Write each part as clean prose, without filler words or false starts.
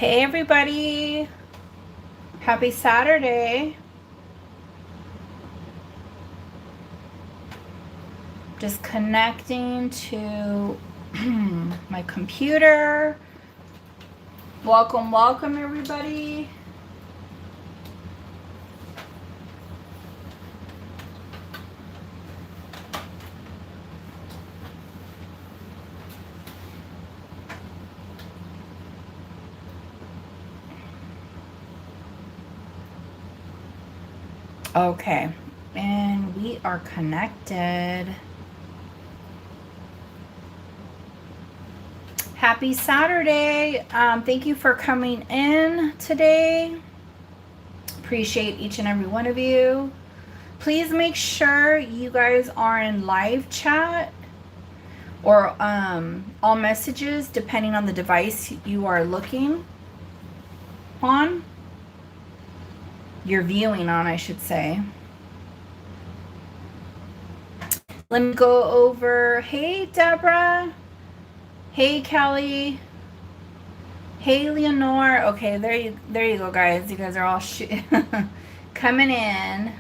Hey everybody, happy Saturday. Just connecting to my computer. Welcome, welcome everybody. Okay, and we are connected. Happy Saturday. Thank you for coming in today. Appreciate each and every one of you. Please make sure you guys are in live chat or all messages depending on the device you are looking on. You're viewing on, I should say. Let me go over. Hey, Deborah. Hey, Kelly. Hey, Leonore. Okay, there you go, guys. You guys are all coming in.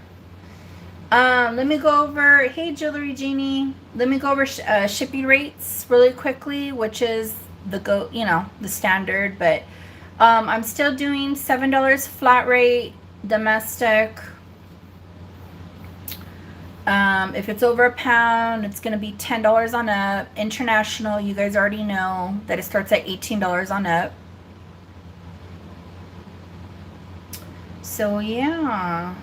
Let me go over. Hey, Jewelry Genie. Let me go over shipping rates really quickly, which is the standard, but I'm still doing $7 flat rate. Domestic. If it's over a pound, it's going to be $10 on up. International, you guys already know that it starts at $18 on up. So yeah.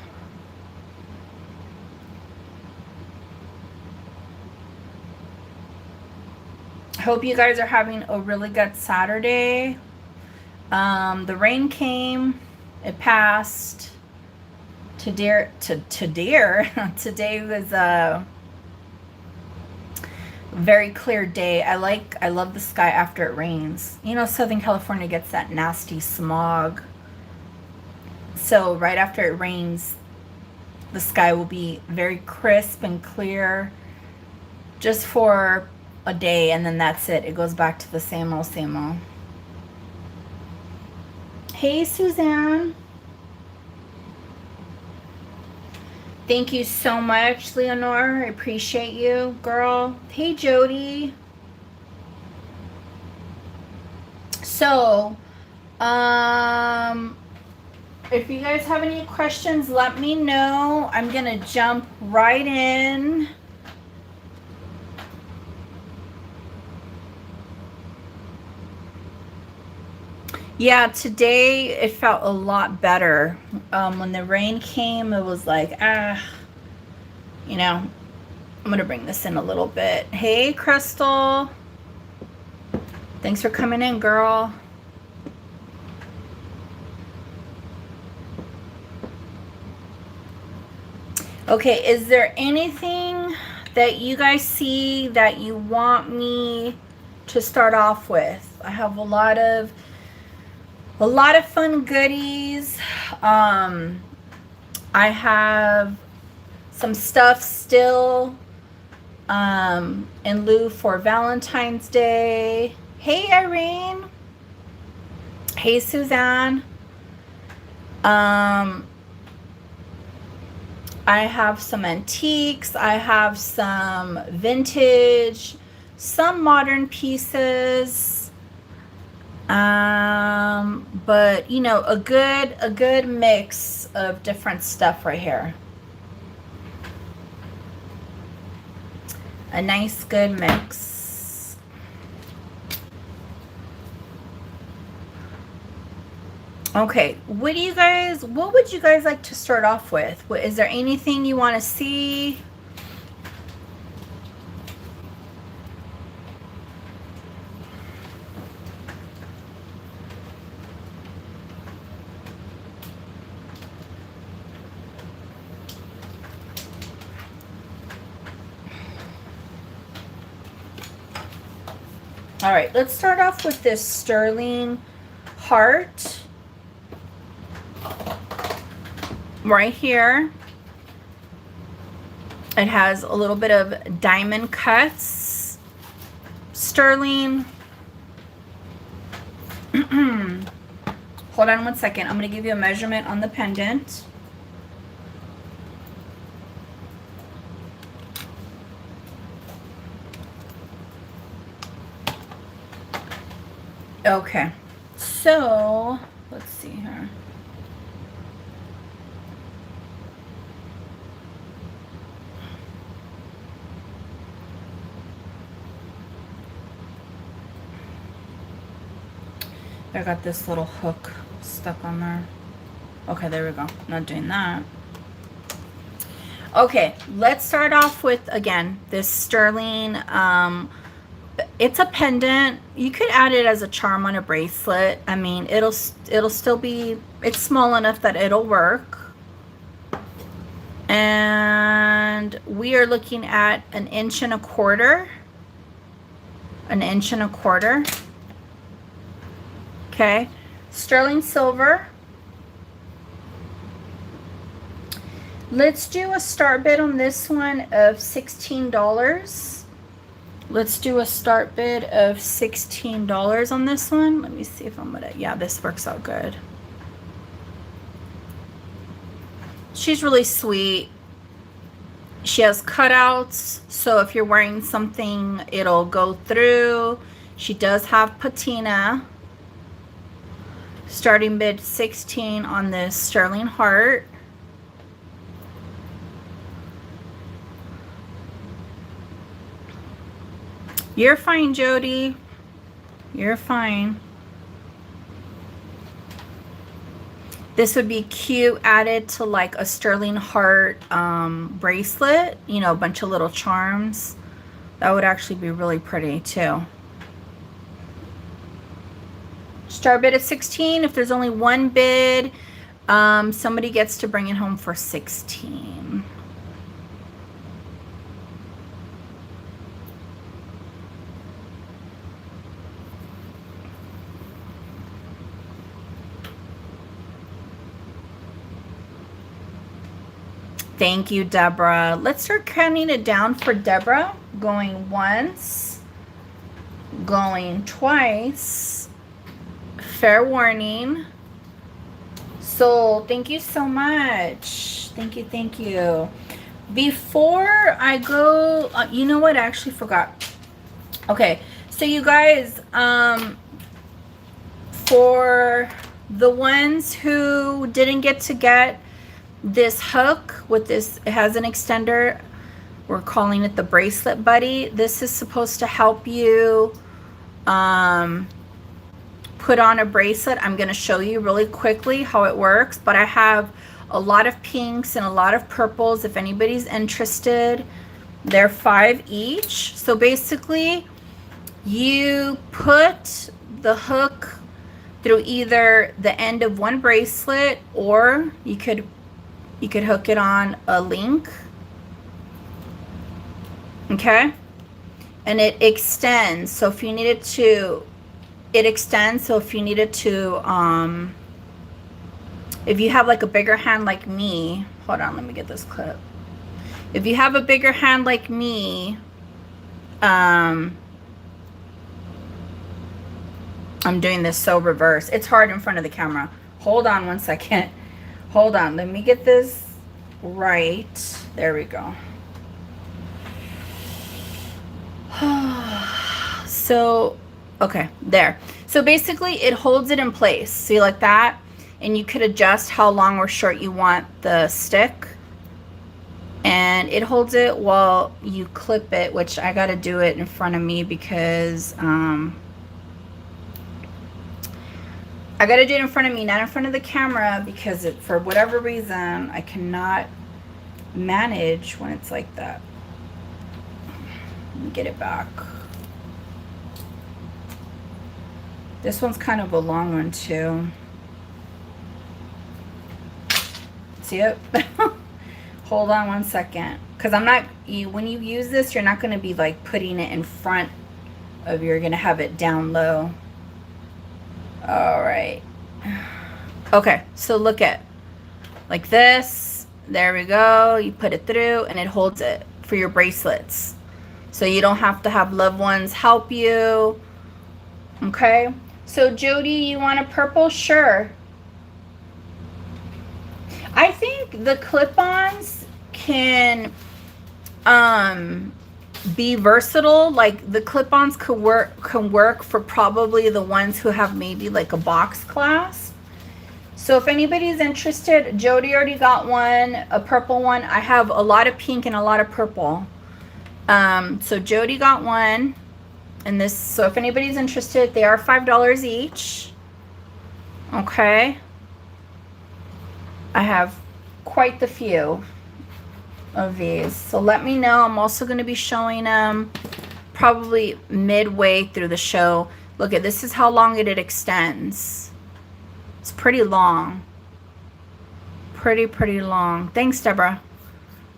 Hope you guys are having a really good Saturday. The rain came. It passed. Today was a very clear day. I love the sky after it rains. You know, Southern California gets that nasty smog. So right after it rains, the sky will be very crisp and clear just for a day, and then that's it. It goes back to the same old, same old. Hey, Suzanne. Thank you so much, Leonore. I appreciate you, girl. Hey, Jody. So, if you guys have any questions, let me know. I'm going to jump right in. Yeah, today it felt a lot better. When the rain came, it was like, I'm going to bring this in a little bit. Hey, Crystal. Thanks for coming in, girl. Okay, is there anything that you guys see that you want me to start off with? I have a lot of fun goodies. I have some stuff still in lieu for Valentine's Day. Hey, Irene. Hey, Suzanne. I have some antiques. I have some vintage, some modern pieces. But a good mix of different stuff right here. A nice good mix. Okay, what would you guys like to start off with? Is there anything you want to see? All right, let's start off with this sterling heart right here. It has a little bit of diamond cuts, sterling. Hold on one second. I'm going to give you a measurement on the pendant. Okay, so let's see here. I got this little hook stuck on there. Okay, there we go. Not doing that. Okay, let's start off with, again, this sterling. It's a pendant. You could add it as a charm on a bracelet. I mean, it'll still be, it's small enough that it'll work. And we are looking at 1 1/4 inches. 1 1/4 inches. Okay, sterling silver. Let's do a start bid on this one of $16. Let's do a start bid of $16 on this one. Let me see if I'm gonna, yeah, this works out good. She's really sweet. She has cutouts, so if you're wearing something, it'll go through. She does have patina. Starting bid 16 on this sterling heart. You're fine, Jody. You're fine. This would be cute added to like a sterling heart bracelet, you know, a bunch of little charms. That would actually be really pretty too. Start bid of 16. If there's only one bid, somebody gets to bring it home for 16. Thank you, Deborah. Let's start counting it down for Deborah. Going once, going twice. Fair warning. Soul, thank you so much. Thank you, thank you. Before I go, you know what? I actually forgot. Okay, so you guys, for the ones who didn't get to get this hook with this, it has an extender. We're calling it the bracelet buddy. This is supposed to help you put on a bracelet. I'm going to show you really quickly how it works, but I have a lot of pinks and a lot of purples if anybody's interested. They're $5 each. So basically you put the hook through either the end of one bracelet, or you could hook it on a link. Okay, and it extends, so if you needed to, it extends, so if you needed to, if you have like a bigger hand like me, hold on, let me get this clip. If you have a bigger hand like me, I'm doing this so reverse. It's hard in front of the camera. Hold on one second. Hold on, let me get this right. There we go. So, okay, there. So basically it holds it in place. See, like that? And you could adjust how long or short you want the stick. And it holds it while you clip it, which I gotta do it in front of me because I gotta do it in front of me, not in front of the camera, because for whatever reason I cannot manage when it's like that. Let me get it back. This one's kind of a long one too. See it? Hold on one second, because I'm not, when you use this, you're not going to be like putting it in front of, you're going to have it down low. All right. Okay, so look at like this. There we go. You put it through and it holds it for your bracelets, so you don't have to have loved ones help you. Okay, so Jody, you want a purple? Sure. the clip-ons can be versatile. Like the clip-ons can work for probably the ones who have maybe like a box clasp. So if anybody's interested, Jody already got one, a purple one. I have a lot of pink and a lot of purple. So Jody got one, and this, so if anybody's interested, they are $5 each. Okay. I have quite the few of these. So let me know. I'm also going to be showing them probably midway through the show. Look at this, is how long it extends. It's pretty long. Pretty long. Thanks, Deborah.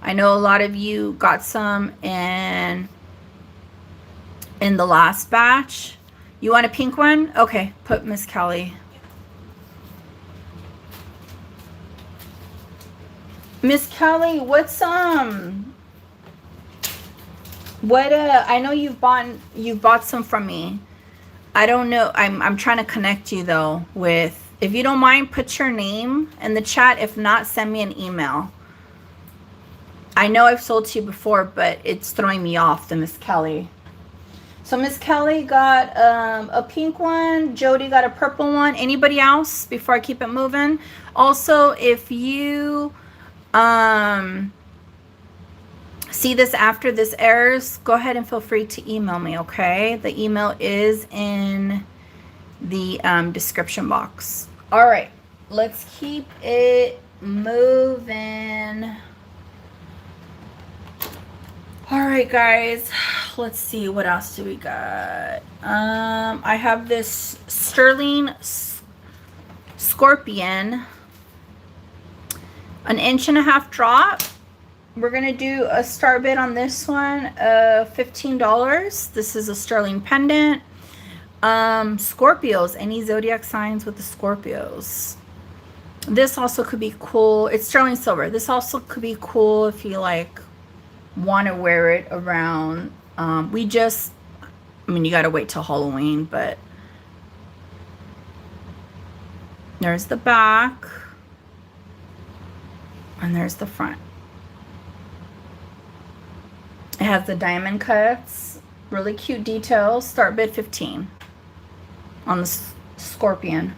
I know a lot of you got some in the last batch. You want a pink one? Okay, put Miss Kelly. Miss Kelly, what's what I know you've bought some from me. I don't know. I'm trying to connect you though with, if you don't mind, put your name in the chat. If not, send me an email. I know I've sold to you before, but it's throwing me off, the Miss Kelly. So Miss Kelly got a pink one. Jody got a purple one. Anybody else before I keep it moving? Also, if you see this after this airs, go ahead and feel free to email me, okay? The email is in the description box. All right, let's keep it moving. All right, guys, let's see, what else do we got? I have this sterling scorpion, an 1.5-inch drop. We're gonna do a start bid on this one, $15. This is a sterling pendant. Scorpios, any zodiac signs with the Scorpios. This also could be cool. It's sterling silver. This also could be cool if you like want to wear it around. I mean, you got to wait till Halloween, but there's the back and there's the front. It has the diamond cuts, really cute details. Start bid 15 on the scorpion.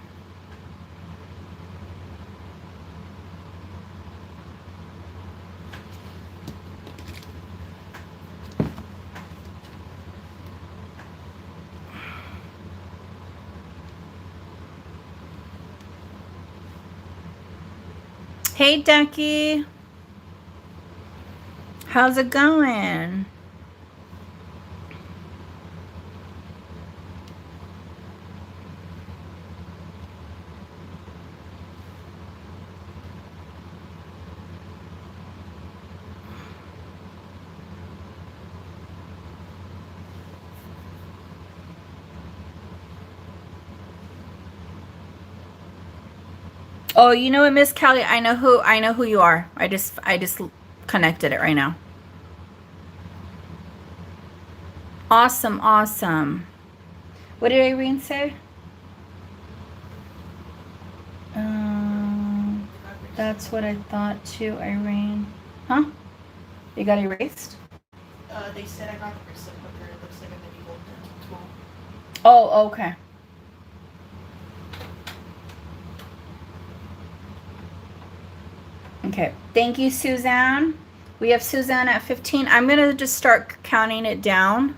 Hey, Ducky. How's it going? Oh, you know what, Miss Kelly? I know who you are. I just connected it right now. Awesome, awesome. What did Irene say? That's what I thought too, Irene. Huh? You got erased? They said I got the receipt, but it looks like I'm gonna be open tomorrow. Oh, okay. Okay, thank you, Suzanne. We have Suzanne at 15. I'm gonna just start counting it down.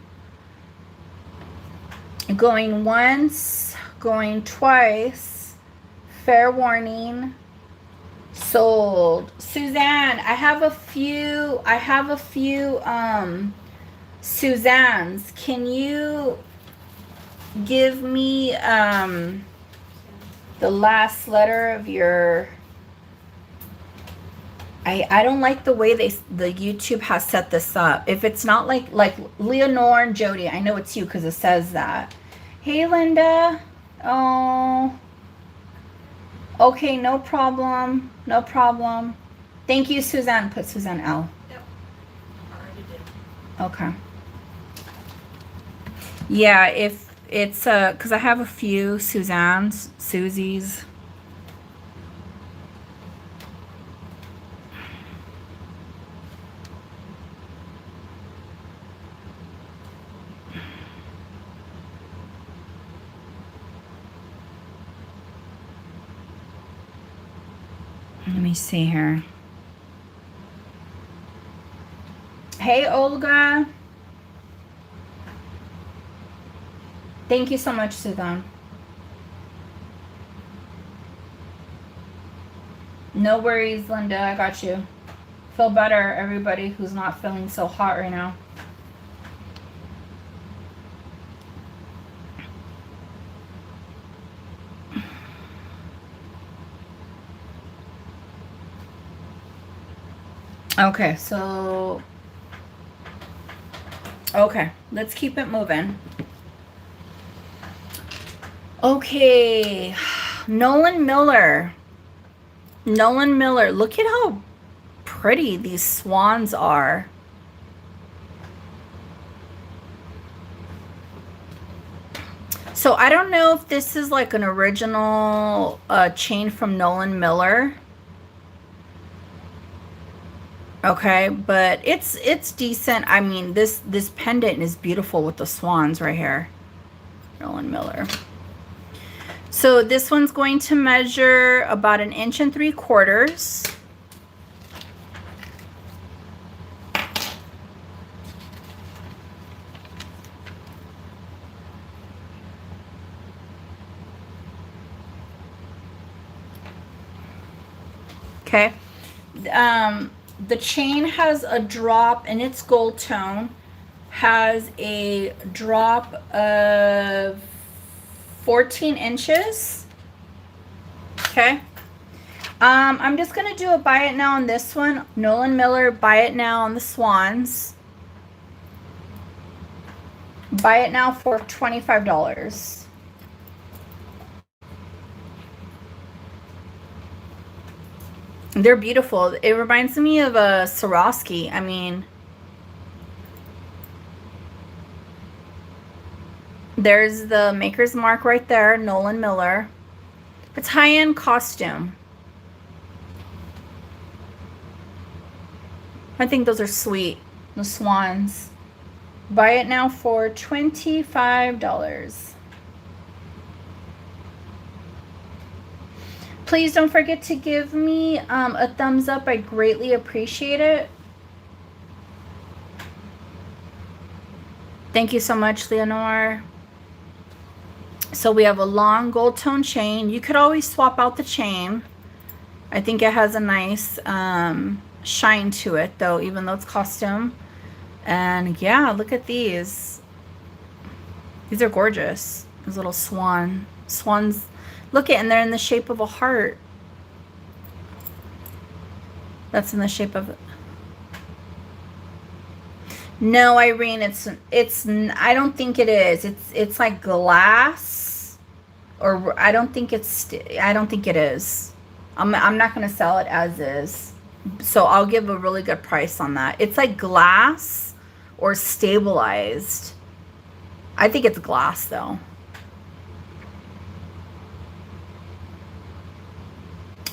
Going once, going twice, fair warning, sold. Suzanne, I have a few Suzannes. Can you give me the last letter of your... I don't like the way the YouTube has set this up. If it's not like Leonore and Jody, I know it's you because it says that. Hey, Linda. Oh. Okay, no problem. No problem. Thank you, Suzanne. Put Suzanne L. Yep. Already did. Okay. Yeah, if it's because I have a few Suzannes, Susies. Let me see here. Hey, Olga. Thank you so much, Sudan. No worries, Linda. I got you. Feel better, everybody who's not feeling so hot right now. Okay, so... Okay, let's keep it moving. Okay, Nolan Miller. Nolan Miller, look at how pretty these swans are. So I don't know if this is like an original chain from Nolan Miller. Okay, but it's decent. I mean, this pendant is beautiful with the swans right here. Nolan Miller. So this one's going to measure about 1 3/4 inches. Okay. The chain has a drop, and its gold tone has a drop of 14 inches. Okay. I'm just going to do a buy it now on this one. Nolan Miller, buy it now on the swans. Buy it now for $25. They're beautiful. It reminds me of a Swarovski. I mean, there's the maker's mark right there, Nolan Miller. It's high-end costume. I think those are sweet, the swans. Buy it now for $25. Please don't forget to give me a thumbs up. I greatly appreciate it. Thank you so much, Leonore. So we have a long gold tone chain. You could always swap out the chain. I think it has a nice shine to it, though, even though it's costume. And yeah, look at these. These are gorgeous. These little swans. Look at, and they're in the shape of a heart. That's in the shape of... No, Irene, it's I don't think it is. It's like glass, or I don't think it is. I'm not going to sell it as is. So I'll give a really good price on that. It's like glass or stabilized. I think it's glass though.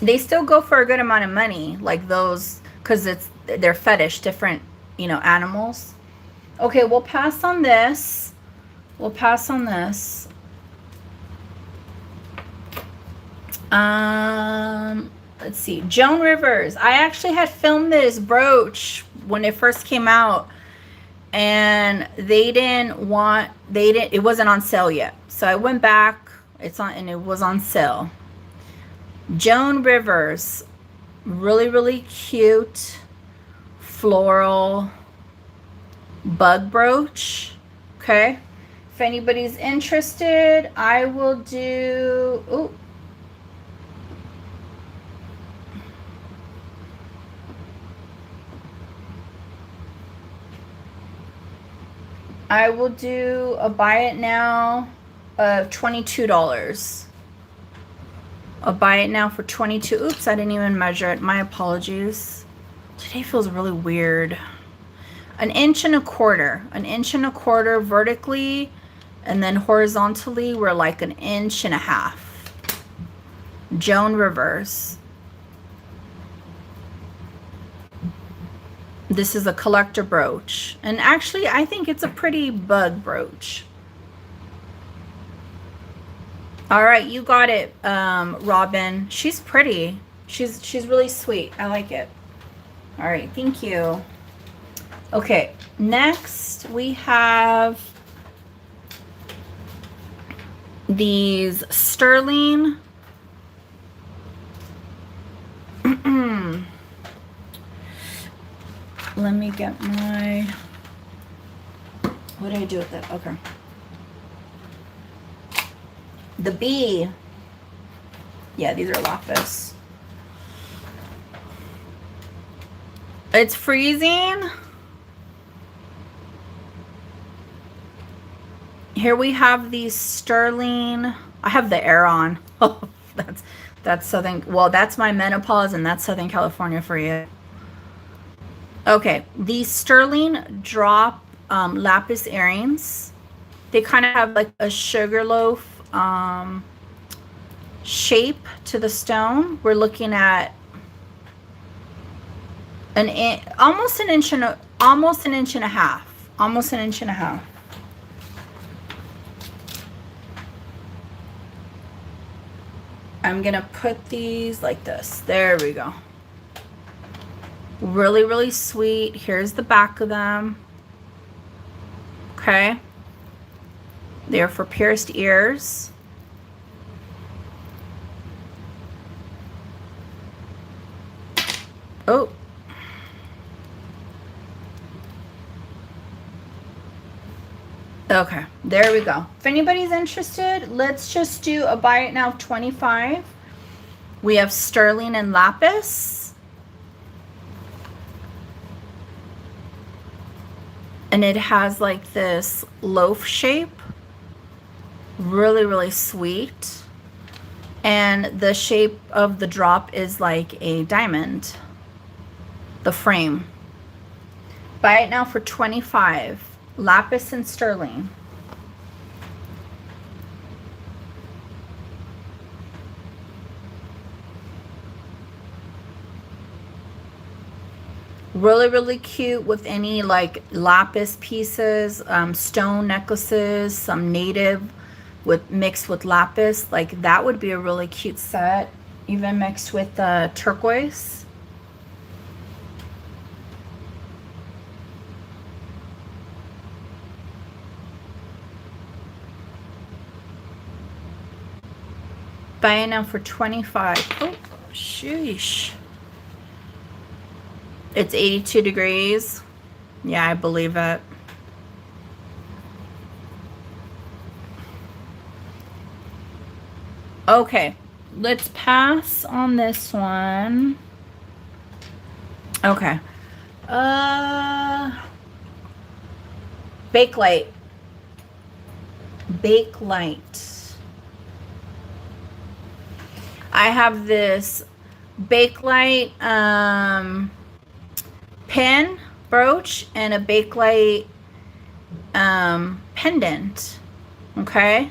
They still go for a good amount of money, like those, because they're fetish, different, you know, animals. Okay, we'll pass on this. We'll pass on this. Let's see, Joan Rivers. I actually had filmed this brooch when it first came out, and it wasn't on sale yet. So I went back, and it was on sale. Joan Rivers, really, really cute floral bug brooch. Okay, if anybody's interested, I will do... Ooh. I will do a buy it now of $22. A buy it now for 22. Oops, I didn't even measure it. My apologies. Today feels really weird. 1 1/4 inches. 1 1/4 inches vertically, and then horizontally we're like 1.5 inches. Joan Rivers. This is a collector brooch, and actually I think it's a pretty bug brooch. All right, you got it, Robin. She's pretty. She's really sweet. I like it. All right, thank you. Okay, next we have these sterling. Let me get my, what did I do with it? Okay. The B. Yeah, these are lapis. It's freezing. Here we have these sterling. I have the air on. Oh, that's Southern. Well, that's my menopause, and that's Southern California for you. Okay, these sterling drop lapis earrings. They kind of have like a sugarloaf shape to the stone. We're looking at almost an inch and a half. Almost an inch and a half. I'm gonna put these like this. There we go. Really, really sweet. Here's the back of them. Okay. They're for pierced ears. Oh. Okay, there we go. If anybody's interested, let's just do a buy it now of 25. We have sterling and lapis. And it has like this loaf shape. Really, really sweet. And the shape of the drop is like a diamond. The frame. Buy it now for 25. Lapis and sterling. Really, really cute with any like lapis pieces, stone necklaces, some native mixed with lapis. Like that would be a really cute set, even mixed with turquoise. Buy it now for 25. Oh, sheesh. It's 82 degrees. Yeah, I believe it. Okay, let's pass on this one. Okay. Bakelite. Bakelite. I have this Bakelite pin brooch and a Bakelite pendant. Okay.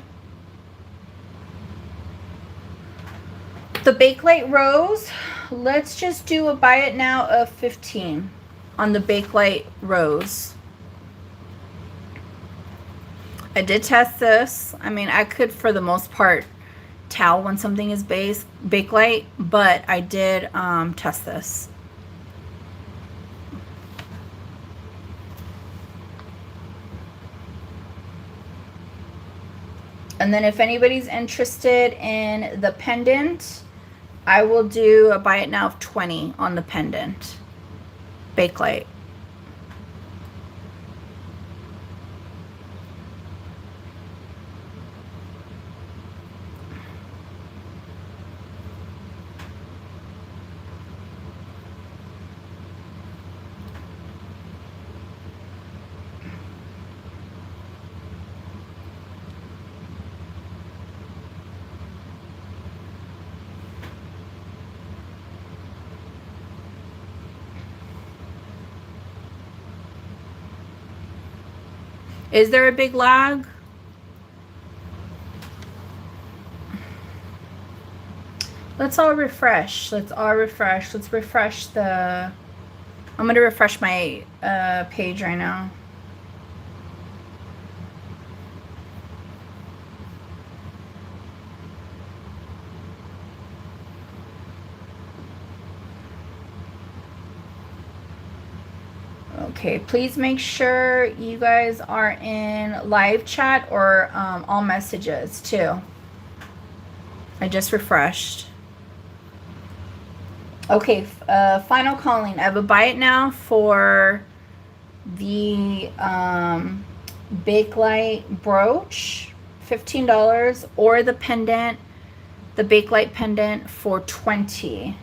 The Bakelite rose, let's just do a buy it now of 15 on the Bakelite rose. I did test this. I mean, I could for the most part tell when something is Bakelite, but I did test this. And then if anybody's interested in the pendant, I will do a buy it now of 20 on the pendant. Bakelite. Is there a big lag? Let's all refresh. Let's all refresh. Let's refresh the... I'm going to refresh my page right now. Okay, please make sure you guys are in live chat or all messages too. I just refreshed. Okay, final calling. I have a buy it now for the Bakelite brooch, $15, or the pendant, the Bakelite pendant for $20.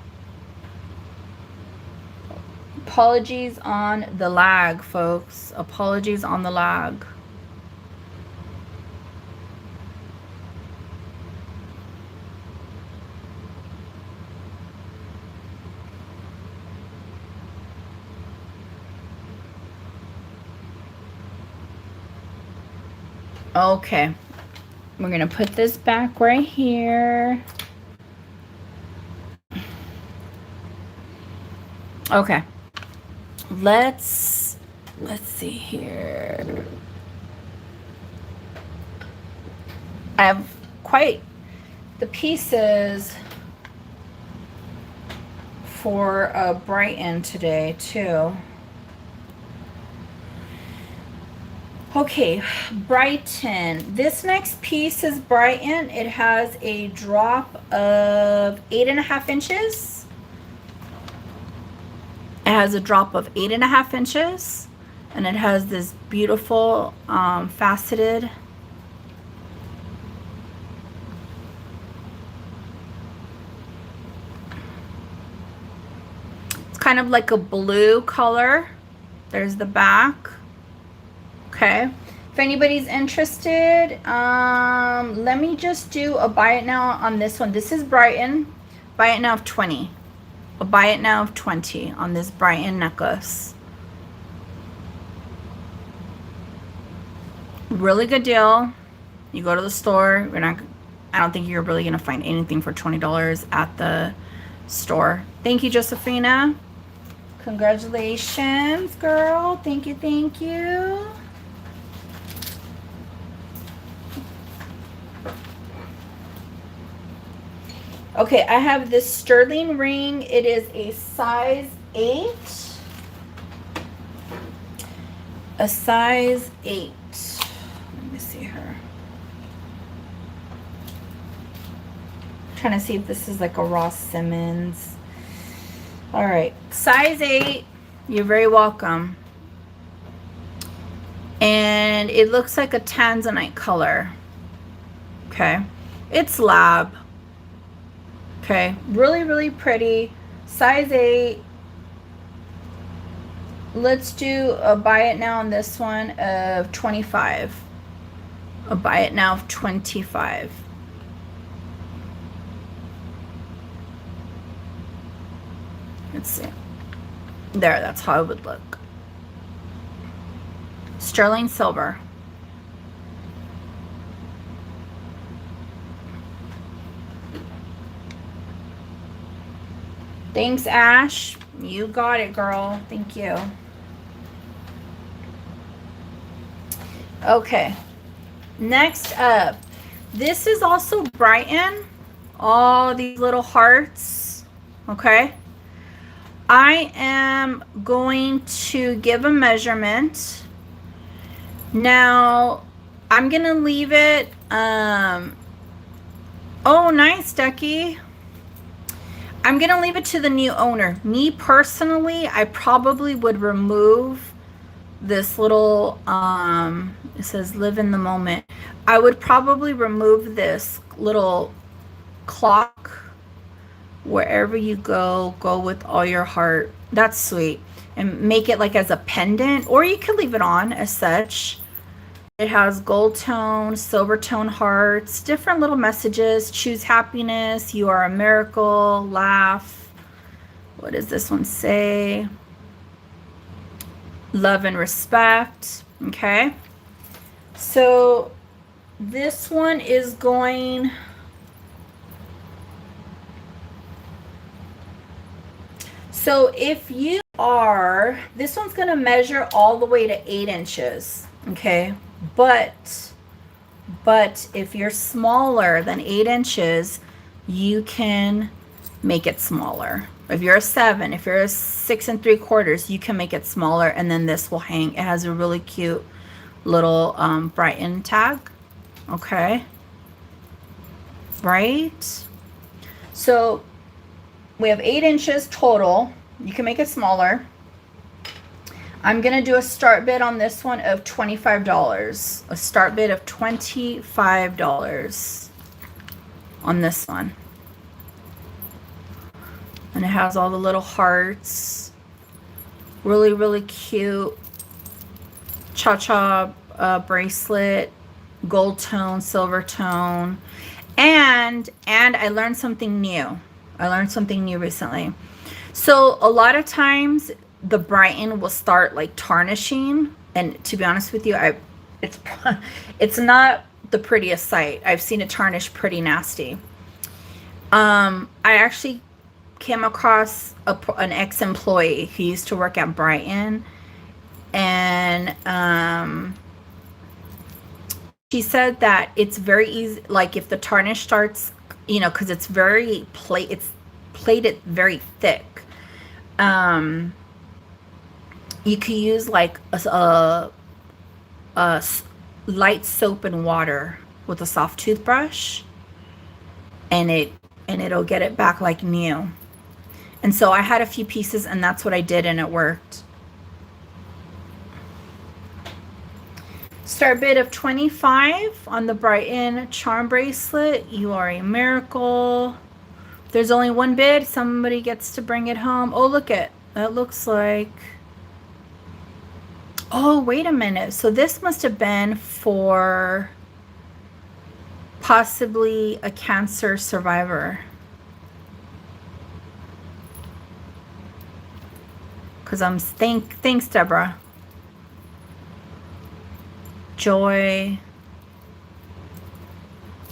Apologies on the lag, folks. Apologies on the lag. Okay, we're gonna put this back right here. Okay, let's see here. I have quite the pieces for Brighton today too. Okay, Brighton. This next piece is Brighton. It has a drop of 8.5 inches. It has a drop of 8.5 inches, and it has this beautiful faceted. It's kind of like a blue color. There's the back. Okay, if anybody's interested, let me just do a buy it now on this one. This is Brighton. Buy it now of 20. A buy it now of 20 on this Brighton necklace. Really good deal. You go to the store, I don't think you're really gonna find anything for $20 at the store. Thank you, Josephina. Congratulations, girl. Thank you, thank you. Okay, I have this sterling ring. It is a size 8. A size 8. Let me see her. Trying to see if this is like a Ross Simmons. All right, size 8. You're very welcome. And it looks like a tanzanite color. Okay, it's lab. Okay, really, really pretty. Size 8. Let's do a buy it now on this one of 25. A buy it now of 25. Let's see. There, that's how it would look. Sterling silver. Thanks, Ash. You got it, girl. Thank you. Okay. Next up. This is also Brighton. All these little hearts. Okay. I am going to give a measurement. Now, I'm going to leave it. Oh, nice, Ducky. I'm going to leave it to the new owner. Me personally, I probably would remove this little, it says live in the moment. I would probably remove this little clock. Wherever you go, go with all your heart. That's sweet. And make it like as a pendant, or you could leave it on as such. It has gold tone, silver tone hearts, different little messages. Choose happiness. You are a miracle. Laugh. What does this one say? Love and respect. Okay. So this one is going... So if you are... This one's going to measure all the way to 8 inches. Okay. But if you're smaller than 8 inches, you can make it smaller. If you're a 7, if you're a 6 3/4, you can make it smaller, and then this will hang. It has a really cute little Brighton tag. Okay. Right. So we have 8 inches total. You can make it smaller. I'm going to do a start bid on this one of $25. A start bid of $25 on this one. And it has all the little hearts. Really, really cute. Cha-cha bracelet. Gold tone, silver tone. And I learned something new. I learned something new recently. So a lot of times the Brighton will start like tarnishing, and to be honest with you, it's not the prettiest sight. I've seen it tarnish pretty nasty. I actually came across an ex-employee who used to work at Brighton, and she said that it's very easy, like if the tarnish starts, you know, because it's very it's plated very thick. You could use like a light soap and water with a soft toothbrush, and it'll get it back like new. And so I had a few pieces, and that's what I did, and it worked. Start bid of $25 on the Brighton charm bracelet. You are a miracle. If there's only one bid, somebody gets to bring it home. Oh, look at that. Looks like, oh, wait a minute. So this must have been for possibly a cancer survivor. Because thanks, Deborah. Joy.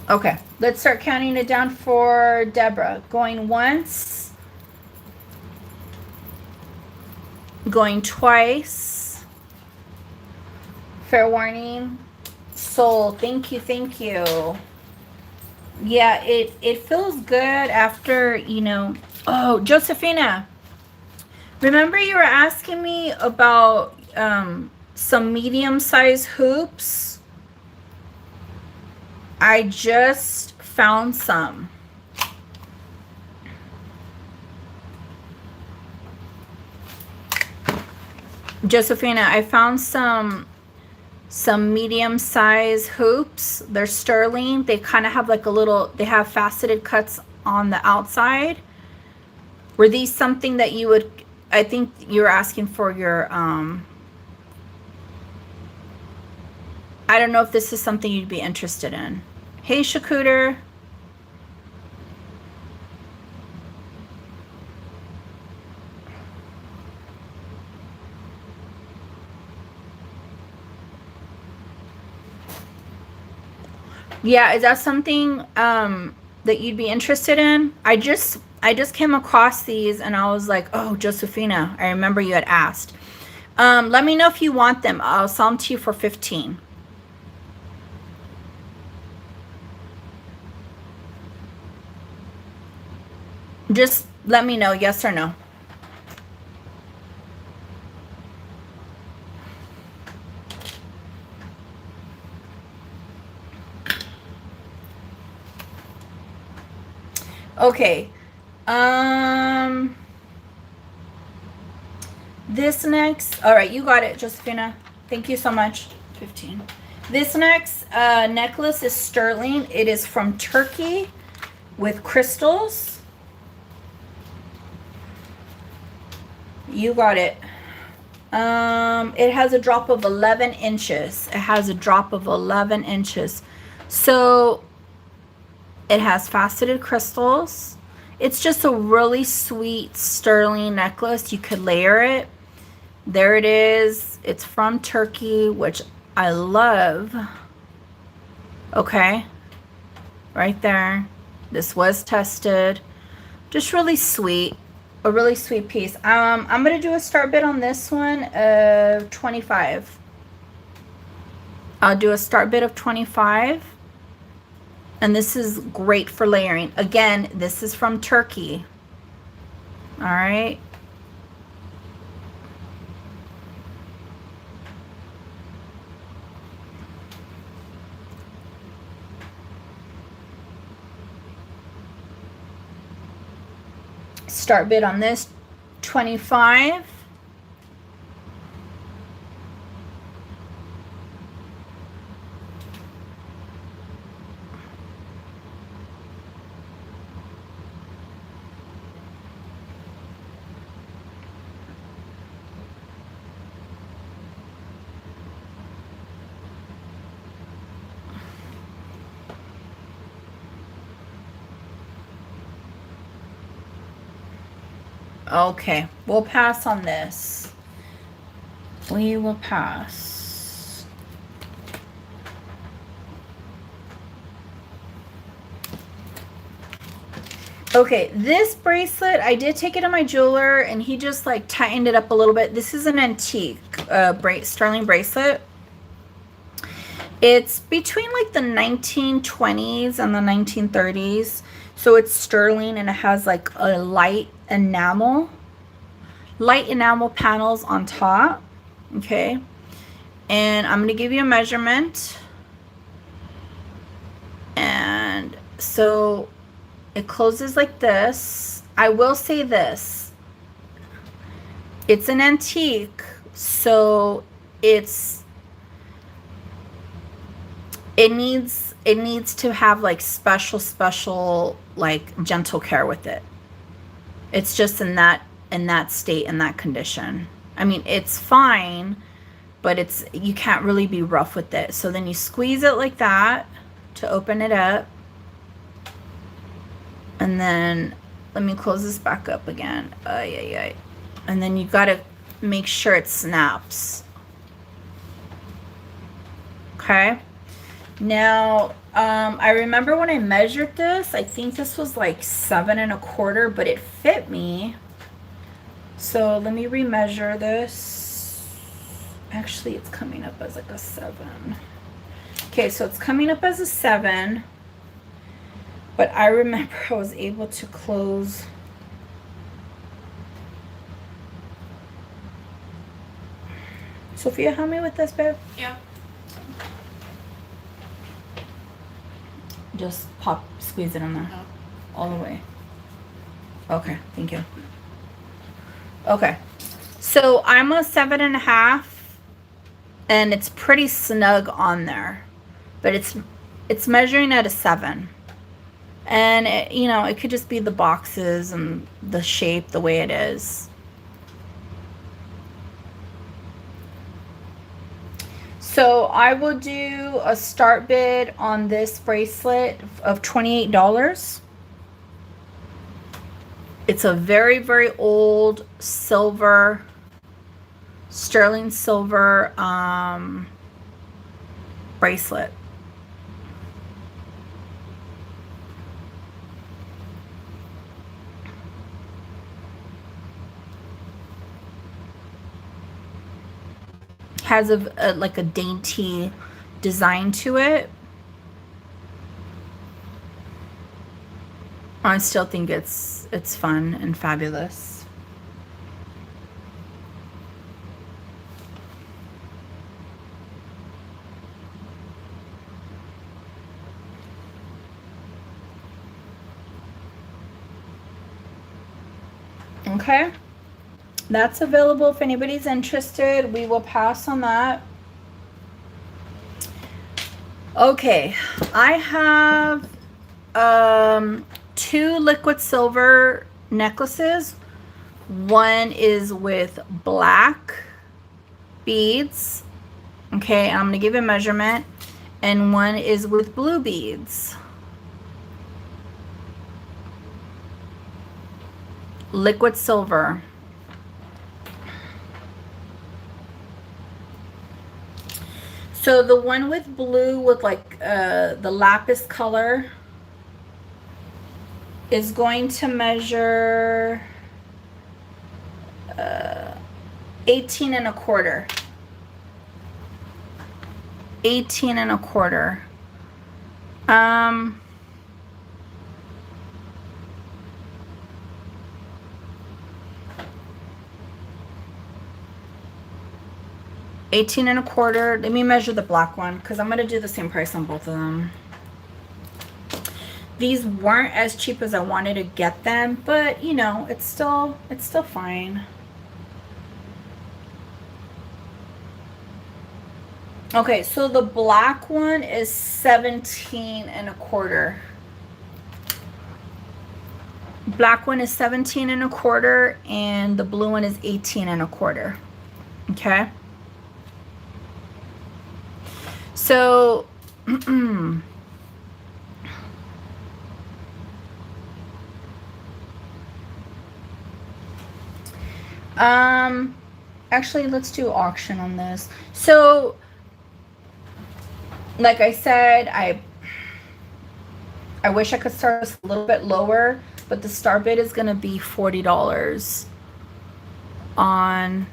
Okay, let's start counting it down for Deborah. Going once. Going twice. Fair warning. Soul, thank you, thank you. Yeah, it feels good after, you know. Oh, Josephina. Remember you were asking me about some medium-sized hoops? I just found some. Josephina, I found some medium-sized hoops. They're sterling. They kind of have like a little, they have faceted cuts on the outside. Were these something that you would, I think you were asking for your, I don't know if this is something you'd be interested in. Hey, Shakuter. Yeah, is that something that you'd be interested in? I just came across these, and I was like, oh, Josephina, I remember you had asked. Let me know if you want them. I'll sell them to you for $15. Just let me know, yes or no. Okay. This next, all right, you got it, Josephina. Thank you so much. 15. This next necklace is sterling. It is from Turkey with crystals. You got it. It has a drop of 11 inches. It has a drop of 11 inches. So it has faceted crystals. It's just a really sweet sterling necklace. You could layer it. There it is. It's from Turkey, which I love. Okay. Right there. This was tested. Just really sweet. A really sweet piece. I'm going to do a start bid on this one of $25. I'll do a start bid of $25. And this is great for layering. Again, this is from Turkey. All right. Start bid on this, 25. Okay, we'll pass on this. We will pass. Okay, this bracelet, I did take it to my jeweler and he just like tightened it up a little bit. This is an antique sterling bracelet. It's between like the 1920s and the 1930s. So it's sterling and it has like a light enamel panels on top. Okay. And I'm going to give you a measurement. And so it closes like this. I will say this. It's an antique, so it needs to have like special like gentle care with it. It's just in that state, in that condition. I mean, it's fine, but you can't really be rough with it. So then you squeeze it like that to open it up. And then let me close this back up again. And then you got to make sure it snaps. Okay. Now, I remember when I measured this, I think this was like 7 1/4, but it fit me. So let me remeasure this. Actually, it's coming up as like a 7. Okay, so it's coming up as a 7. But I remember I was able to close. Sophia, help me with this, babe. Yeah. Just squeeze it in there. No. All the way. Okay, thank you. Okay, so I'm a 7 1/2, and it's pretty snug on there, but it's measuring at a 7. And it could just be the boxes and the shape, the way it is. So I will do a start bid on this bracelet of $28. It's a very, very old silver, sterling silver bracelet. Has like a dainty design to it. I still think it's fun and fabulous. Okay. That's available if anybody's interested. We will pass on that. Okay, I have 2 liquid silver necklaces. One is with black beads. Okay, I'm gonna give a measurement. And one is with blue beads. Liquid silver. So the one with blue with like the lapis color is going to measure 18 1/4. 18 1/4. 18 and a quarter. Let me measure the black one because I'm going to do the same price on both of them. These weren't as cheap as I wanted to get them, but you know, it's still fine. Okay, so the black one is 17 and a quarter. Black one is 17 and a quarter, and the blue one is 18 and a quarter. Okay. So, actually, let's do auction on this. So, like I said, I wish I could start this a little bit lower, but the start bid is going to be $40 on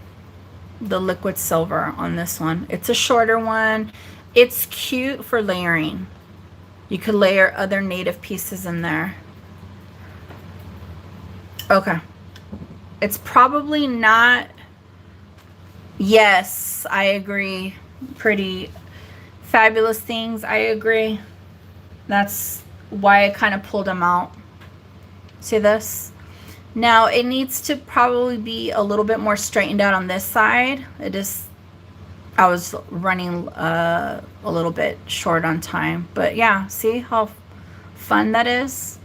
the liquid silver on this one. It's a shorter one. It's cute for layering. You could layer other native pieces in there. Okay. It's probably not. Yes, I agree. Pretty fabulous things. I agree. That's why I kind of pulled them out. See this? Now it needs to probably be a little bit more straightened out on this side. I was running a little bit short on time, but yeah, see how fun that is?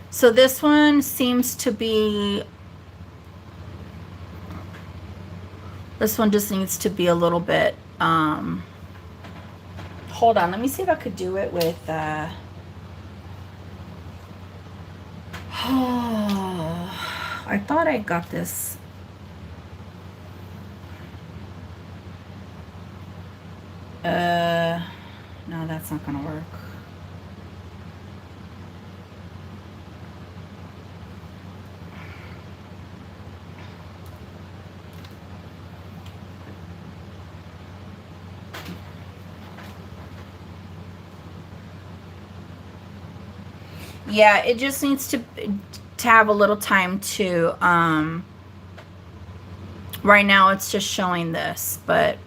So this one seems to be, this one just needs to be a little bit, hold on, let me see if I could do it with, I thought I got this. No, that's not gonna work. Yeah, it just needs to have a little time to, right now it's just showing this, but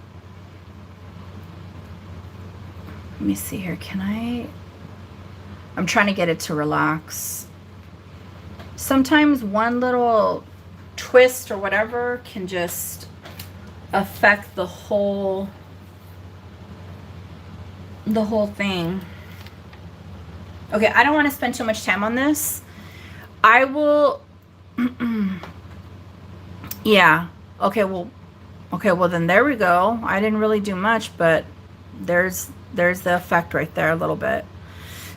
let me see here. I'm trying to get it to relax. Sometimes one little twist or whatever can just affect the whole thing. Okay, I don't want to spend too much time on this. I will, yeah. Okay, well then there we go. I didn't really do much, but there's the effect right there a little bit.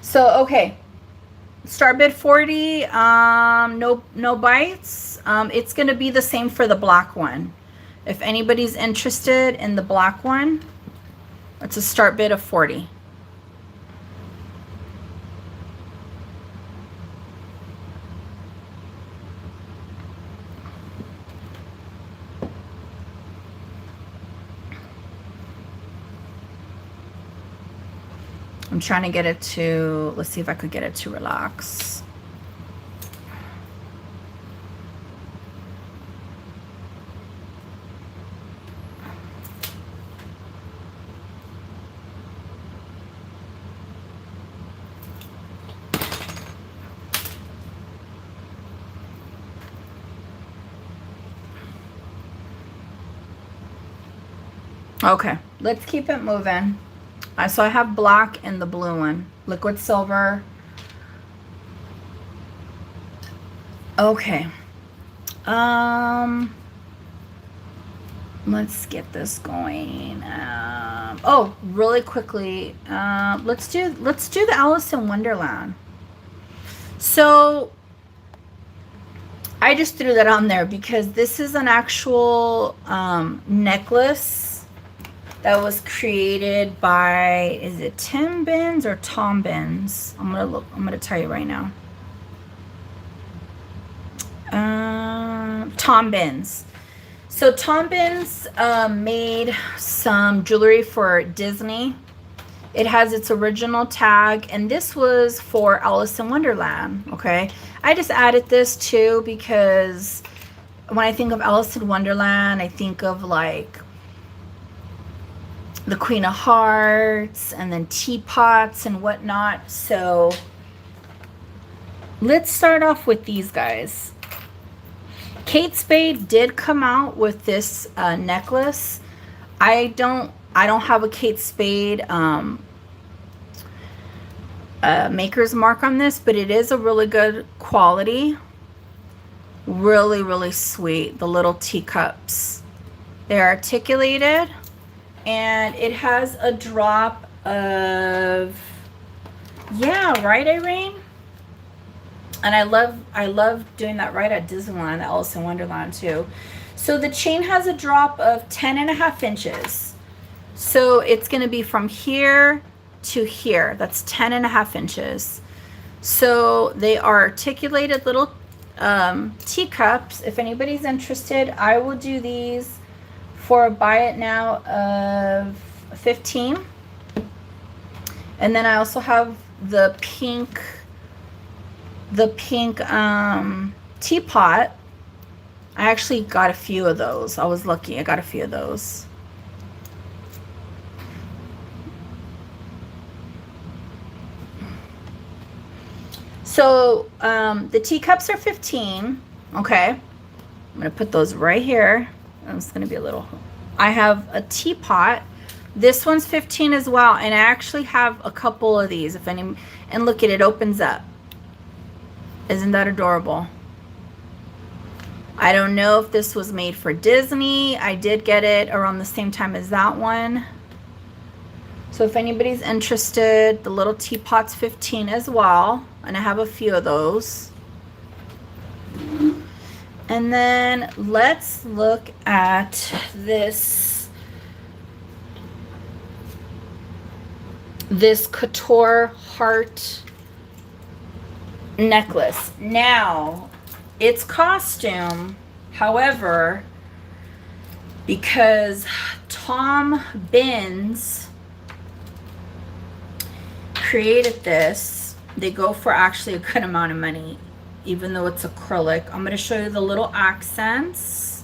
So, okay. Start bid 40, no bites. It's going to be the same for the black one. If anybody's interested in the black one, it's a start bid of 40. I'm trying to get it to, let's see if I could get it to relax. Okay, let's keep it moving. So I have black and the blue one, liquid silver. Okay. Let's get this going. Oh, really quickly. Let's do the Alice in Wonderland. So I just threw that on there because this is an actual necklace that was created by, is it Tim Benz or Tom Benz? I'm gonna tell you right now. Tom Benz. So Tom Benz made some jewelry for Disney. It has its original tag, and this was for Alice in Wonderland. Okay, I just added this too because when I think of Alice in Wonderland, I think of like the Queen of Hearts and then teapots and whatnot. So let's start off with these guys. Kate Spade did come out with this necklace. I don't have a Kate Spade maker's mark on this, but it is a really good quality. Really, really sweet. The little teacups. They're articulated, and it has a drop of, yeah, right, Irene? And I love doing that right at Disneyland, Alice in Wonderland too. So the chain has a drop of 10.5 inches. So it's going to be from here to here. That's 10.5 inches. So they are articulated little teacups. If anybody's interested, I will do these for a buy it now of 15. And then I also have the pink teapot. I actually got a few of those. I was lucky. I got a few of those. So the teacups are 15. Okay. I'm going to put those right here. It's going to be a little... I have a teapot. This one's 15 as well. And I actually have a couple of these. If any... And look at it, opens up. Isn't that adorable? I don't know if this was made for Disney. I did get it around the same time as that one. So if anybody's interested, the little teapot's 15 as well. And I have a few of those. And then let's look at this couture heart necklace. Now, it's costume, however, because Tom Binns created this, they go for actually a good amount of money, even though it's acrylic. I'm going to show you the little accents,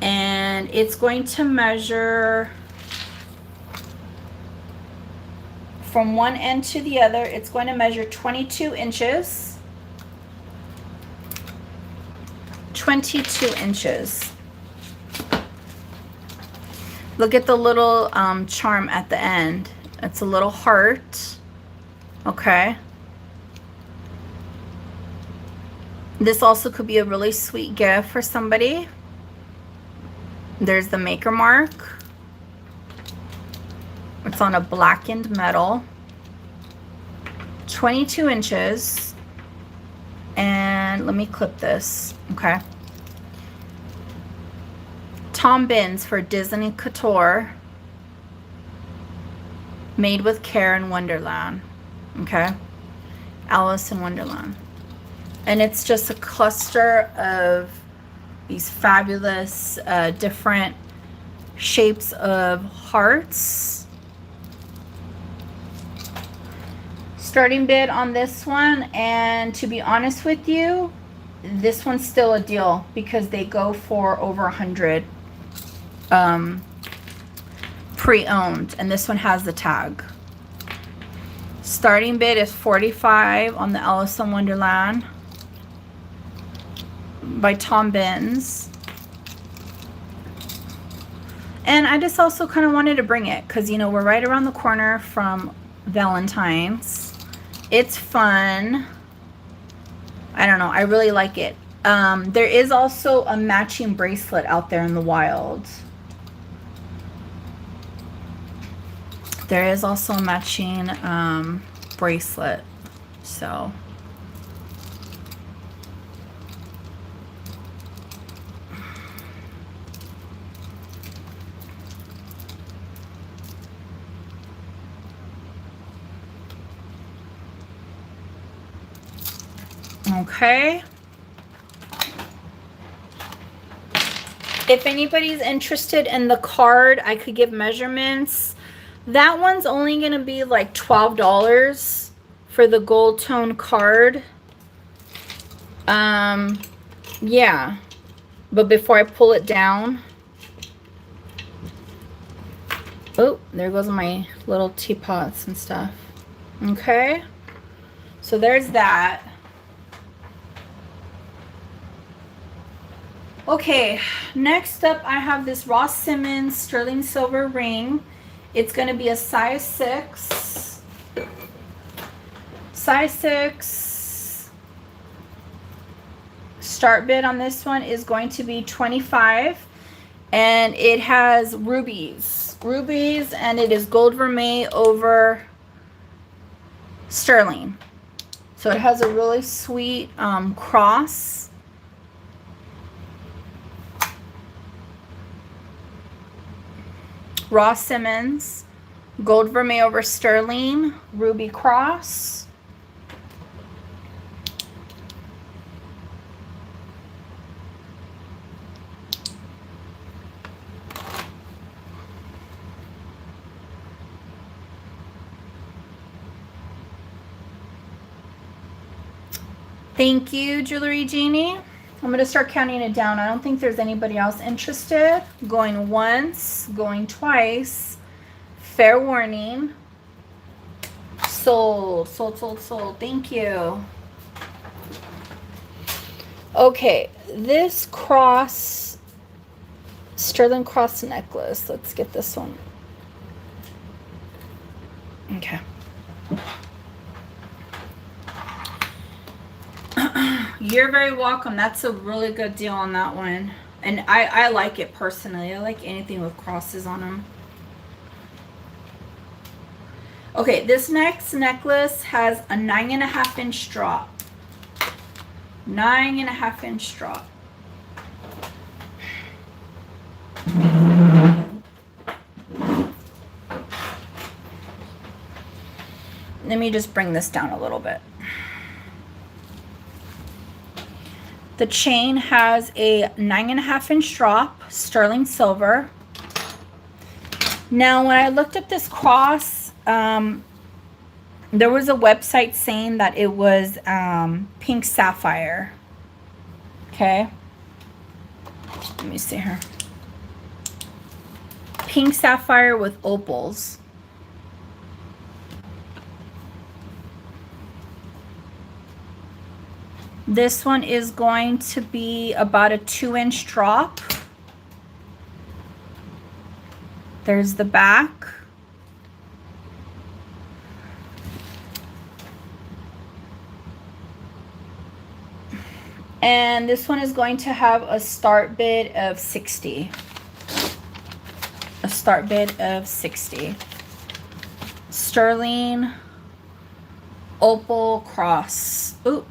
and it's going to measure from one end to the other. It's going to measure 22 inches. 22 inches. Look at the little charm at the end. It's a little heart. Okay. This also could be a really sweet gift for somebody. There's the maker mark. It's on a blackened metal. 22 inches. And let me clip this. Okay. Tom Binns for Disney Couture. Made with care in Wonderland. Okay. Alice in Wonderland. And it's just a cluster of these fabulous different shapes of hearts. Starting bid on this one, and to be honest with you, this one's still a deal because they go for over 100 pre-owned, and this one has the tag. Starting bid is $45 on the Alice in Wonderland by Tom Binns. And I just also kind of wanted to bring it because, you know, we're right around the corner from Valentine's. It's fun. I don't know. I really like it. There is also a matching bracelet out there in the wild. There is also a matching bracelet. So... Okay. If anybody's interested in the card, I could give measurements. That one's only going to be like $12 for the gold tone card. Yeah. But before I pull it down, oh, there goes my little teapots and stuff. Okay. So there's that. Okay, next up I have this Ross Simmons sterling silver ring. It's going to be a size 6. Size 6. Start bid on this one is going to be $25. And it has rubies. Rubies, and it is gold vermeil over sterling. So it has a really sweet cross. Ross Simmons, gold vermeil over sterling, ruby cross. Thank you, Jewelry Genie. I'm going to start counting it down. I don't think there's anybody else interested. Going once, going twice. Fair warning. Sold, sold, sold, sold. Thank you. Okay, this cross, sterling cross necklace. Let's get this one. Okay. You're very welcome. That's a really good deal on that one. And I like it personally. I like anything with crosses on them. Okay, this next necklace has a 9.5 inch drop. 9.5 inch drop. Let me just bring this down a little bit. The chain has a 9.5 inch drop, sterling silver. Now, when I looked up this cross, there was a website saying that it was pink sapphire. Okay. Let me see here. Pink sapphire with opals. This one is going to be about a 2 inch drop. There's the back. And this one is going to have a start bid of 60. A start bid of 60. Sterling opal cross. Ooh.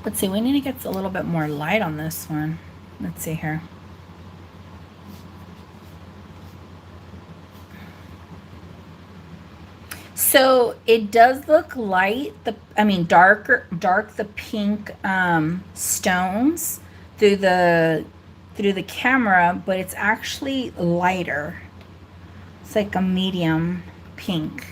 Let's see, we need to get a little bit more light on this one. Let's see here. So it does look light, dark the pink stones through the camera, but it's actually lighter. It's like a medium pink.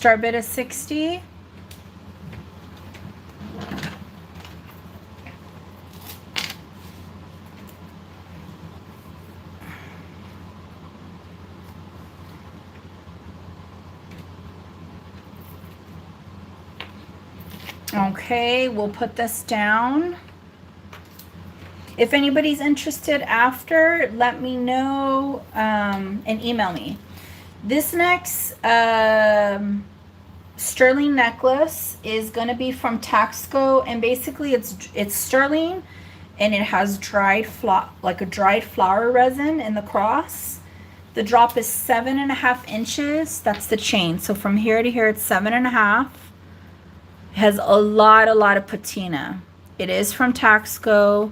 Start bid is 60. Okay, we'll put this down. If anybody's interested after, let me know and email me. This next sterling necklace is going to be from Taxco, and basically it's sterling, and it has dried flower resin in the cross. The drop is 7.5 inches. That's the chain. So from here to here, it's 7.5. It has a lot of patina. It is from Taxco.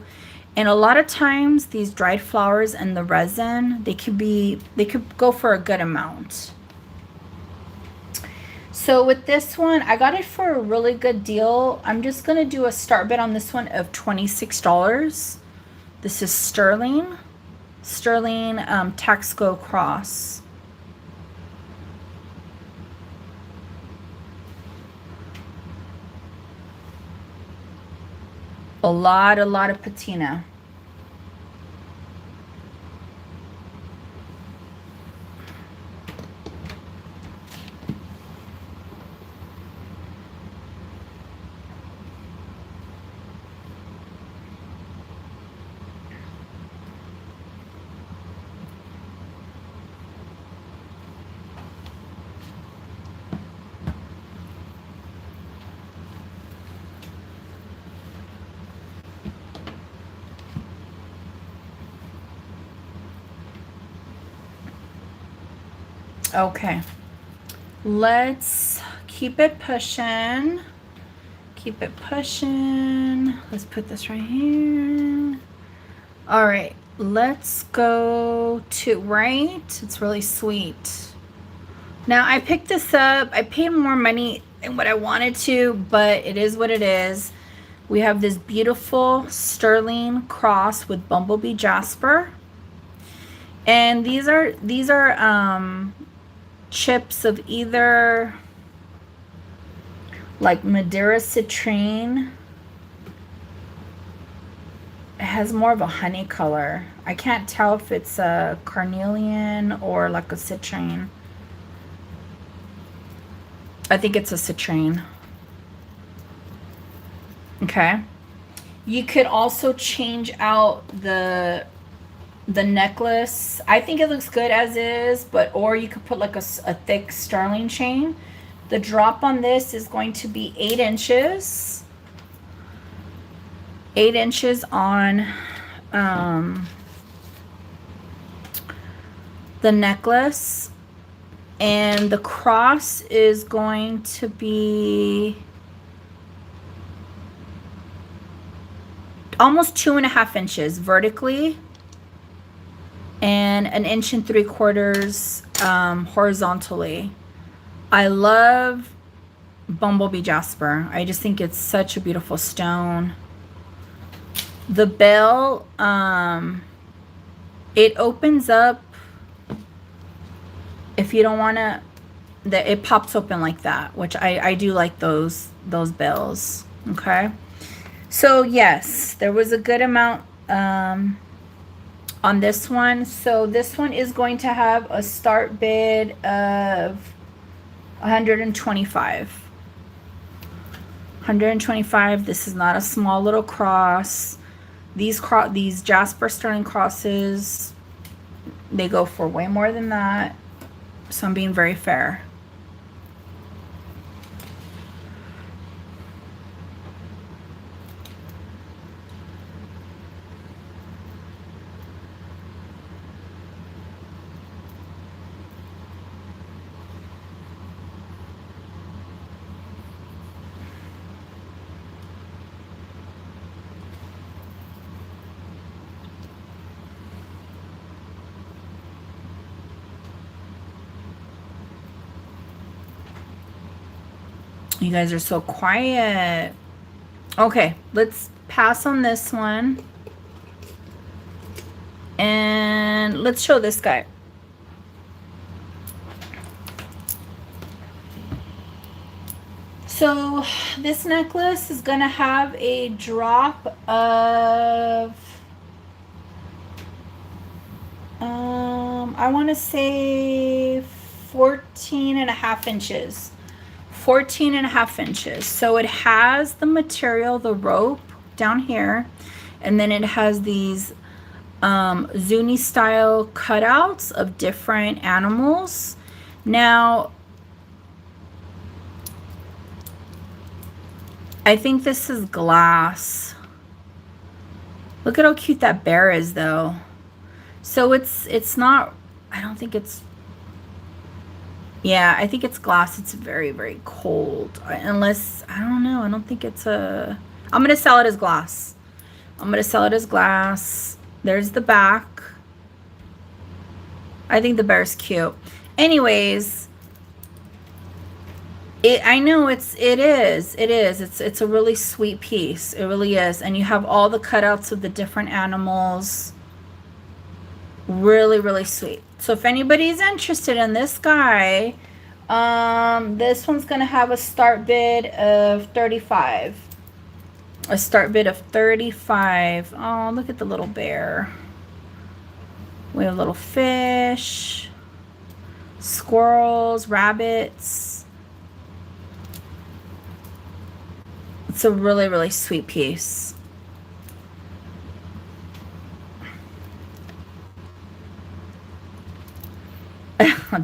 And a lot of times these dried flowers and the resin, they could go for a good amount. So with this one, I got it for a really good deal. I'm just going to do a start bid on this one of $26. This is sterling Taxco cross. A lot of patina. Okay, let's keep it pushing. Keep it pushing. Let's put this right here. All right, let's go to right. It's really sweet. Now I picked this up. I paid more money than what I wanted to, but it is what it is. We have this beautiful sterling cross with bumblebee jasper. And these are chips of either like Madeira citrine. It has more of a honey color. I can't tell if it's a carnelian or like a citrine. I think it's a citrine. Okay. You could also change out the necklace. I think it looks good as is, or you could put like a thick sterling chain. The drop on this is going to be 8 inches. 8 inches on the necklace, and the cross is going to be almost 2.5 inches vertically and 1.75 inches horizontally. I love bumblebee jasper. I just think it's such a beautiful stone. The bell, it opens up if you don't want to, it pops open like that, which I do like those bells. Okay. So yes, there was a good amount on this one. So this one is going to have a start bid of 125. 125. This is not a small little cross. These Jasper sterling crosses, they go for way more than that. So I'm being very fair. You guys are so quiet. Okay, let's pass on this one. And let's show this guy. So this necklace is gonna have a drop of I want to say 14.5 inches. 14.5 inches. So it has the material, the rope down here, and then it has these Zuni style cutouts of different animals. Now I think this is glass. Look at how cute that bear is though. So it's not I don't think it's, yeah, I think it's glass. It's very, very cold. Unless, I don't know. I don't think it's a, I'm going to sell it as glass. I'm going to sell it as glass. There's the back. I think the bear's cute. Anyways, I know it is. It's a really sweet piece. It really is. And you have all the cutouts of the different animals. Really, really sweet. So if anybody's interested in this guy, this one's gonna have a start bid of 35. A start bid of 35. Oh, look at the little bear. We have little fish, squirrels, rabbits. It's a really, really sweet piece.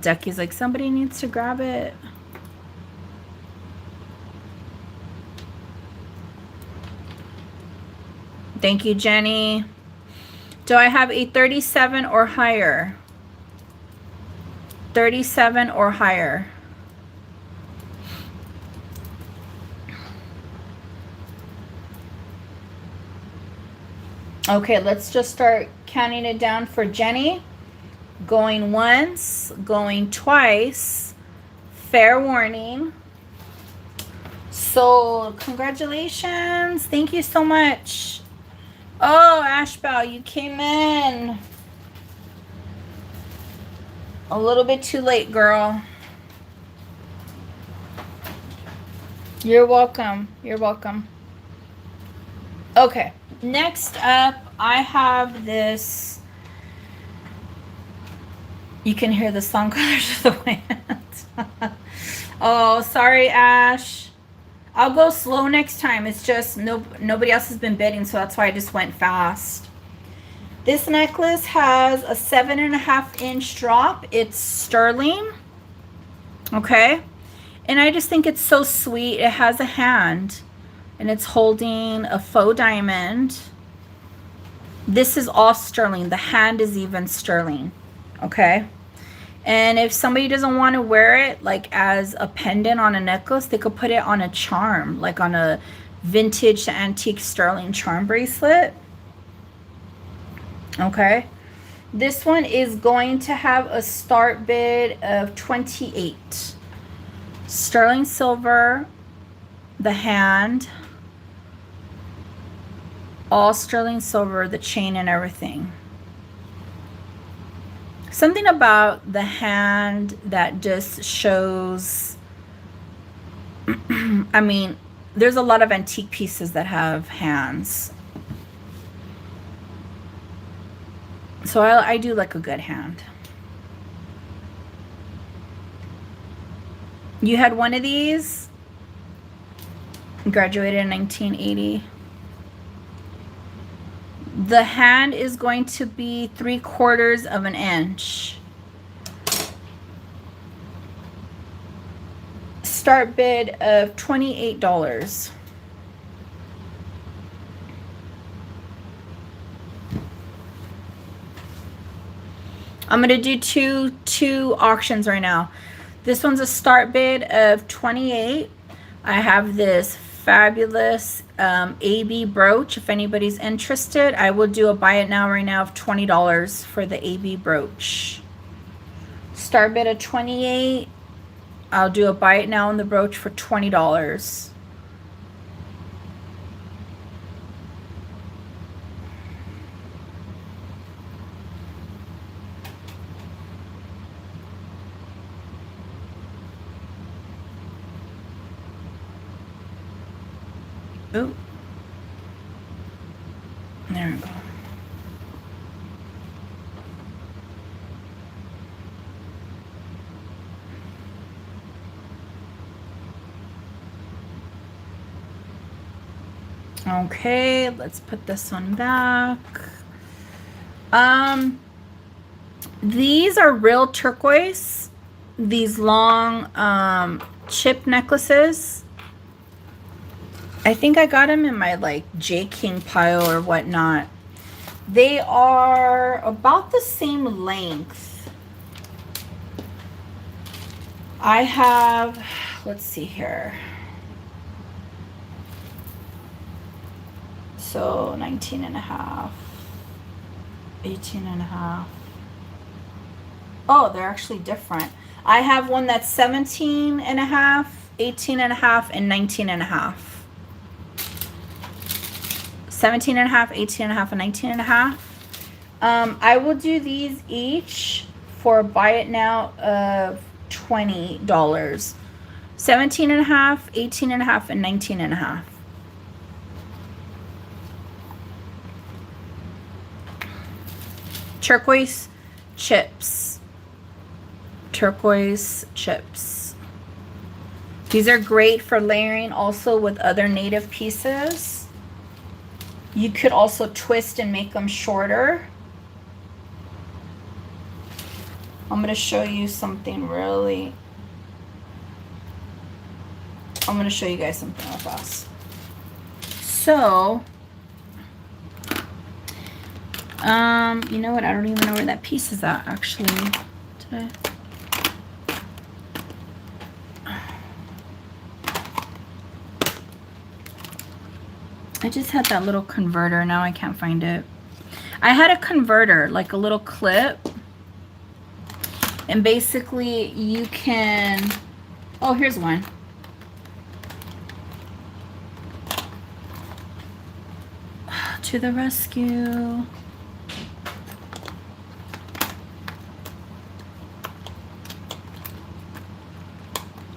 Ducky's like, somebody needs to grab it. Thank you, Jenny. Do I have a 37 or higher? 37 or higher. Okay, let's just start counting it down for Jenny. Going once, going twice. Fair warning. So, congratulations. Thank you so much. Oh, Ashbel, you came in a little bit too late, girl. You're welcome. You're welcome. Okay, next up, I have this. You can hear the song Colors of the Wind. Oh, sorry, Ash. I'll go slow next time. It's just nobody else has been bidding, so that's why I just went fast. This necklace has a 7.5-inch drop. It's sterling. Okay. And I just think it's so sweet. It has a hand. And it's holding a faux diamond. This is all sterling. The hand is even sterling. Okay. And if somebody doesn't want to wear it like as a pendant on a necklace, they could put it on a charm, like on a vintage antique sterling charm bracelet. Okay. This one is going to have a start bid of 28. Sterling silver, the hand, all sterling silver, the chain and everything. Something about the hand that just shows, I mean, there's a lot of antique pieces that have hands. So I do like a good hand. You had one of these? Graduated in 1980. The hand is going to be 3/4 of an inch. Start bid of $28. I'm going to do two auctions right now. This one's a start bid of 28. I have this fabulous AB brooch. If anybody's interested, I will do a buy it now right now of $20 for the AB brooch. Start bid of 28. I'll do a buy it now on the brooch for $20. Ooh. There we go. Okay, let's put this one back. These are real turquoise. These long chip necklaces. I think I got them in my like J King pile or whatnot. They are about the same length. I have, let's see here. So 19 and a half, 18 and a half. Oh, they're actually different. I have one that's 17 and a half, 18 and a half, and 19 and a half. 17 and a half, 18 and a half, and 19 and a half. I will do these each for buy it now of $20. 17 and a half, 18 and a half, and 19 and a half. Turquoise chips. Turquoise chips. These are great for layering also with other native pieces. You could also twist and make them shorter. I'm going to show you something really. I'm going to show you guys something real fast. So, you know what? I don't even know where that piece is at, actually. Did I just had that little converter. Now I can't find it. I had a converter, like a little clip. And basically you can, oh, here's one. To the rescue.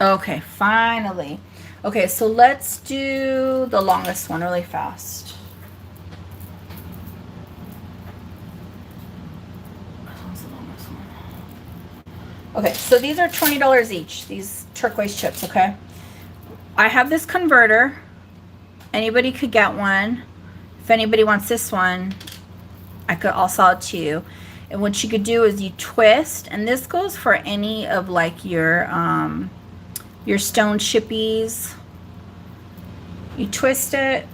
Okay, finally. Okay, so let's do the longest one really fast. What's the longest one? Okay, so these are $20 each, these turquoise chips, okay? I have this converter. Anybody could get one. If anybody wants this one, I'll sell it to you. And what you could do is you twist, and this goes for any of like your stone chippies. You twist it,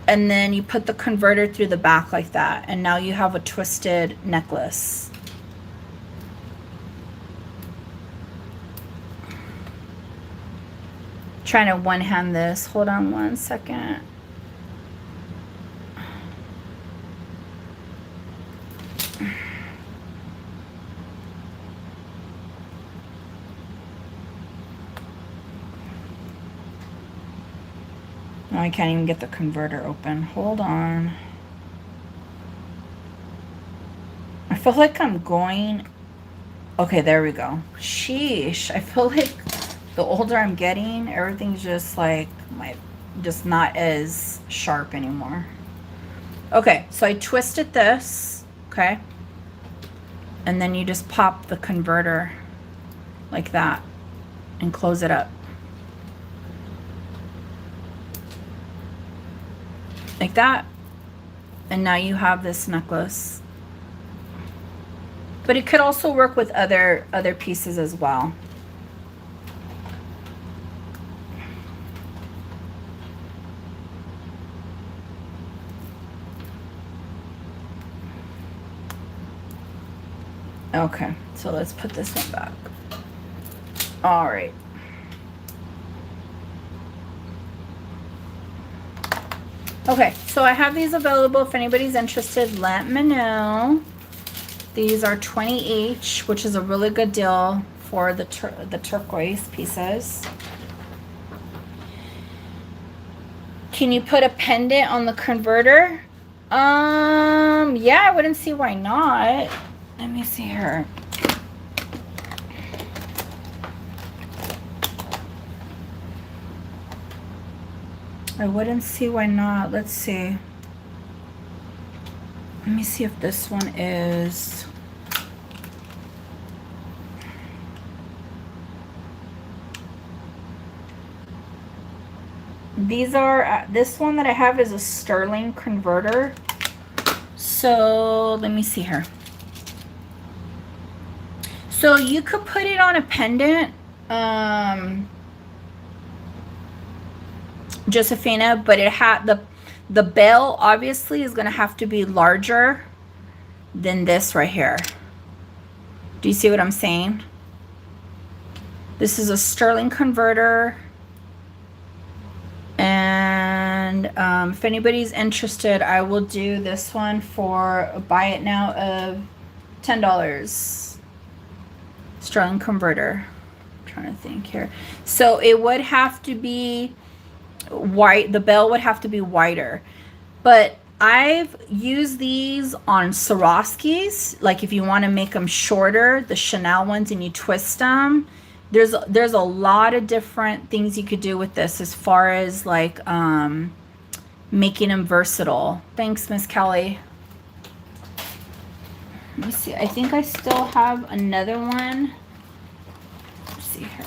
and then you put the converter through the back like that, and now you have a twisted necklace. Trying to one hand this. Hold on one second. No, I can't even get the converter open. Hold on. I feel like I'm going. Okay, there we go. Sheesh. I feel like the older I'm getting, everything's just like just not as sharp anymore. Okay, so I twisted this, okay? And then you just pop the converter like that and close it up. Like that. And now you have this necklace. But it could also work with other pieces as well. Okay, so let's put this one back. All right. Okay, so I have these available. If anybody's interested, let me know. These are $20 each, which is a really good deal for the turquoise pieces. Can you put a pendant on the converter? Yeah, I wouldn't see why not. Let me see here. I wouldn't see why not. Let's see. Let me see if this one is. These are, this one that I have is a sterling converter. So let me see here. So you could put it on a pendant, Josephina, but it had the bell obviously is gonna have to be larger than this right here. Do you see what I'm saying? This is a sterling converter. And if anybody's interested, I will do this one for a buy it now of $10. Sterling converter. I'm trying to think here. So it would have to be white. The bell would have to be wider. But I've used these on Swarovskis. Like if you want to make them shorter, the Chanel ones, and you twist them. There's a lot of different things you could do with this as far as like making them versatile. Thanks, Miss Kelly. Let me see. I think I still have another one. Let's see here.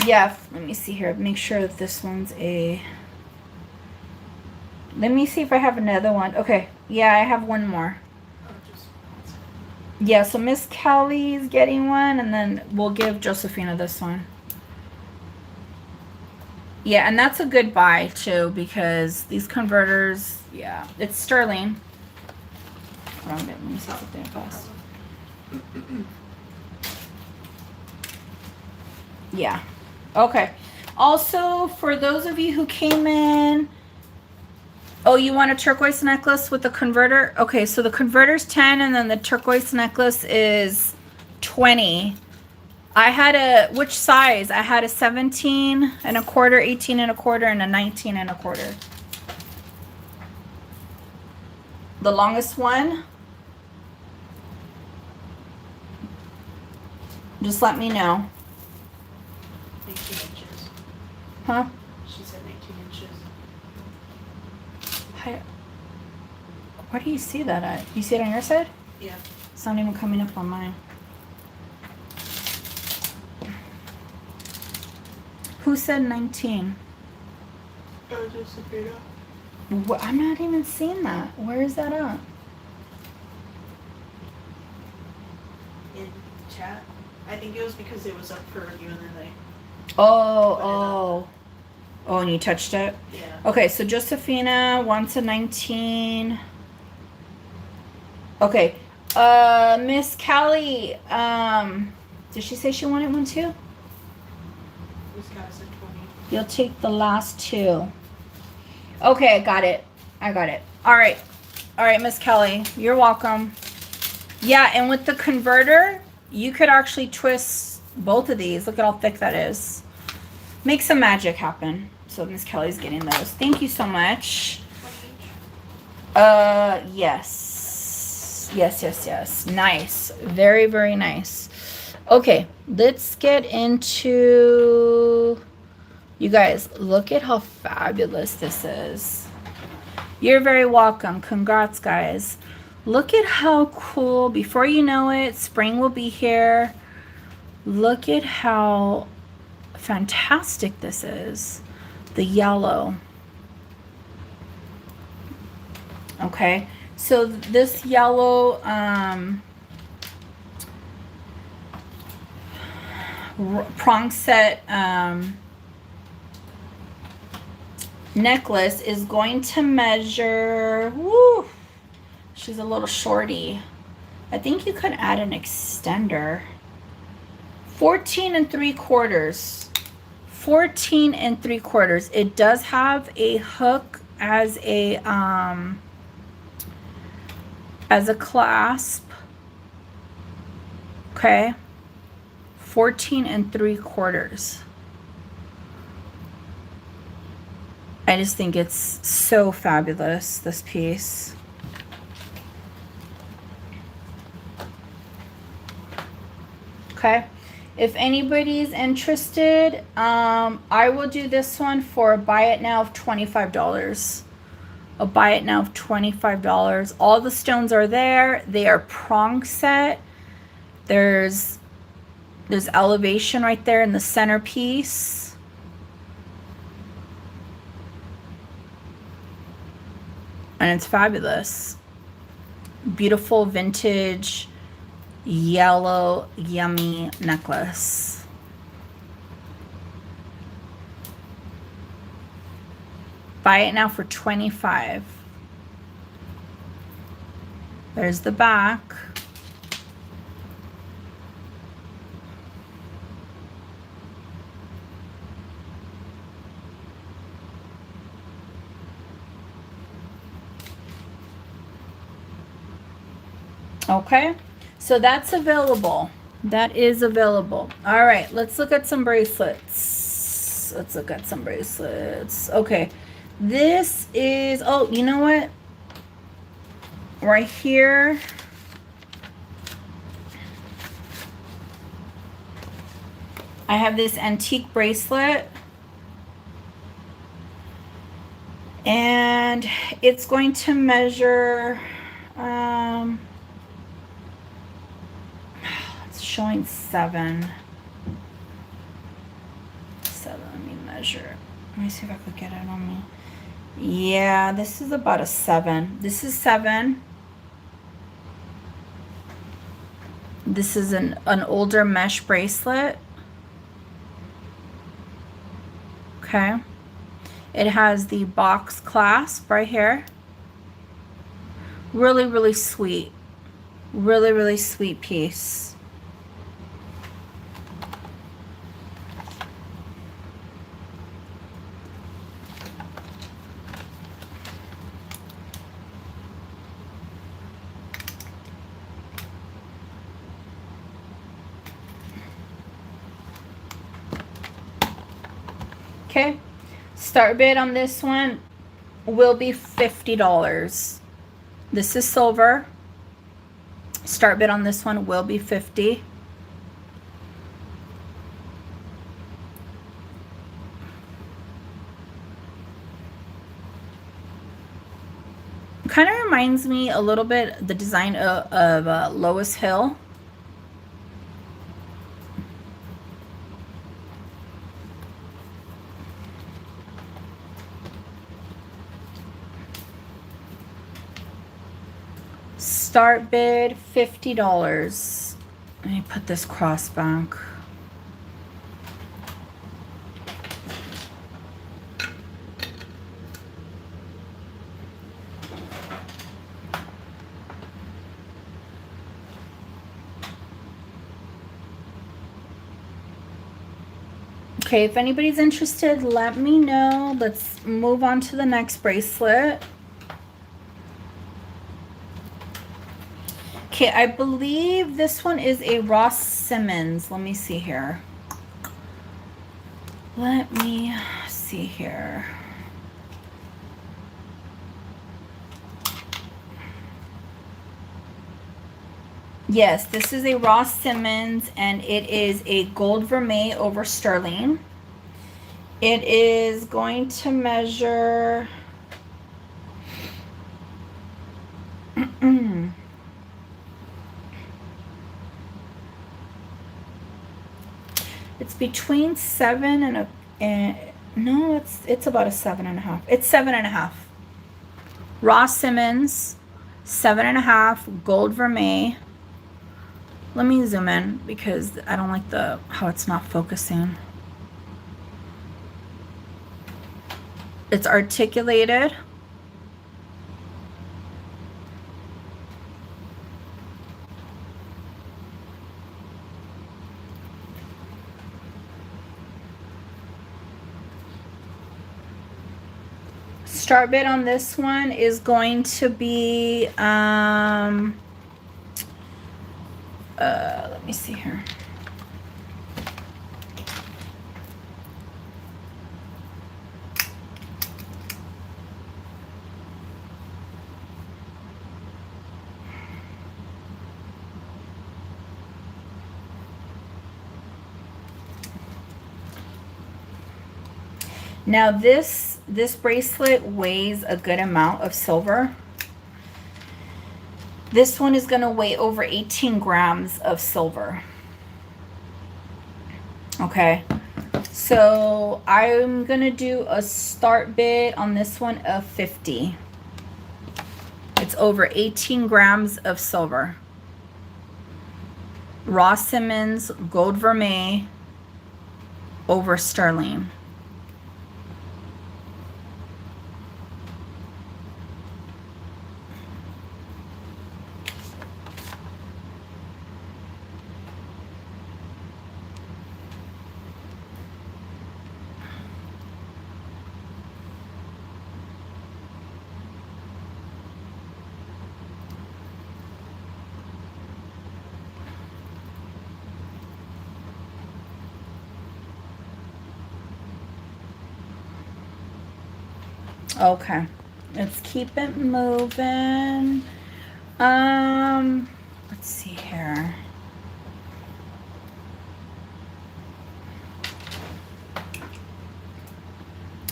Yeah, let me see here. Make sure that this one's a... Let me see if I have another one. Okay. Yeah, I have one more. Yeah, so Miss Kelly's getting one, and then we'll give Josephina this one. Yeah, and that's a good buy, too, because these converters, yeah, it's sterling. Let me see something fast. Yeah. Okay. Also, for those of you who came in... Oh, you want a turquoise necklace with a converter? Okay, so the converter's 10 and then the turquoise necklace is 20. I had a, which size? I had a 17 and a quarter, 18 and a quarter, and a 19 and a quarter. The longest one? Just let me know. 18 inches. Huh? She said 18 inches. Where do you see that at? You see it on your side? Yeah. It's not even coming up on mine. Who said 19? Josephina. I'm not even seeing that. Where is that at? In chat. I think it was because it was up for review and then they... Oh, and you touched it? Yeah. Okay, so Josephina wants a 19. Okay. Miss Callie, did she say she wanted one too? Miss Cal said 20. You'll take the last two. Okay, I got it. All right, Miss Kelly, you're welcome. Yeah, and with the converter, you could actually twist both of these. Look at how thick that is. Make some magic happen. So Miss Kelly's getting those. Thank you so much. Yes. Nice. Very, very nice. Okay, let's get into... You guys, look at how fabulous this is. You're very welcome. Congrats, guys. Look at how cool. Before you know it, spring will be here. Look at how fantastic this is. The yellow. Okay, so this yellow prong set necklace is going to measure, woo, she's a little shorty. I think you could add an extender. 14 3/4. 14 3/4. It does have a hook as a clasp. Okay. 14 3/4. I just think it's so fabulous, this piece. Okay. If anybody's interested, I will do this one for a buy it now of $25. A buy it now of $25. All the stones are there. They are prong set. There's elevation right there in the centerpiece. And it's fabulous. Beautiful vintage yellow yummy necklace. Buy it now for $25. There's the back. Okay, so that's available. That is available. All right, let's look at some bracelets. Let's look at some bracelets. Okay, this is, oh, you know what? Right here. I have this antique bracelet. And it's going to measure, it's showing 7. Let me measure. Let me see if I could get it on me. Yeah, this is about a 7. This is 7. This is an older mesh bracelet. Okay. It has the box clasp right here. Really, really sweet. Really, really sweet piece. Okay. Start bid on this one will be $50. This is silver. Start bid on this one will be $50. Kind of reminds me a little bit the design of Lois Hill. Start bid $50. Let me put this cross back. Okay, if anybody's interested, let me know. Let's move on to the next bracelet. Okay, I believe this one is a Ross Simmons. Let me see here. Let me see here. Yes, this is a Ross Simmons, and it is a gold vermeil over sterling. It is going to measure... It's between 7 and no, it's about a 7.5. It's 7.5. Ross Simmons, 7.5, gold vermeil. Let me zoom in because I don't like how it's not focusing. It's articulated. Start bid on this one is going to be let me see here. Now this bracelet weighs a good amount of silver. This one is going to weigh over 18 grams of silver. Okay, so I'm going to do a start bid on this one of 50. It's over 18 grams of silver. Ross Simmons, gold vermeil over sterling. Okay. Let's keep it moving. Let's see here.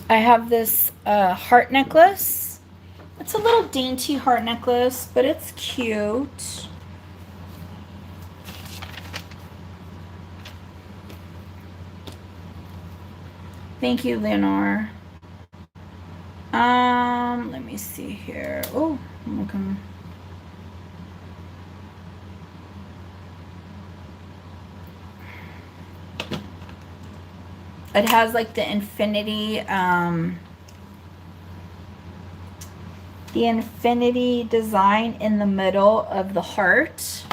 I have this heart necklace. It's a little dainty heart necklace, but it's cute. Thank you, Leonore. Let me see here. Oh, I'm looking. It has like the infinity design in the middle of the heart.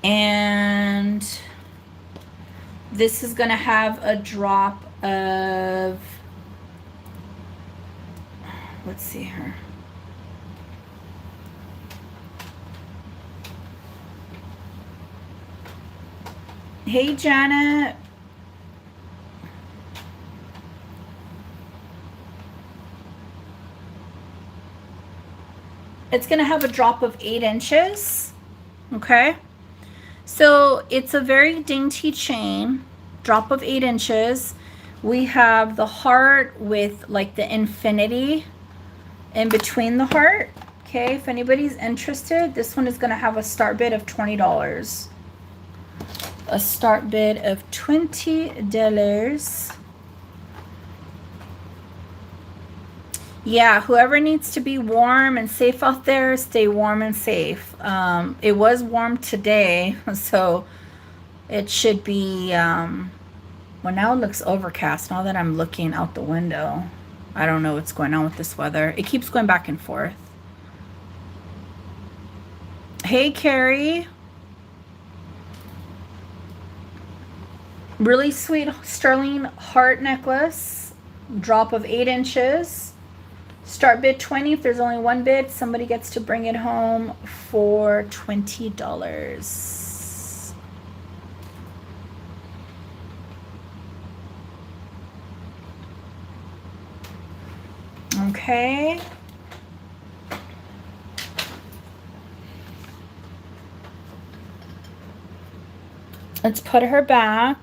And this is going to have a drop of, let's see here. Hey, Janet. It's going to have a drop of 8 inches. Okay. So it's a very dainty chain, drop of 8 inches. We have the heart with like the infinity in between the heart. Okay, if anybody's interested, this one is going to have a start bid of $20. A start bid of $20. Yeah, whoever needs to be warm and safe out there, stay warm and safe. It was warm today, so it should be, well, now it looks overcast now that I'm looking out the window. I don't know what's going on with this weather. It keeps going back and forth. Hey, Carrie. Really sweet sterling heart necklace. Drop of 8 inches. Start bid 20. If there's only one bid, somebody gets to bring it home for $20. Okay. Let's put her back.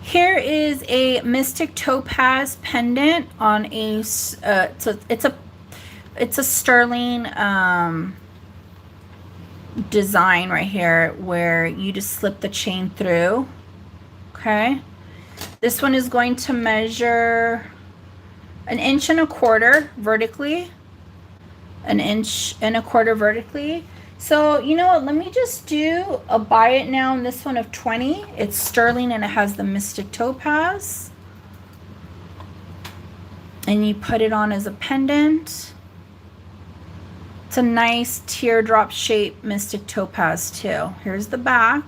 Here is a Mystic Topaz pendant on a it's a sterling design right here where you just slip the chain through. Okay, this one is going to measure 1.25 inches vertically, 1.25 inches vertically. So, you know what, let me just do a buy it now on this one of 20. It's sterling and it has the Mystic Topaz. And you put it on as a pendant. It's a nice teardrop shaped Mystic Topaz too. Here's the back.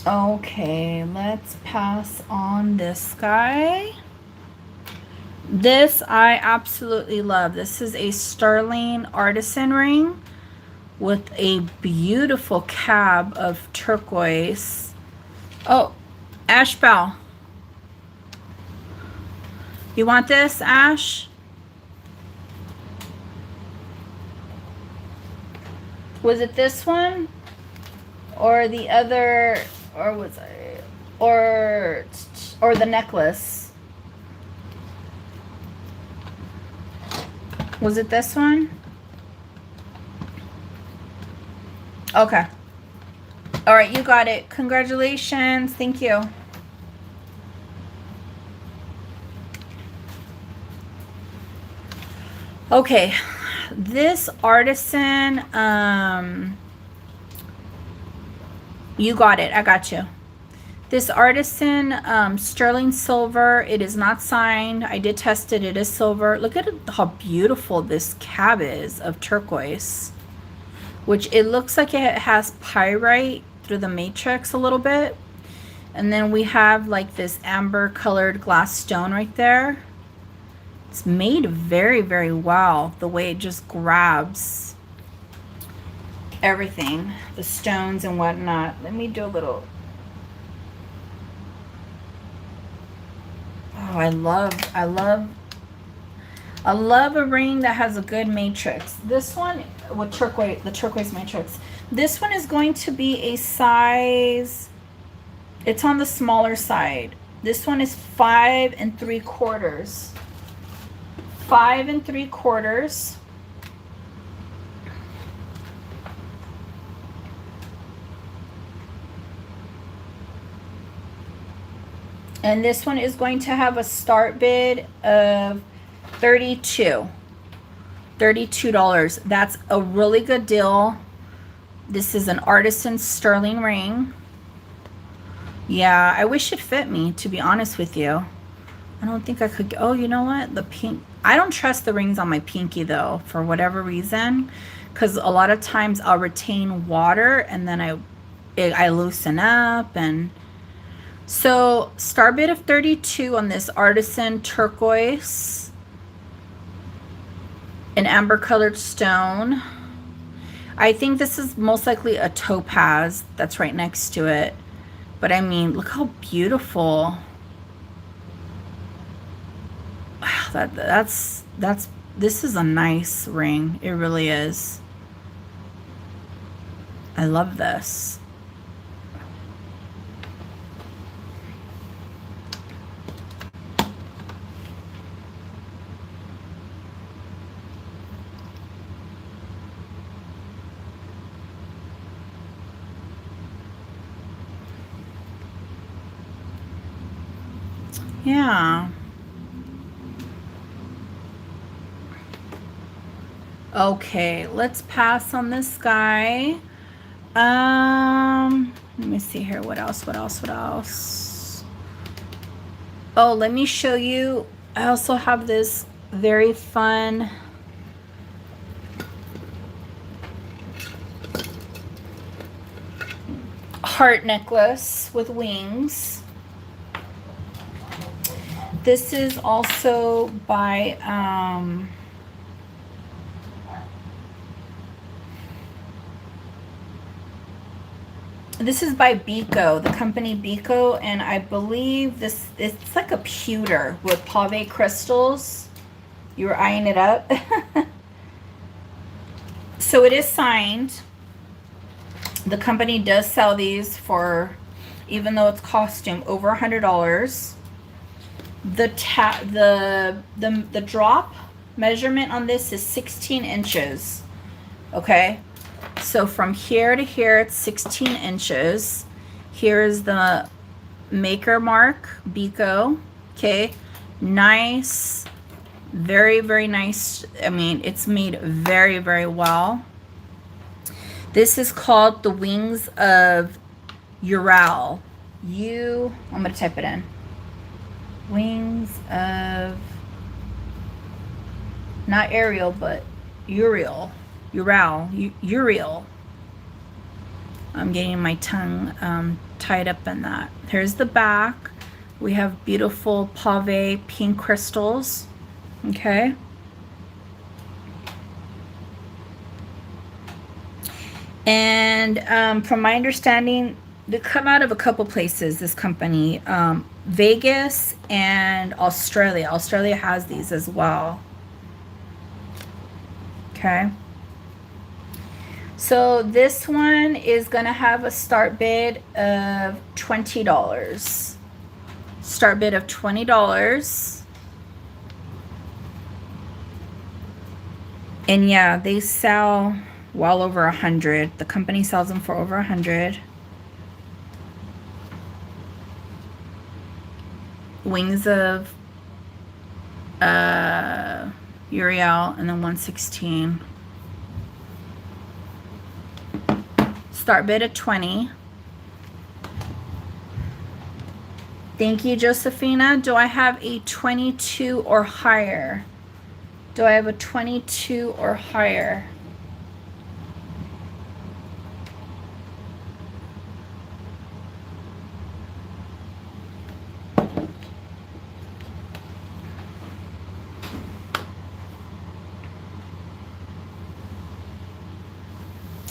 Okay, let's pass on this guy. This I absolutely love. This is a sterling artisan ring with a beautiful cab of turquoise. Oh, Ash Bell. You want this, Ash? Was it this one? Or the other, or was I, or the necklace? Was it this one? Okay. All right, you got it. Congratulations. Thank you. Okay. This artisan, you got it. I got you. This artisan sterling silver. It is not signed. I did test it. It is silver. Look at how beautiful this cab is of turquoise, which it looks like it has pyrite through the matrix a little bit. And then we have like this amber colored glass stone right there. It's made very, very well. The way it just grabs everything, the stones and whatnot. Let me do a little. Oh, I love a ring that has a good matrix. This one with turquoise, the turquoise matrix. This one is going to be a size, it's on the smaller side. This one is 5 3/4. 5 3/4. And this one is going to have a start bid of $32. That's a really good deal. This is an artisan sterling ring. Yeah, I wish it fit me, to be honest with you. I don't think I could. Oh, you know what? The pink. I don't trust the rings on my pinky though, for whatever reason, because a lot of times I'll retain water and then I loosen up. And so start bid of 32 on this artisan turquoise, an amber colored stone. I think this is most likely a topaz that's right next to it. But I mean, look how beautiful. Wow, this is a nice ring. It really is. I love this. Yeah. Okay, let's pass on this guy. Let me see here. What else? Oh, let me show you. I also have this very fun heart necklace with wings. This is also by this is by Biko, the company Biko, and I believe it's like a pewter with pave crystals. You were eyeing it up. So it is signed. The company does sell these for, even though it's costume, over $100. The drop measurement on this is 16 inches. Okay, so from here to here it's 16 inches. Here is the maker mark, Biko. Okay, nice, very, very nice. I mean, it's made very, very well. This is called the Wings of Ural. I'm gonna type it in. Wings of, not Ariel, but Uriel. I'm getting my tongue tied up in that. Here's the back. We have beautiful pave pink crystals. Okay. And from my understanding, they come out of a couple places, this company. Vegas and Australia. Australia has these as well. Okay. So this one is going to have a start bid of $20. Start bid of $20. And yeah, they sell well over 100. The company sells them for over 100. Wings of Uriel, and then 116. Start bid at 20. Thank you, Josephina. Do I have a 22 or higher? Do I have a 22 or higher?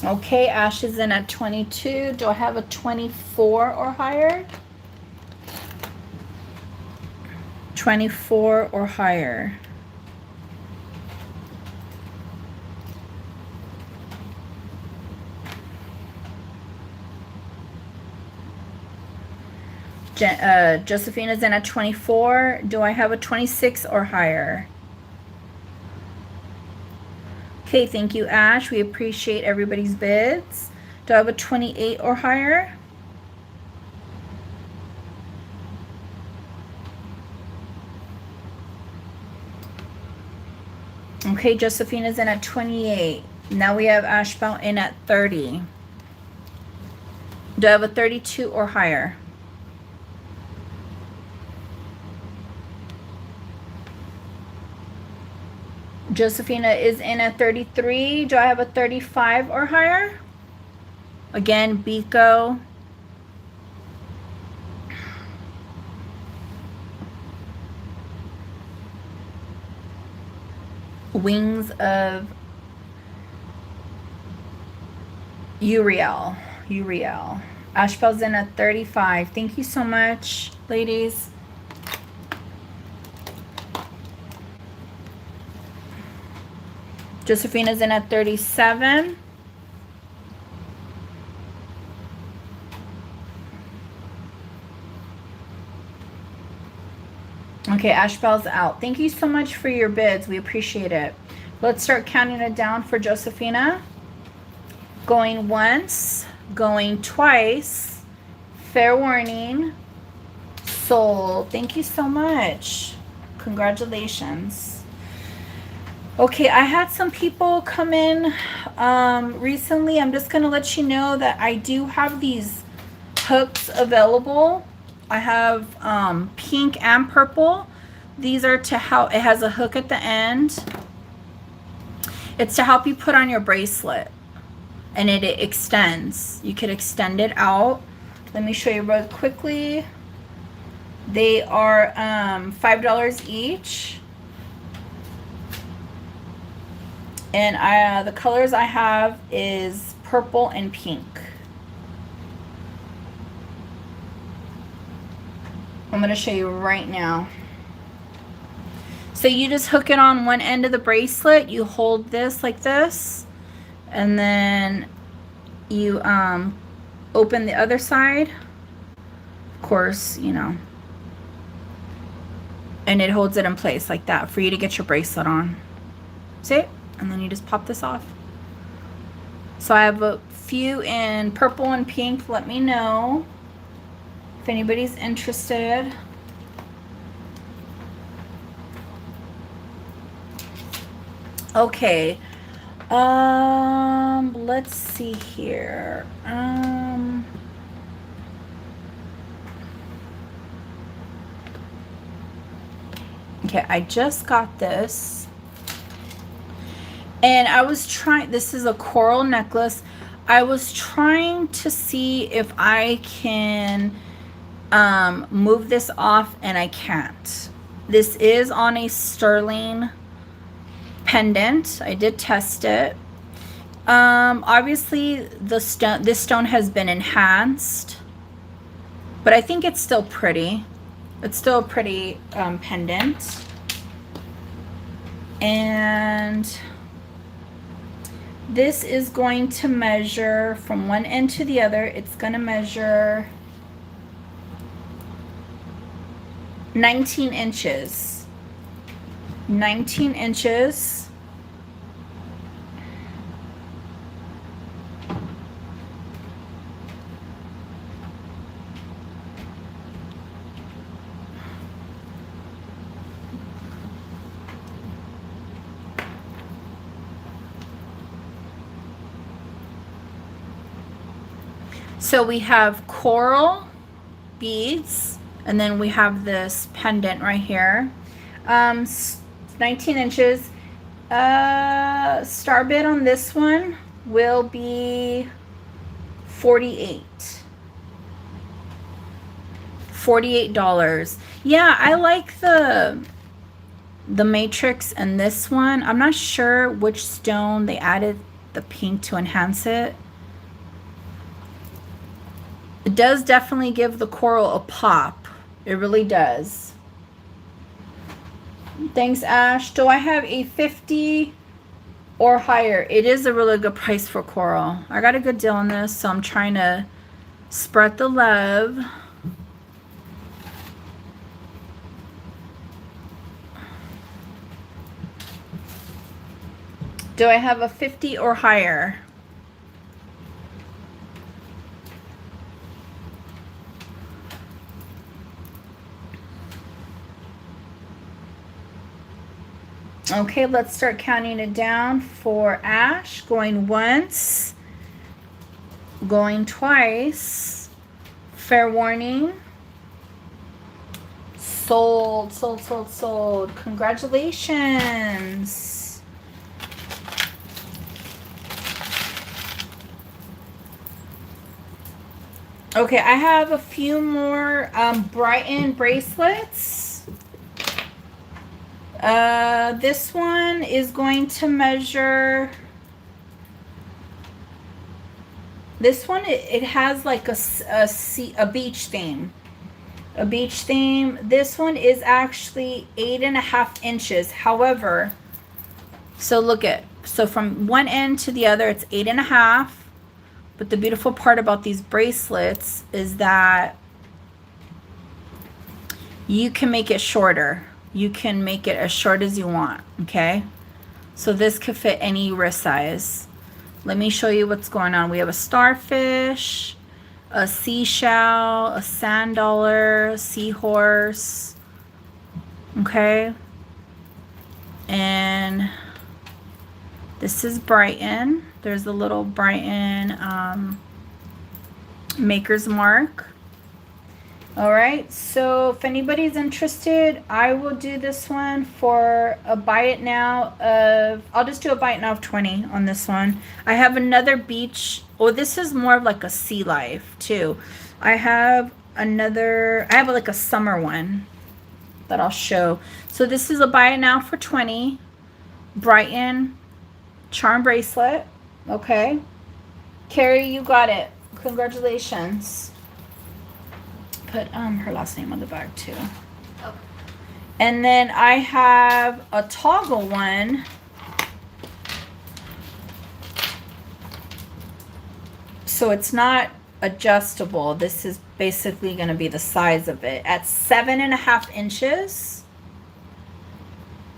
Okay, Ash is in at 22. Do I have a 24 or higher? 24 or higher. Josephina's in at 24. Do I have a 26 or higher? Okay, thank you, Ash. We appreciate everybody's bids. Do I have a 28 or higher? Okay, Josephina's in at 28. Now we have Ashbound in at 30. Do I have a 32 or higher? Josephina is in at 33. Do I have a 35 or higher? Again, Biko. Wings of Uriel. Ashbel's in at 35. Thank you so much, ladies. Josephina's in at 37. Okay, Ashbel's out. Thank you so much for your bids. We appreciate it. Let's start counting it down for Josephina. Going once, going twice. Fair warning. Sold. Thank you so much. Congratulations. Okay, I had some people come in recently. I'm just going to let you know that I do have these hooks available. I have pink and purple. These are to help. It has a hook at the end. It's to help you put on your bracelet. And it extends. You could extend it out. Let me show you real quickly. They are $5 each. And the colors I have is purple and pink. I'm going to show you right now. So you just hook it on one end of the bracelet. You hold this like this. And then you open the other side. Of course, you know. And it holds it in place like that for you to get your bracelet on. See? And then you just pop this off. So I have a few in purple and pink. Let me know if anybody's interested. Okay. Let's see here. Okay, I just got this. And I was trying, this is a coral necklace. I was trying to see if I can move this off, and I can't. This is on a sterling pendant. I did test it. Obviously this stone has been enhanced, but I think it's still pretty. It's still a pretty pendant. And this is going to measure from one end to the other. It's going to measure 19 inches. 19 inches. So we have coral beads, And then we have this pendant right here. 19 inches. Star bid on this one will be 48. $48. Yeah, I like the matrix and this one. I'm not sure which stone they added the pink to enhance it. It does definitely give the coral a pop. It really does. Thanks, Ash. Do I have a 50 or higher? It is a really good price for coral. I got a good deal on this, so I'm trying to spread the love. Do I have a 50 or higher? Okay, let's start counting it down for Ash. Going once, going twice. Fair warning. Sold, sold, sold, sold. Congratulations. Okay, I have a few more Brighton bracelets. This one is going to measure. This one, it has like a beach theme. A beach theme. This one is actually 8.5 inches. However, so look at, so from one end to the other, it's 8.5. But the beautiful part about these bracelets is that you can make it shorter. You can make it as short as you want, okay? So this could fit any wrist size. Let me show you what's going on. We have a starfish, a seashell, a sand dollar, a seahorse, okay? And this is Brighton. There's a little Brighton maker's mark. All right, so if anybody's interested, I will do this one for a buy it now of, I'll just do a buy it now of 20 on this one. I have another beach. Oh, this is more of like a sea life too. I have like a summer one that I'll show. So this is a buy it now for 20. Brighton charm bracelet. Okay. Carrie, you got it. Congratulations. Put her last name on the back too. Okay. And then I have a toggle one. So it's not adjustable. This is basically going to be the size of it at 7.5 inches.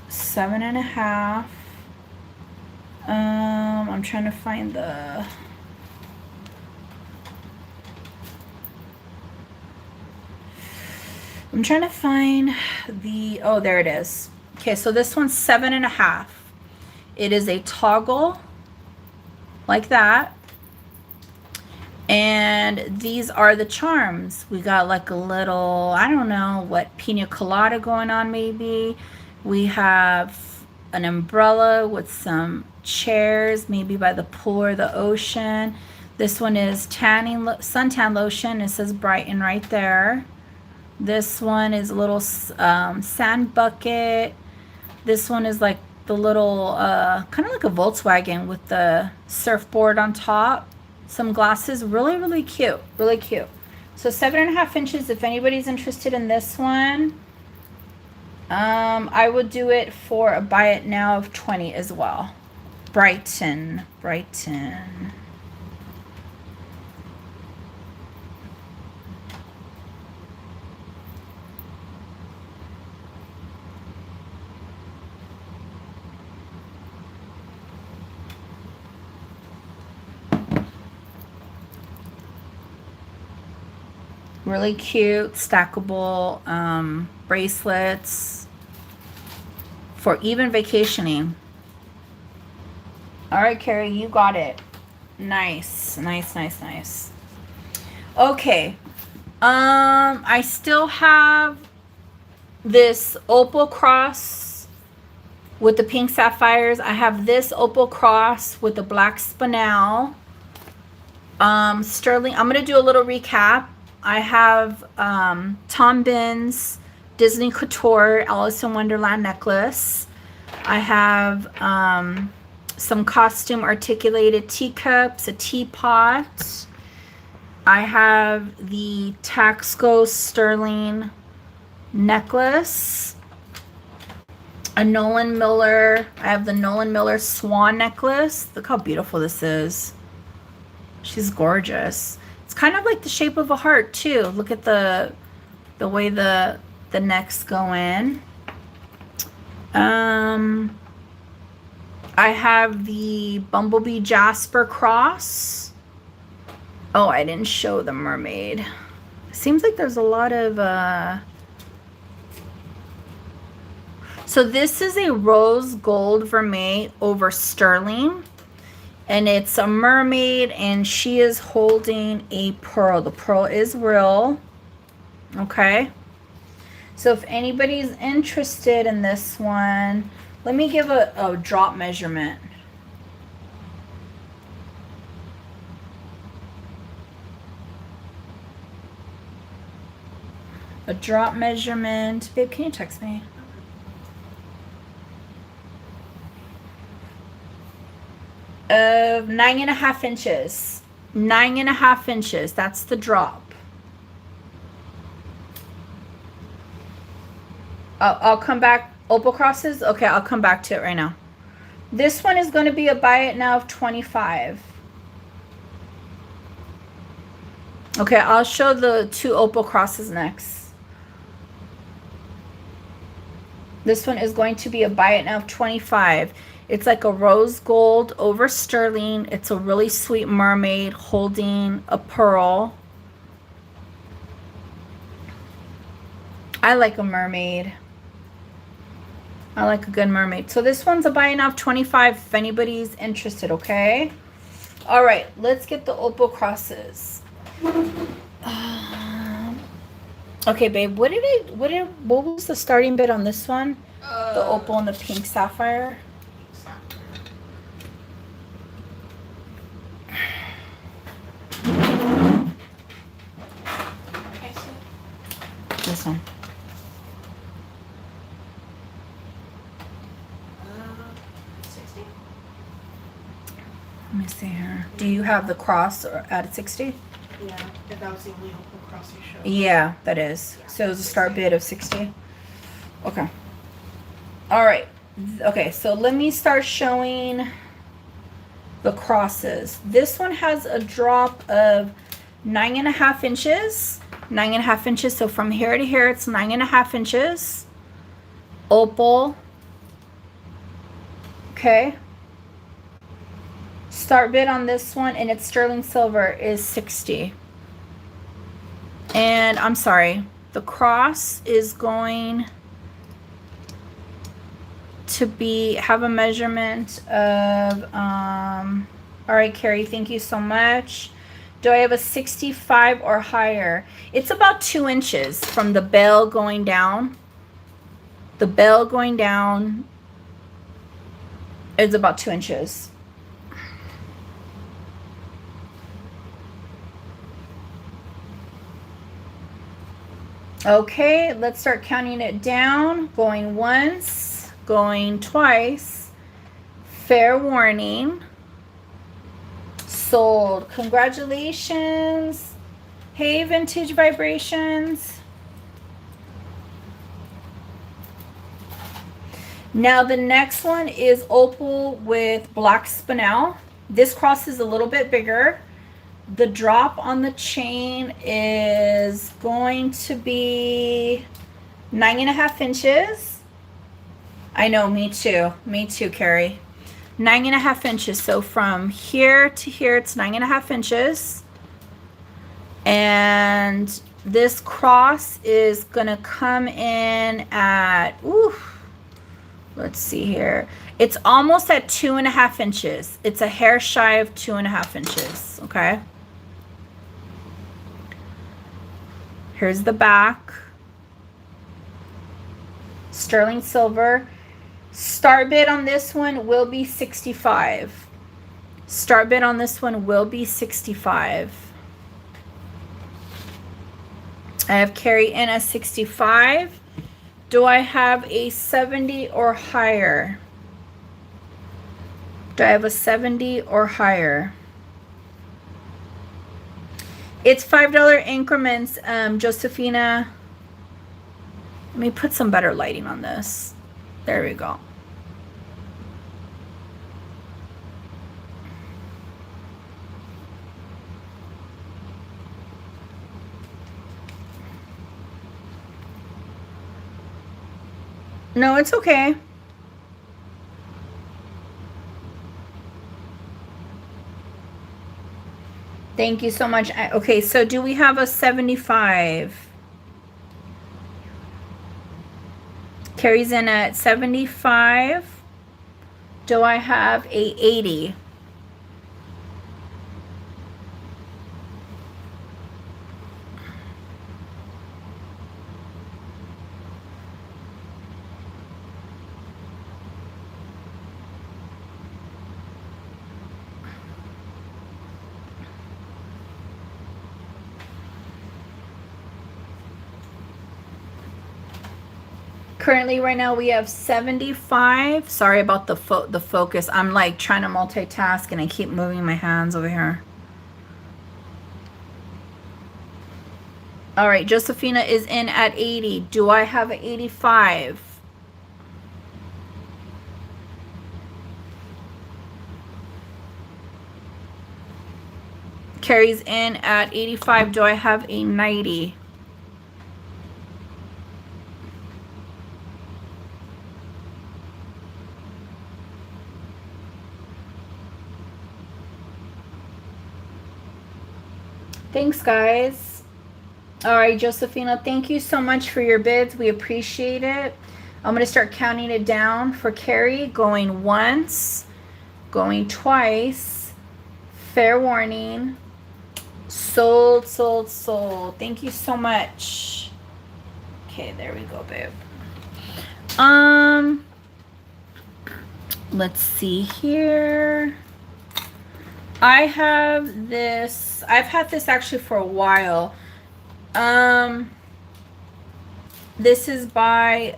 7.5. I'm trying to find the. I'm trying to find the, oh, there it is. Okay, so this one's 7.5. It is a toggle like that. And these are the charms. We got like a little, I don't know what, pina colada going on maybe. We have an umbrella with some chairs, maybe by the pool or the ocean. This one is suntan lotion. It says Brighton right there. This one is a little sand bucket. This one is like the little, kind of like a Volkswagen with the surfboard on top. Some glasses, really, really cute, really cute. So 7.5 inches, if anybody's interested in this one, I would do it for a buy it now of 20 as well. Brighton. Really cute, stackable bracelets for even vacationing. All right, Carrie, you got it. Nice. Okay. I still have this opal cross with the pink sapphires. I have this opal cross with the black spinel. Sterling, I'm going to do a little recap. I have Tom Binns Disney Couture Alice in Wonderland necklace. I have some costume articulated teacups, a teapot. I have the Taxco Sterling necklace, a Nolan Miller. I have the Nolan Miller swan necklace. Look how beautiful this is. She's gorgeous. It's kind of like the shape of a heart too. Look at the way the necks go in. I have the Bumblebee Jasper cross. Oh, I didn't show the mermaid. Seems like there's a lot of so this is a rose gold vermeil over sterling, and it's a mermaid, and she is holding a pearl. The pearl is real. Okay, so if anybody's interested in this one, let me give a drop measurement. A drop measurement. Babe, can you text me? Of 9.5 inches. 9.5 inches. That's the drop. I'll come back. Opal crosses? Okay, I'll come back to it right now. This one is going to be a buy it now of 25. Okay, I'll show the two opal crosses next. This one is going to be a buy it now of 25. It's like a rose gold over sterling. It's a really sweet mermaid holding a pearl. I like a mermaid. I like a good mermaid. So this one's a buy it now of 25 if anybody's interested, okay? All right, let's get the opal crosses. Okay, babe, what was the starting bid on this one? The opal and the pink sapphire? This one. 60? Let me see here. Do you have the cross at 60? Yeah, if that was the only opal cross you showed. Yeah, that is. So it was a start bid of 60. Okay. All right. Okay, so let me start showing the crosses. This one has a drop of 9.5 inches. 9.5 inches. So from here to here, it's 9.5 inches. Opal. Okay. Start bid on this one, and it's sterling silver, is 60. And I'm sorry, the cross is going to have a measurement of all right, Carrie, thank you so much. Do I have a 65 or higher? It's about 2 inches from the bell going down. The bell going down is about 2 inches. Okay, let's start counting it down. Going once, going twice. Fair warning. Sold. Congratulations. Hey, Vintage Vibrations. Now the next one is opal with black spinel. This cross is a little bit bigger. The drop on the chain is going to be 9.5 inches. I know, me too. Me too, Carrie. 9.5 inches. So from here to here, it's 9.5 inches. And this cross is going to come in at, let's see here. It's almost at 2.5 inches. It's a hair shy of 2.5 inches. Okay. Here's the back. Sterling silver. Start bid on this one will be 65. Start bid on this one will be 65. I have Carrie in at 65. Do I have a 70 or higher? Do I have a 70 or higher? It's $5 increments, Josephina. Let me put some better lighting on this. There we go. No, it's okay. Thank you so much. Okay, so do we have a 75? Carrie's in at 75. Do I have a 80? Currently, right now, we have 75. Sorry about the focus. I'm like trying to multitask and I keep moving my hands over here. All right, Josephina is in at 80. Do I have an 85? Carrie's in at 85. Do I have a 90? Thanks, guys. All right, Josephina, thank you so much for your bids. We appreciate it. I'm going to start counting it down for Carrie. Going once, going twice. Fair warning. Sold, sold, sold. Thank you so much. Okay, there we go, babe. Let's see here. I have this. I've had this actually for a while. This is by,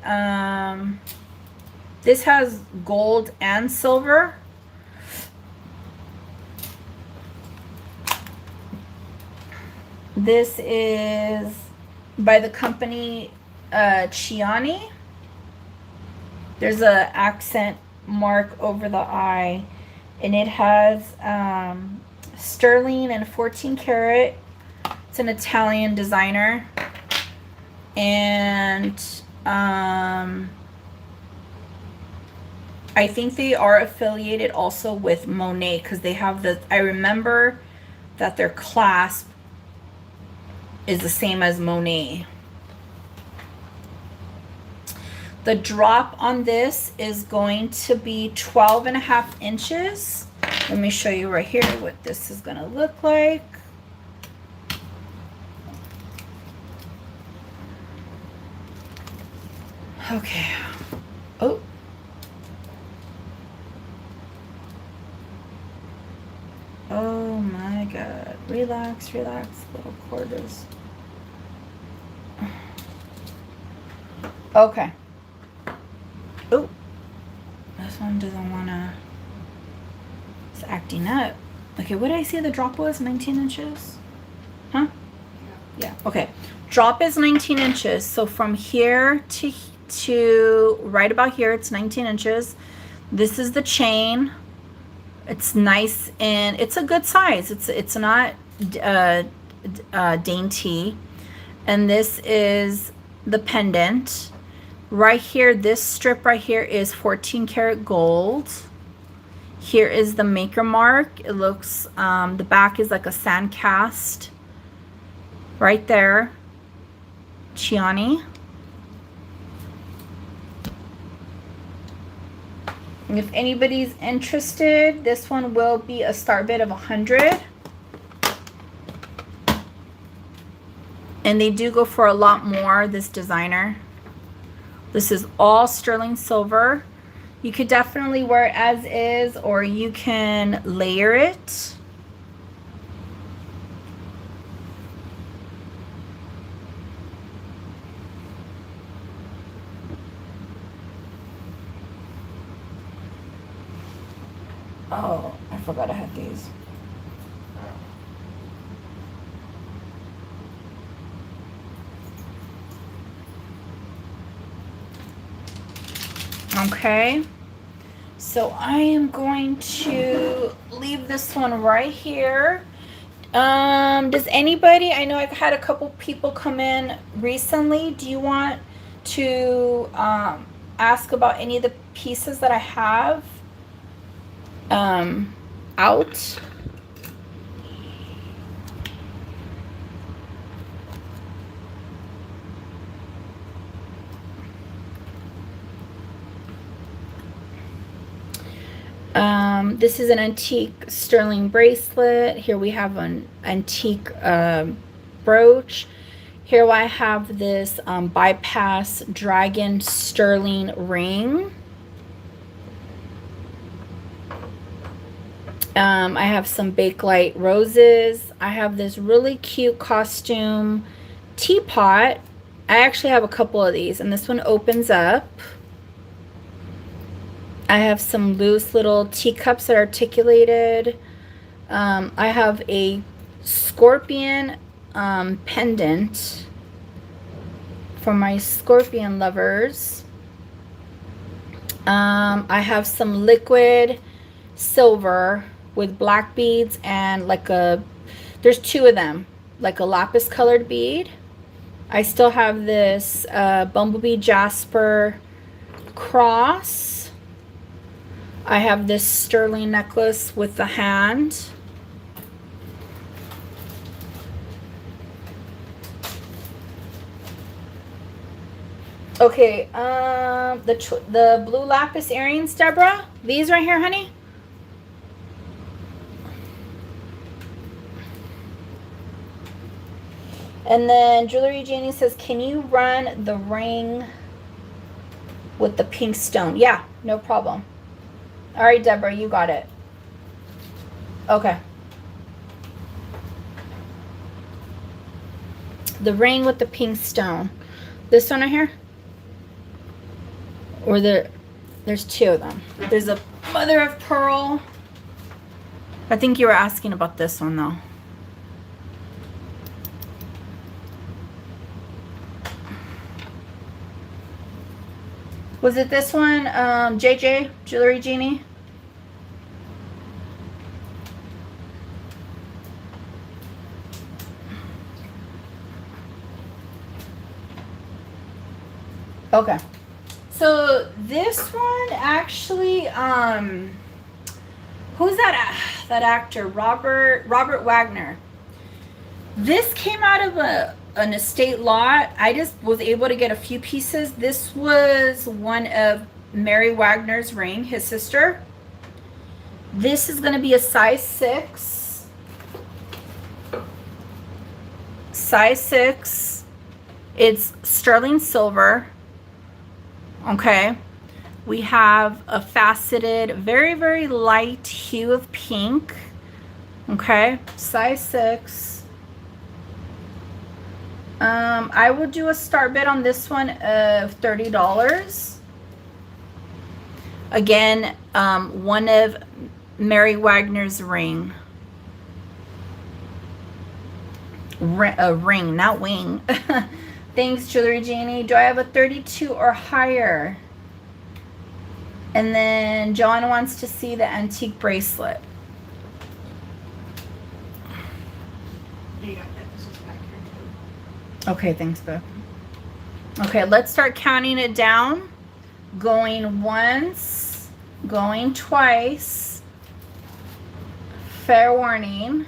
this has gold and silver. This is by the company Chiani. There's a accent mark over the I, and it has sterling and 14 karat. It's an Italian designer, and I think they are affiliated also with Monet, because they have the, I remember that their clasp is the same as Monet. The drop on this is going to be 12.5 inches. Let me show you right here what this is going to look like. Okay. Oh. Oh my God. Relax, relax, little quarters. Okay. Oh. This one doesn't want to. It's acting up. Okay, what did I say the drop was? 19 inches? Huh? Yeah. Okay. Drop is 19 inches. So from here to right about here, it's 19 inches. This is the chain. It's nice and it's a good size. It's not dainty. And this is the pendant. Right here, this strip right here is 14 karat gold. Here is the maker mark. It looks, the back is like a sand cast. Right there. Chiani. And if anybody's interested, this one will be a start bid of 100. And they do go for a lot more, this designer. This is all sterling silver. You could definitely wear it as is, or you can layer it. Oh, I forgot I had these. Okay, so I am going to leave this one right here. Does anybody, I know I've had a couple people come in recently. Do you want to ask about any of the pieces that I have out? This is an antique sterling bracelet. Here we have an antique brooch. Here I have this bypass dragon sterling ring. I have some Bakelite roses. I have this really cute costume teapot. I actually have a couple of these, and this one opens up. I have some loose little teacups that are articulated. I have a scorpion pendant for my scorpion lovers. I have some liquid silver with black beads and like there's two of them, like a lapis colored bead. I still have this bumblebee jasper cross. I have this sterling necklace with the hand. Okay, the blue lapis earrings, Deborah. These right here, honey. And then Jewelry Janie says, can you run the ring with the pink stone? Yeah, no problem. All right, Deborah, you got it. Okay. The ring with the pink stone. This one right here? Or there's two of them. There's a mother of pearl. I think you were asking about this one, though. Was it this one, JJ, Jewelry Genie? Okay. So this one actually, who's that actor? Robert Wagner. This came out of an estate lot. I just was able to get a few pieces. This was one of Mary Wagner's ring, his sister. This is going to be a size 6. Size 6. It's sterling silver. Okay. We have a faceted, very, very light hue of pink. Okay. Size 6. I will do a start bid on this one of $30. Again, one of Mary Wagner's ring. Ring, not wing. Thanks, Jewelry Janie. Do I have a 32 or higher? And then John wants to see the antique bracelet. You got that. This is back here too. Okay, thanks, Beth. Okay, let's start counting it down. Going once, going twice. Fair warning.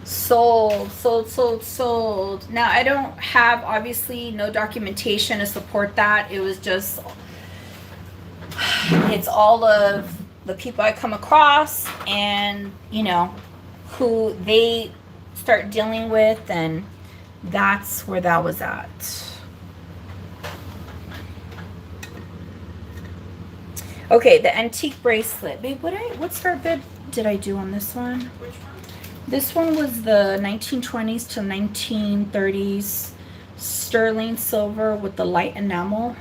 Sold, sold, sold, sold. Now, I don't have, obviously, no documentation to support that. It was just, it's all of the people I come across and, you know, who they start dealing with, and That's where that was at. Okay, the antique bracelet. Babe, what start bid did I do on this one? Which one? This one was the 1920s to 1930s sterling silver with the light enamel.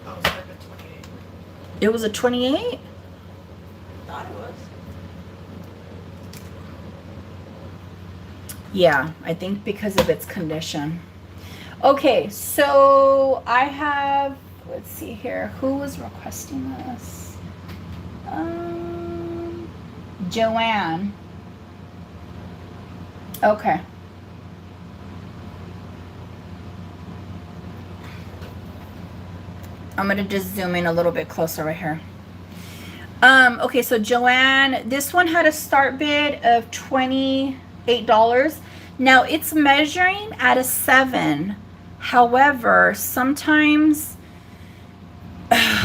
Oh, it's like a 28. It was a 28? Thought it was. Yeah, I think because of its condition. Okay, so I have, let's see here, who was requesting this? Joanne. Okay. I'm gonna just zoom in a little bit closer right here. Okay, so Joanne, this one had a start bid of $28. Now it's measuring at a 7. However, sometimes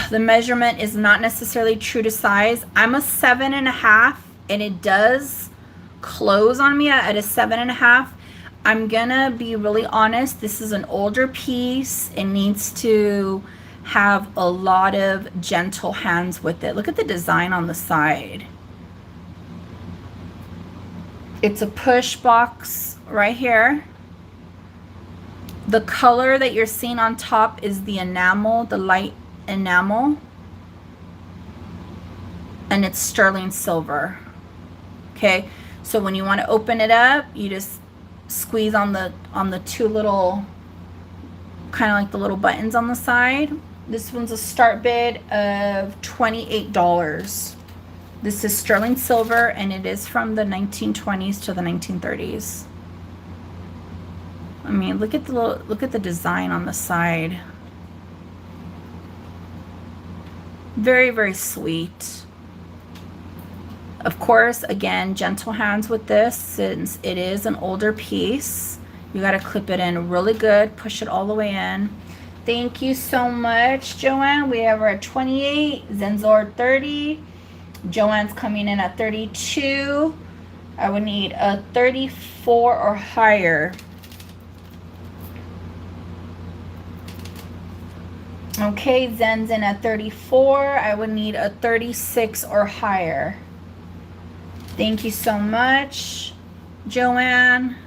the measurement is not necessarily true to size. I'm a 7.5 and it does close on me at a 7.5. I'm gonna be really honest. This is an older piece. It needs to have a lot of gentle hands with it. Look at the design on the side. It's a push box right here. The color that you're seeing on top is the enamel, the light enamel, and it's sterling silver. Okay, so when you want to open it up, you just squeeze on the two little, kind of like the little buttons on the side. This one's a start bid of $28. This is sterling silver and it is from the 1920s to the 1930s. I mean, look at the design on the side. Very, very sweet. Of course, again, gentle hands with this since it is an older piece. You got to clip it in really good, push it all the way in. Thank you so much, Joanne. We have her at 28, Zenzor 30. Joanne's coming in at 32. I would need a 34 or higher. Okay, Zen's in at 34. I would need a 36 or higher. Thank you so much, Joanne.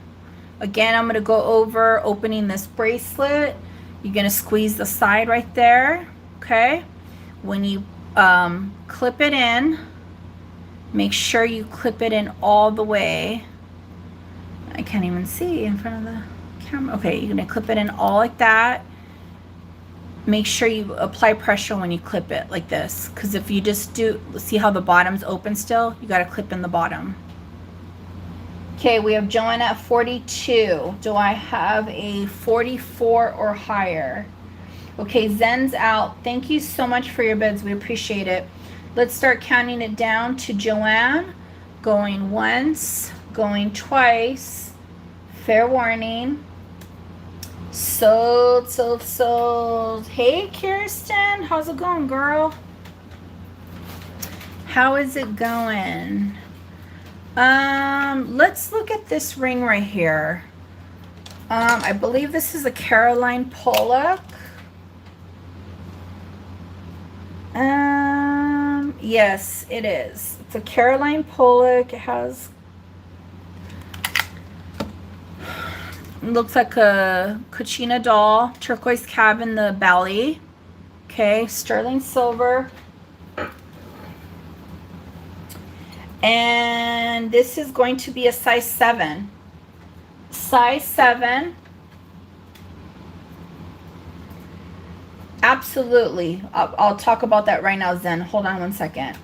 Again, I'm going to go over opening this bracelet. You're going to squeeze the side right there, okay? When you clip it in, make sure you clip it in all the way. I can't even see in front of the camera. Okay, you're going to clip it in all like that. Make sure you apply pressure when you clip it like this, because if you just do, see how the bottom's open still? You got to clip in the bottom. Okay, we have Joanne at 42. Do I have a 44 or higher? Okay, Zen's out. Thank you so much for your bids. We appreciate it. Let's start counting it down to Joanne. Going once, going twice. Fair warning. Sold. Hey, Kirsten. How's it going, girl? How is it going? Let's look at this ring right here. I believe this is a Caroline Pollock. Yes, it is. It's a Caroline Pollock. It has, looks like a Cucina doll, turquoise cab in the belly. Okay, sterling silver. And this is going to be a size 7. Size 7. Absolutely. I'll talk about that right now, Zen. Hold on one second.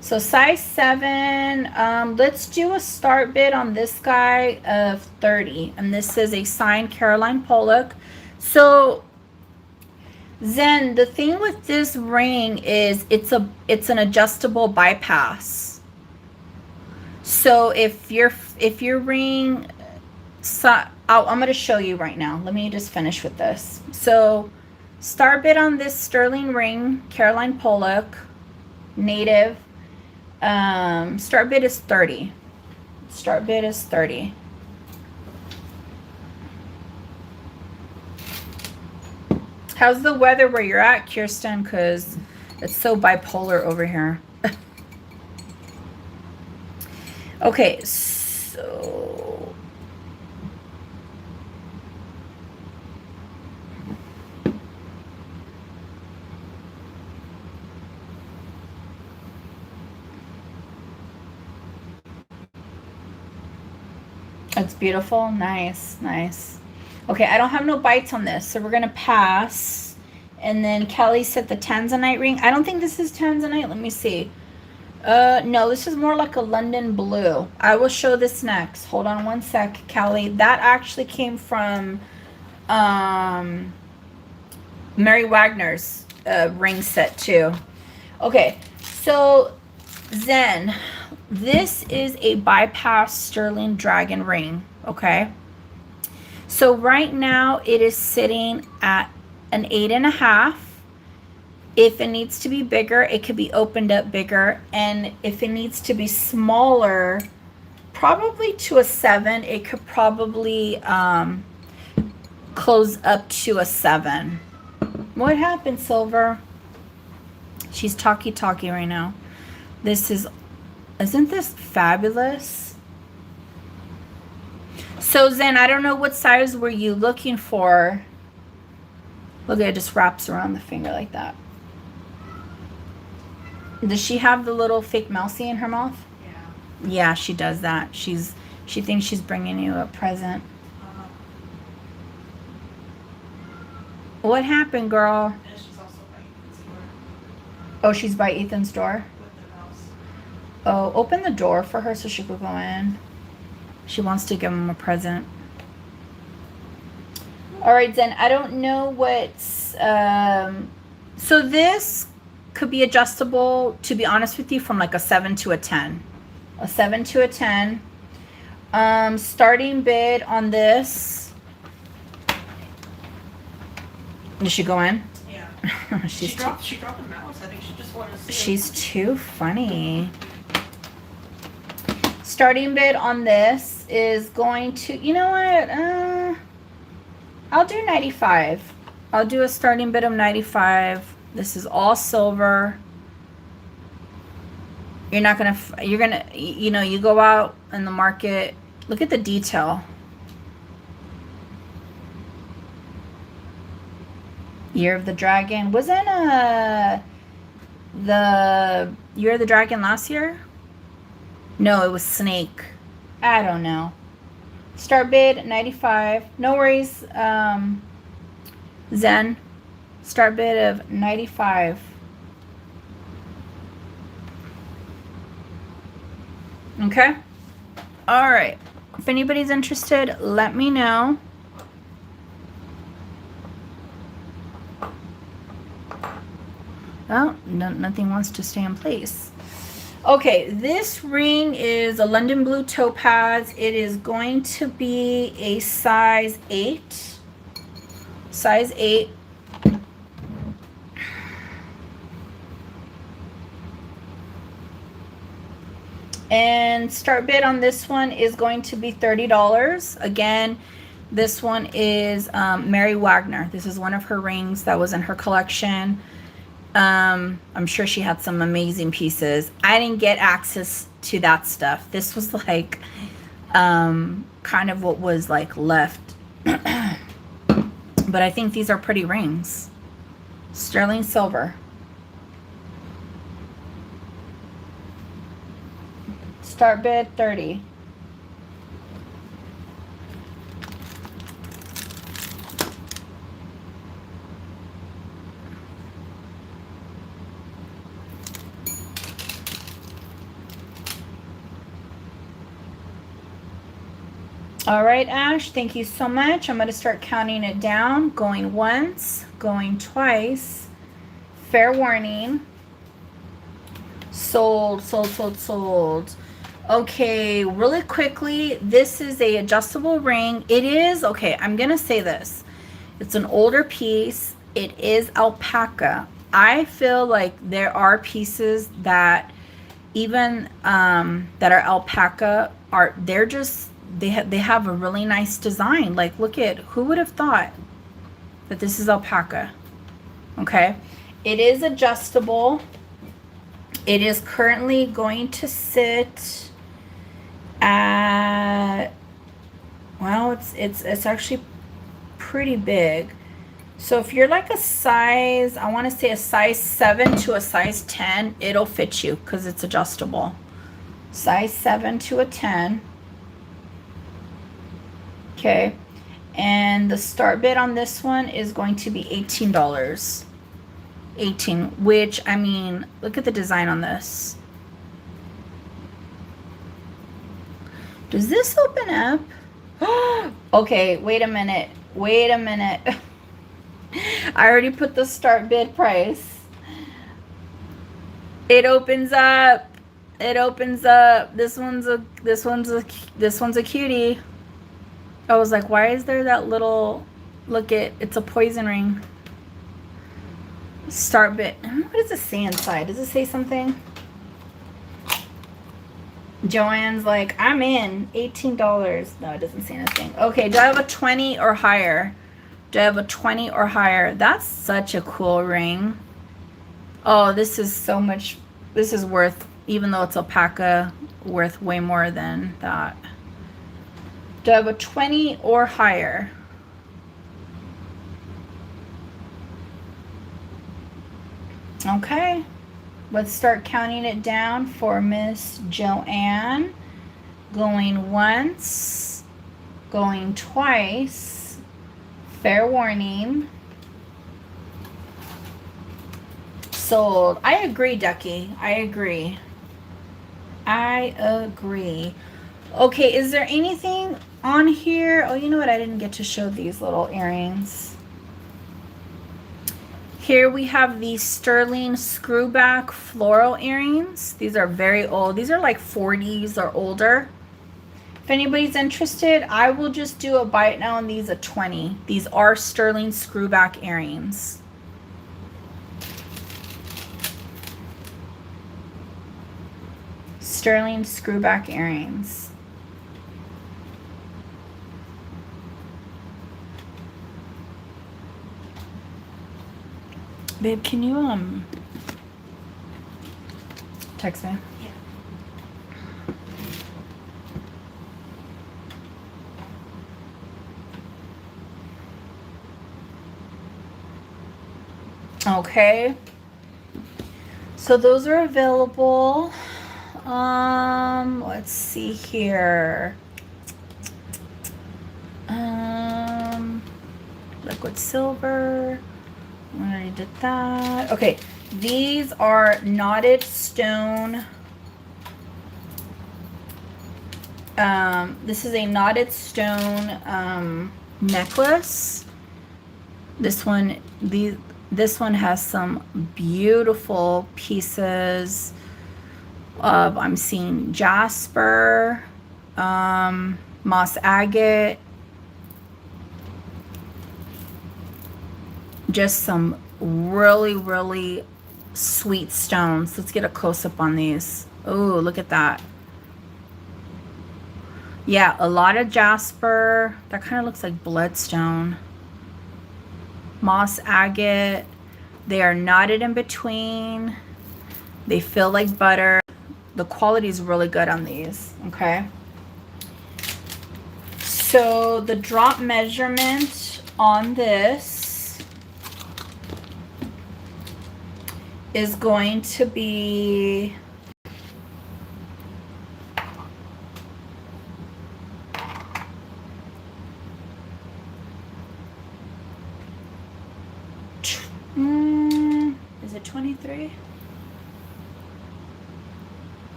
So size 7, let's do a start bid on this guy of 30. And this is a signed Caroline Pollock. So Zen, the thing with this ring is it's an adjustable bypass. So if your ring, so I'm going to show you right now. Let me just finish with this. So Star bid on this sterling ring, Caroline Pollock, native. Start bid is 30. Start bid is 30. How's the weather where you're at, Kirsten? Because it's so bipolar over here. Okay, so it's beautiful. Nice, nice. Okay, I don't have no bites on this, so we're gonna pass. And then Kelly said the Tanzanite ring. I don't think this is Tanzanite. Let me see. No, this is more like a London blue. I will show this next. Hold on one sec, Kelly. That actually came from Mary Wagner's ring set too. Okay, so Zen, this is a bypass sterling dragon ring, okay? So right now it is sitting at an 8.5. If it needs to be bigger, it could be opened up bigger. And if it needs to be smaller, probably to a 7, it could probably close up to a 7. What happened, Silver? She's talky right now. Isn't this fabulous? So Zen, I don't know what size were you looking for. Look, it just wraps around the finger like that. Does she have the little fake mousy in her mouth? Yeah. Yeah, she does that. She thinks she's bringing you a present. What happened, girl? And she's also by Ethan's door. Oh, she's by Ethan's door? With the mouse. Oh, open the door for her so she could go in. She wants to give him a present. All right, Zen, I don't know what's... so this could be adjustable, to be honest with you, from like a 7 to a 10. A 7 to a 10. Starting bid on this. Did she go in? Yeah. She dropped the mouse. I think she just wanted to see She's too funny. Starting bid on this is going to, you know what? I'll do 95. I'll do a starting bid of 95. This is all silver. You're gonna, you know, you go out in the market. Look at the detail. Year of the Dragon. Wasn't the Year of the Dragon last year? No, it was Snake. I don't know. Start bid 95. No worries, Zen. Start bid of 95. Okay. All right. If anybody's interested, let me know. Oh, no, nothing wants to stay in place. Okay, this ring is a London blue topaz. It is going to be a size 8. Size 8. And start bid on this one is going to be $30. Again, this one is Mary Wagner. This is one of her rings that was in her collection. I'm sure she had some amazing pieces. I didn't get access to that stuff. This was like kind of what was like left. But I think these are pretty rings. Sterling silver. Start bid 30. All right, Ash, thank you so much. I'm going to start counting it down. Going once, going twice. Fair warning. Sold, sold, sold, sold. Okay, really quickly, this is a adjustable ring. It is, okay, I'm going to say this. It's an older piece. it is alpaca. I feel like there are pieces that even that are alpaca they're just they have a really nice design. Like, look at, who would have thought that this is alpaca? Okay, it is adjustable. It is currently going to sit at, well, it's actually pretty big. So if you're like a size, I want to say a size 7 to a size 10, it'll fit you because it's adjustable. Size 7 to a 10. Okay. And the start bid on this one is going to be $18. 18, which, I mean, look at the design on this. Does this open up? Okay, wait a minute. Wait a minute. I already put the start bid price. It opens up. It opens up. This one's a cutie. I was like, why is there that little, look at, it's a poison ring. Start bid. What does it say inside? Does it say something? Joanne's like, I'm in. $18. No, it doesn't say anything. Okay, do I have a 20 or higher? Do I have a 20 or higher? That's such a cool ring. Oh, this is so much. This is worth, even though it's alpaca, worth way more than that. Do I have a 20 or higher? Okay. Let's start counting it down for Miss Joanne. Going once, going twice. Fair warning. Sold. I agree, Ducky. I agree. I agree. Okay, is there anything on here? Oh, you know what? I didn't get to show these little earrings. Here we have these sterling screwback floral earrings. These are very old. These are like 40s or older. If anybody's interested, I will just do a buy it now on these at 20. These are sterling screwback earrings. Sterling screwback earrings. Babe, can you text me? Yeah. Okay. So those are available. Let's see here. Liquid silver. I already did that. Okay, these are knotted stone. This is a knotted stone necklace. This one has some beautiful pieces of, I'm seeing jasper, moss agate, just some really, really sweet stones. Let's get a close-up on these. Oh, look at that. Yeah, a lot of jasper. That kind of looks like bloodstone. Moss agate. They are knotted in between. They feel like butter. The quality is really good on these, okay? So the drop measurement on this is going to be is it 23?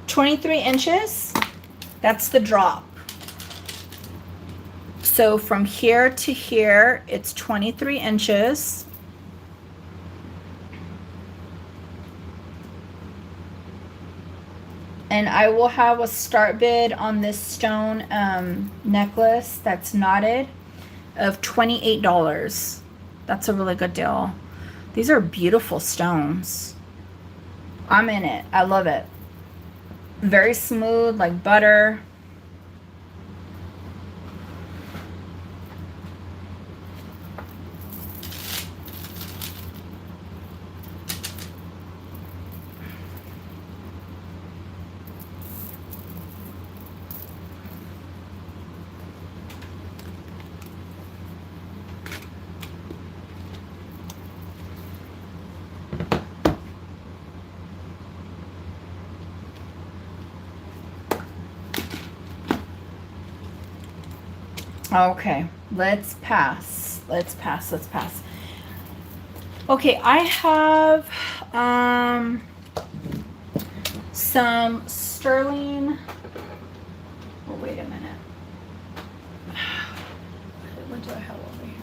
23 inches. That's the drop. So from here to here, it's 23 inches. And I will have a start bid on this stone necklace that's knotted of $28. That's a really good deal. These are beautiful stones. I'm in it. I love it. Very smooth, like butter. Okay, let's pass. Let's pass. Let's pass. Okay, I have some sterling. Oh, wait a minute. What do I have over here?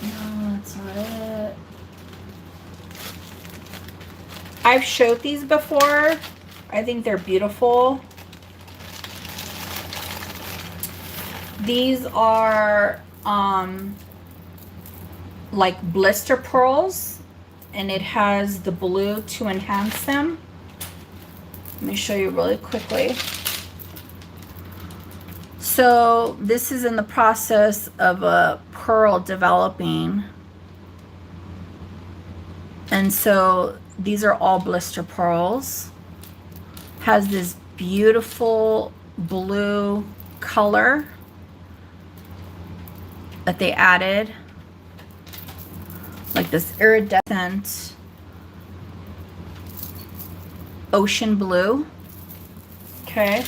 No, that's not it. I've showed these before. I think they're beautiful. These are like blister pearls, and it has the blue to enhance them. Let me show you really quickly. So this is in the process of a pearl developing. And so these are all blister pearls. Has this beautiful blue color that they added. Like this iridescent ocean blue. Okay.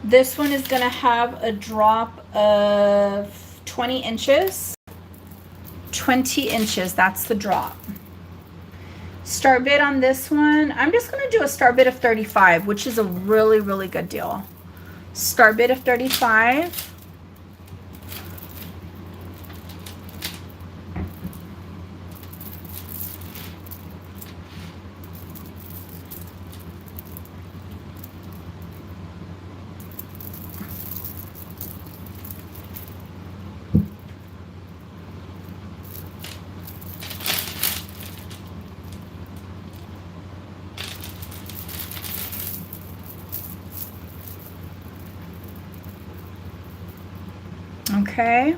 This one is gonna have a drop of 20 inches. 20 inches, that's the drop. Start bid on this one, I'm just gonna do a start bid of 35, which is a really, really good deal. Start bid of 35. Okay.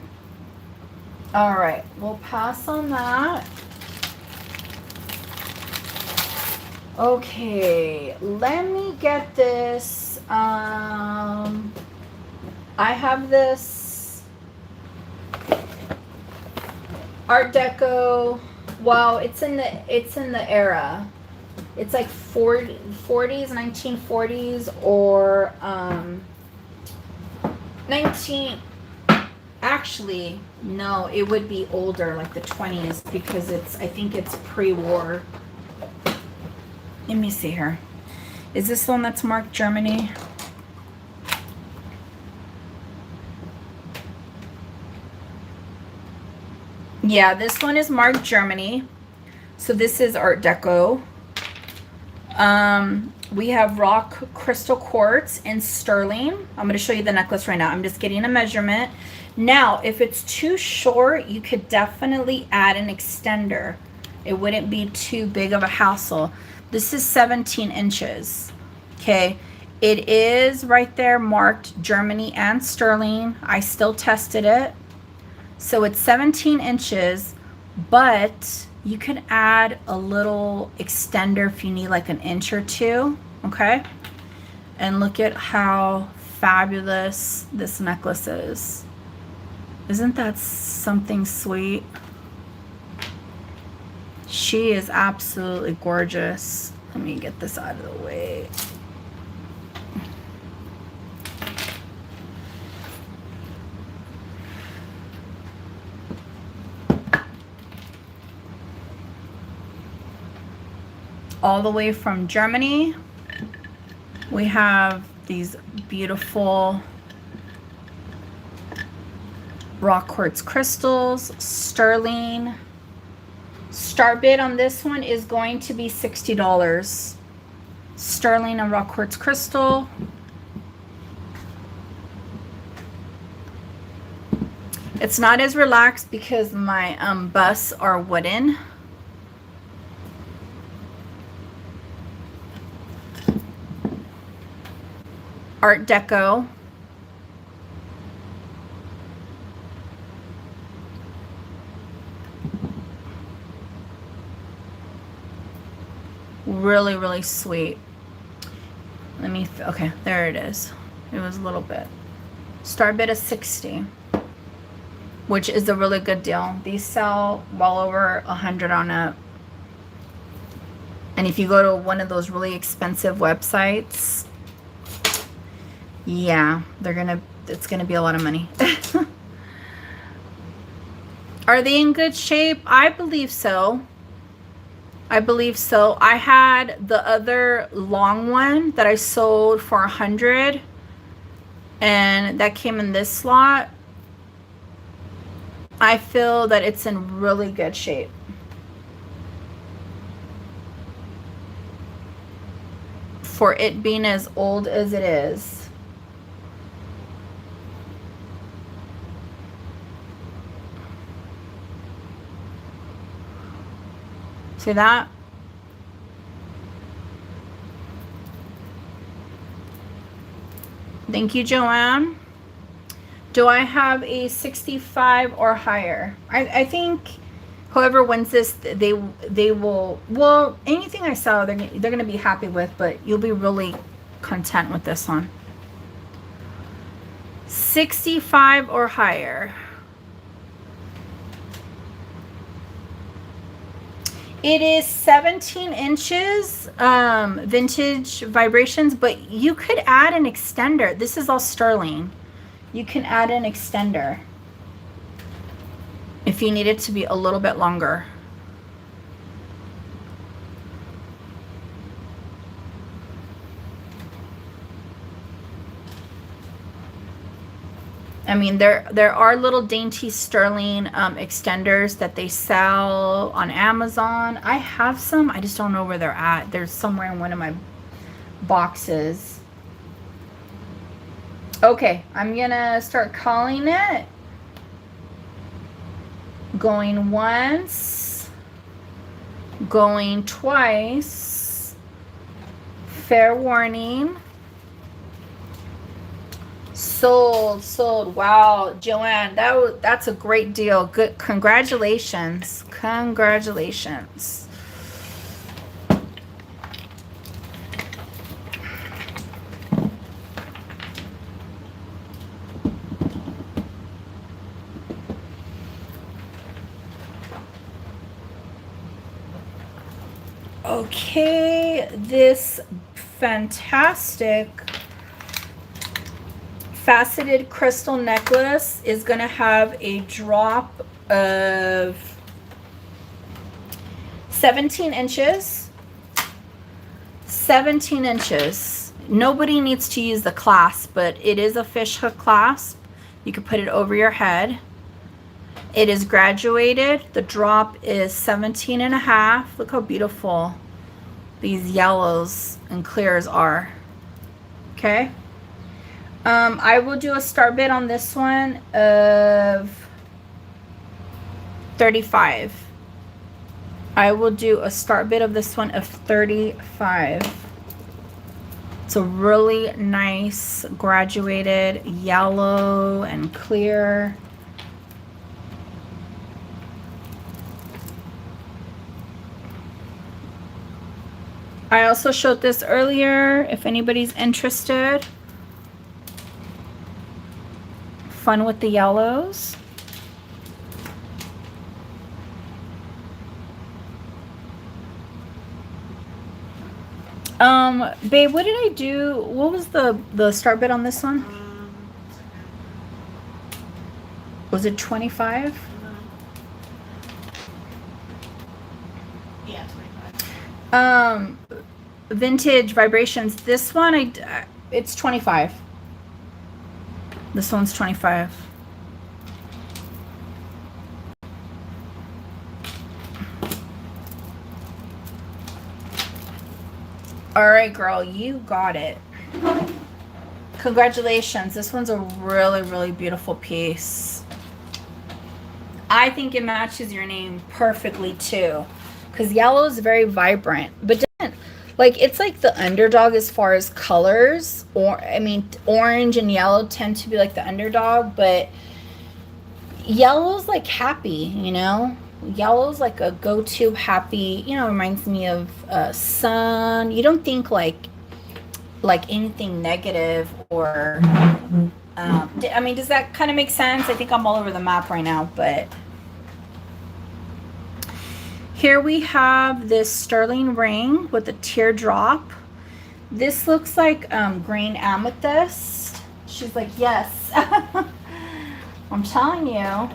All right, we'll pass on that. Okay, let me get this. I have this Art Deco. Well, it's in the era. It's like 40s, 1940s, or 19. Actually, no, it would be older, like the 20s, because I think it's pre-war. Let me see here. Is this the one that's marked Germany? Yeah, this one is marked Germany. So this is Art Deco. We have rock crystal quartz and sterling. I'm going to show you the necklace right now. I'm just getting a measurement. Now, if it's too short, you could definitely add an extender. It wouldn't be too big of a hassle. This is 17 inches. Okay. It is right there marked Germany and sterling. I still tested it. So it's 17 inches, but you can add a little extender if you need like an inch or two. Okay. And look at how fabulous this necklace is. Isn't that something sweet? She is absolutely gorgeous. Let me get this out of the way. All the way from Germany, we have these beautiful rock quartz crystals, sterling. Start bid on this one is going to be $60. Sterling and rock quartz crystal. It's not as relaxed because my busts are wooden. Art Deco. Really, really sweet. Let me, okay, there it is. It was a little bit. Start bid is 60, which is a really good deal. These sell well over 100 on up. And if you go to one of those really expensive websites, yeah, it's gonna be a lot of money. Are they in good shape? I believe so. I believe so. I had the other long one that I sold for 100, and that came in this slot. I feel that it's in really good shape. For it being as old as it is. See that? Thank you, Joanne. Do I have a 65 or higher? I think whoever wins this, they will, well, anything I sell, they're going to be happy with, but you'll be really content with this one. 65 or higher. It is 17 inches, vintage vibrations, but you could add an extender. This is all sterling. You can add an extender if you need it to be a little bit longer. I mean, there are little dainty sterling extenders that they sell on Amazon. I have some. I just don't know where they're at. They're somewhere in one of my boxes. Okay, I'm gonna start calling it. Going once. Going twice. Fair warning. Sold. Wow, Joanne, that's a great deal. Good, congratulations. Okay, this fantastic faceted crystal necklace is going to have a drop of 17 inches. 17 inches. Nobody needs to use the clasp, but it is a fishhook clasp. You can put it over your head. It is graduated. The drop is 17 and a half. Look how beautiful these yellows and clears are. Okay. I will do a start bid on this one of 35. I will do a start bid of this one of 35. It's a really nice graduated yellow and clear. I also showed this earlier if anybody's interested. Fun with the yellows. Babe, what did I do? What was the start bid on this one? Was it 25? Yeah, 25. Vintage vibrations. This one it's 25. This one's 25. All right, girl, you got it. Congratulations. This one's a really, really beautiful piece. I think it matches your name perfectly too, because yellow is very vibrant, but doesn't, like, it's like the underdog as far as colors. Or I mean, orange and yellow tend to be like the underdog, but yellow's like happy, you know. Yellow's like a go-to happy, you know. Reminds me of sun. You don't think like anything negative or I mean, does that kind of make sense? I think I'm all over the map right now, but here we have this sterling ring with a teardrop. This looks like green amethyst. She's like, yes. I'm telling you.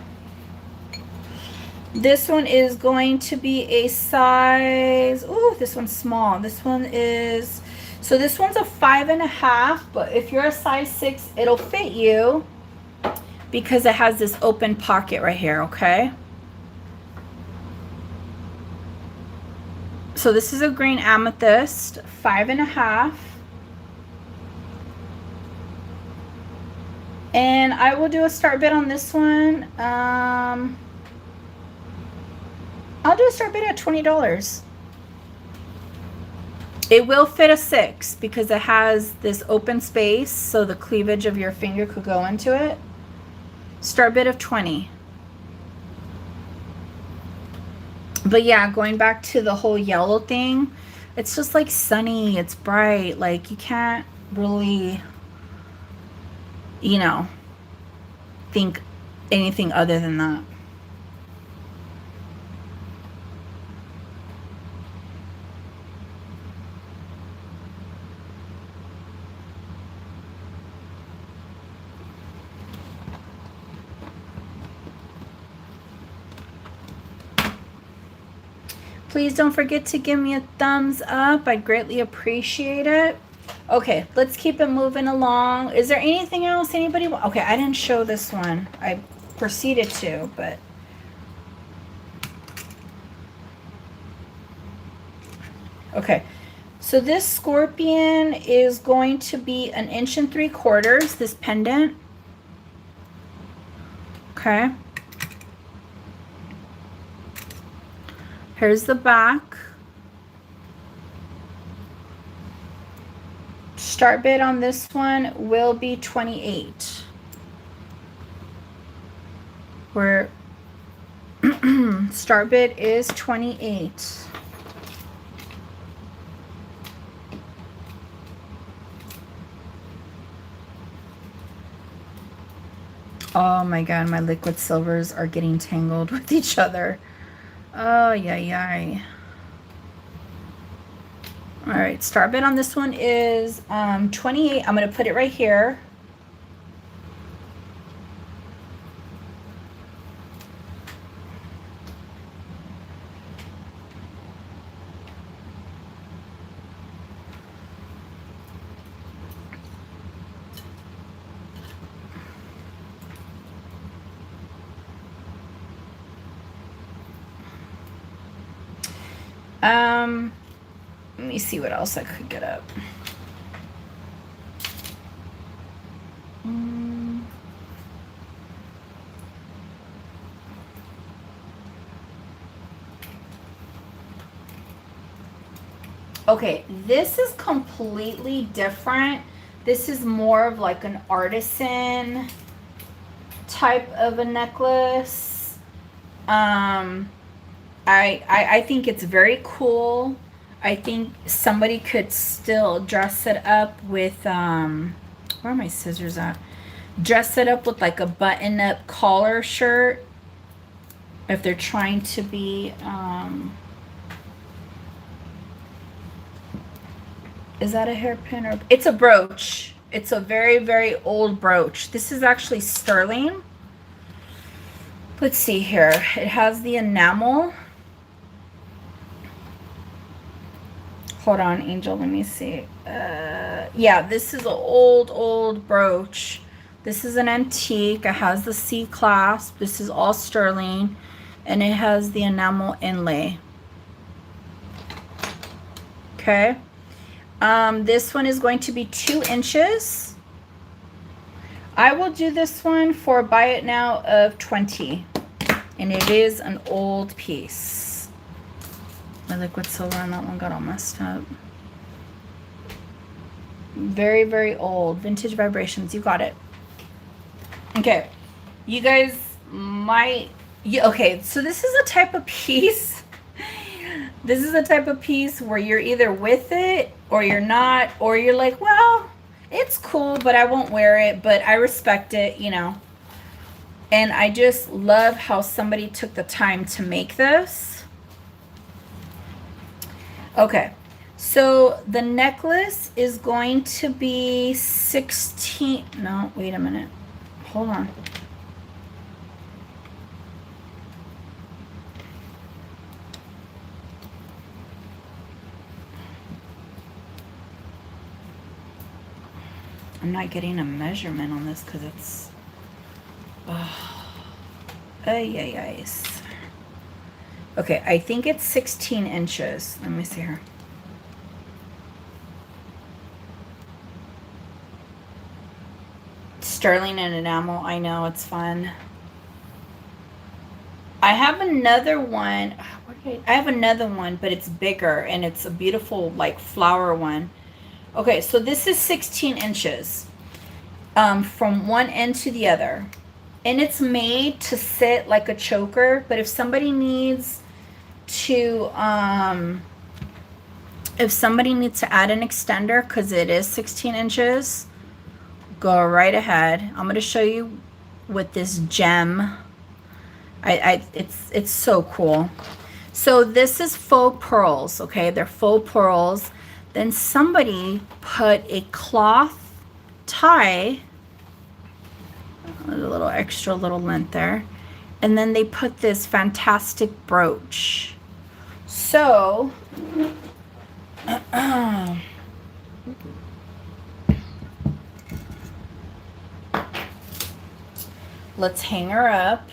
This one is going to be a size, ooh, this one's small. This one is, so this one's a 5.5, but if you're a size 6, it'll fit you because it has this open pocket right here, okay? So this is a green amethyst, 5.5. And I will do a start bid on this one. I'll do a start bid at $20. It will fit a 6 because it has this open space, so the cleavage of your finger could go into it. Start bid of 20. But yeah, going back to the whole yellow thing, it's just like sunny, it's bright, like you can't really, you know, think anything other than that. Please don't forget to give me a thumbs up. I'd greatly appreciate it. Okay, let's keep it moving along. Is there anything else anybody want? Okay, I didn't show this one. I proceeded to, but okay. So this scorpion is going to be 1 3/4 inches, this pendant. Okay. Here's the back. Start bid on this one will be 28. Where start bid is 28. Oh my god, my liquid silvers are getting tangled with each other. Oh, yeah. All right, start bid on this one is 28. I'm going to put it right here. Let me see what else I could get up. Okay, this is completely different. This is more of like an artisan type of a necklace. I think it's very cool. I think somebody could still dress it up with, where are my scissors at? Dress it up with like a button-up collar shirt if they're trying to be, is that a hairpin or, it's a brooch. It's a very, very old brooch. This is actually sterling. Let's see here. It has the enamel. Hold on, Angel, let me see. Yeah, this is an old brooch. This is an antique. It has the C clasp. This is all sterling. And it has the enamel inlay. Okay. This one is going to be 2 inches. I will do this one for buy it now of 20. And it is an old piece. My liquid silver on that one got all messed up. Very, very old. Vintage Vibrations. You got it. Okay. You guys might... okay, so this is a type of piece. This is a type of piece where you're either with it or you're not. Or you're like, well, it's cool, but I won't wear it. But I respect it, you know. And I just love how somebody took the time to make this. Okay. So the necklace is going to be 16. No, wait a minute. Hold on. I'm not getting a measurement on this because it's... ay. Okay, I think it's 16 inches. Let me see here. Sterling and enamel. I know, it's fun. I have another one. I have another one, but it's bigger and it's a beautiful like flower one. Okay, so this is 16 inches from one end to the other. And it's made to sit like a choker, but if somebody needs to add an extender, because it is 16 inches, go right ahead. I'm going to show you with this gem. It's so cool. So this is faux pearls, okay? They're faux pearls. Then somebody put a cloth tie, a little extra little length there, and then they put this fantastic brooch. So let's hang her up.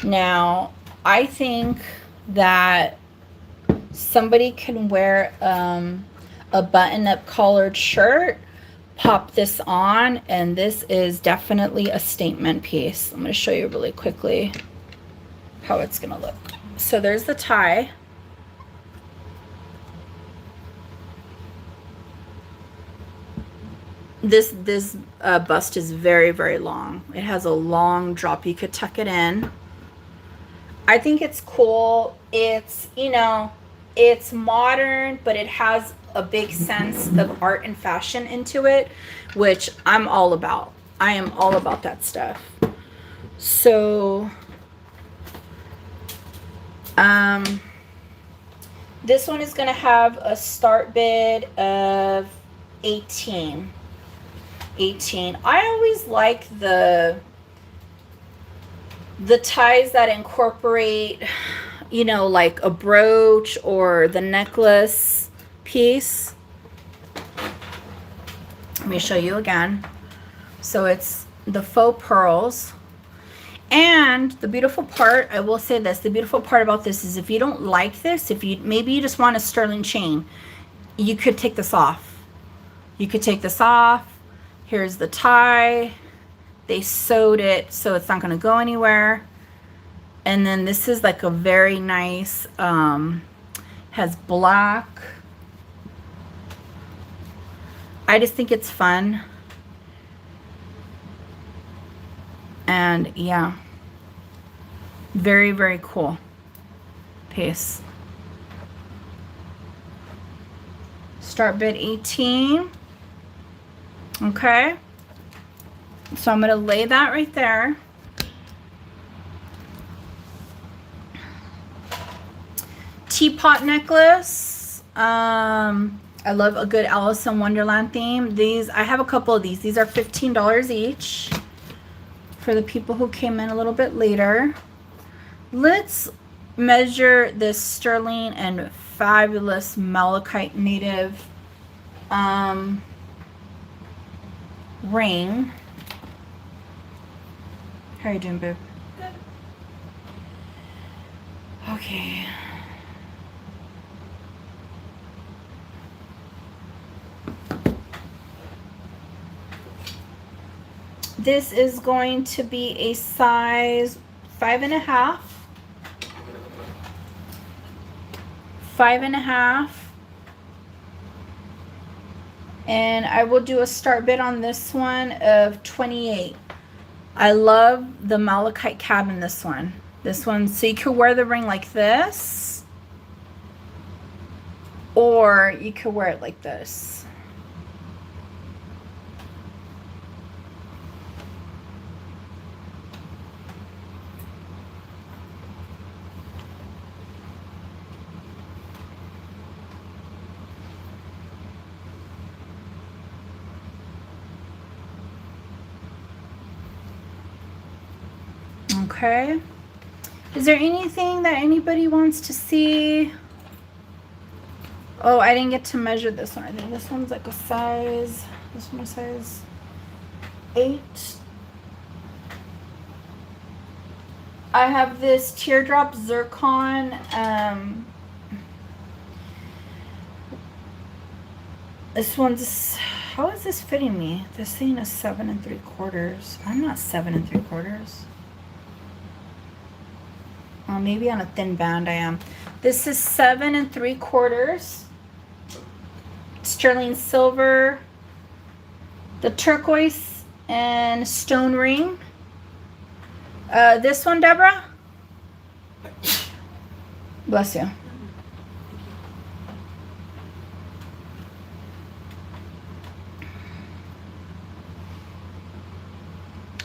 Now, I think that somebody can wear a button-up collared shirt, pop this on, and this is definitely a statement piece. I'm going to show you really quickly how it's going to look. So there's the tie. This bust is very, very long. It has a long drop. You could tuck it in. I think it's cool. It's, you know, it's modern, but it has a big sense of art and fashion into it, which I'm all about. I am all about that stuff. So, this one is going to have a start bid of 18. I always like the ties that incorporate, you know, like a brooch or the necklace piece. Let me show you again. So it's the faux pearls. And the beautiful part, I will say this, the beautiful part about this is if you don't like this, if you maybe you just want a sterling chain, you could take this off. You could take this off. Here's the tie. They sewed it so it's not going to go anywhere. And then this is like a very nice, has black. I just think it's fun. And yeah, very, very cool piece. Start bid 18. Okay. So I'm going to lay that right there. Teapot necklace. I love a good Alice in Wonderland theme. These, I have a couple of these. These are $15 each for the people who came in a little bit later. Let's measure this sterling and fabulous malachite native ring. How are you doing, boo? Good. Okay. This is going to be a size 5.5. 5.5. And I will do a start bid on this one of 28. I love the malachite cab in this one. This one, so you could wear the ring like this, or you could wear it like this. Okay. Is there anything that anybody wants to see? Oh, I didn't get to measure this one. I think this one's like a size, this one is size 8. I have this teardrop zircon. This one's, how is this fitting me? This thing is 7 3/4. I'm not 7 3/4. Maybe on a thin band I am. This is 7 3/4. Sterling silver, the turquoise and stone ring. This one, Deborah? Bless you.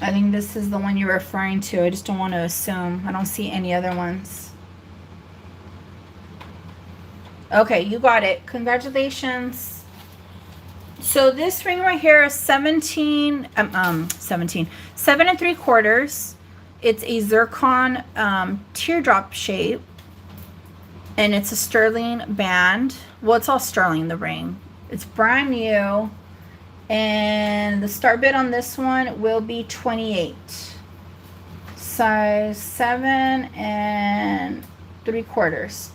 I think this is the one you're referring to. I just don't want to assume. I don't see any other ones. Okay, you got it. Congratulations. So this ring right here is 7 3/4. It's a zircon teardrop shape, and it's a sterling band. Well, it's all sterling, the ring. It's brand new, and the start bid on this one will be 28. Size 7 3/4.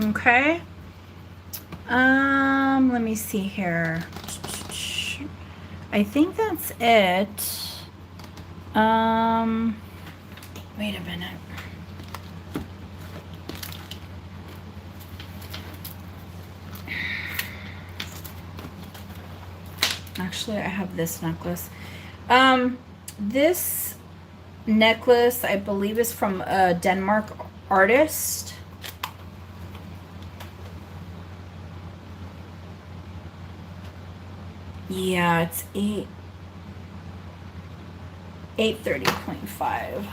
Okay. Let me see here. I think that's it. Wait a minute. Actually, I have this necklace. This necklace, I believe, is from a Denmark artist. Yeah, it's 830.5.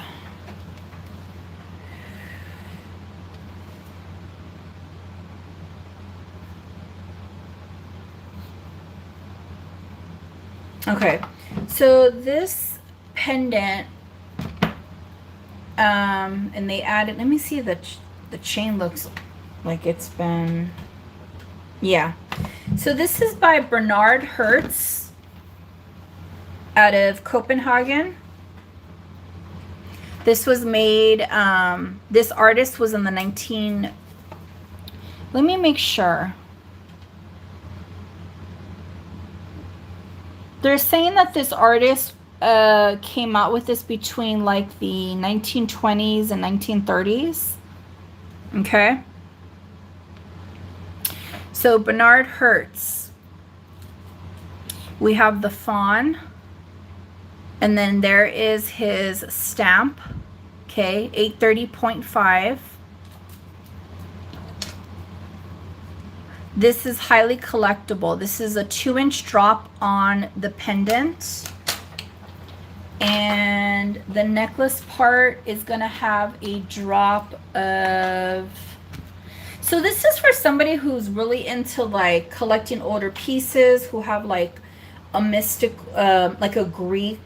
Okay, so this pendant, and they added, let me see, the chain looks like it's been, yeah. So this is by Bernard Hertz out of Copenhagen. This was made, this artist was in the let me make sure. They're saying that this artist came out with this between like the 1920s and 1930s. Okay. So Bernard Hertz. We have the fawn. And then there is his stamp. Okay, 830.5. This is highly collectible. This is a 2-inch drop on the pendant. And the necklace part is going to have a drop of... So this is for somebody who's really into like collecting older pieces, who have like a mystic, like a Greek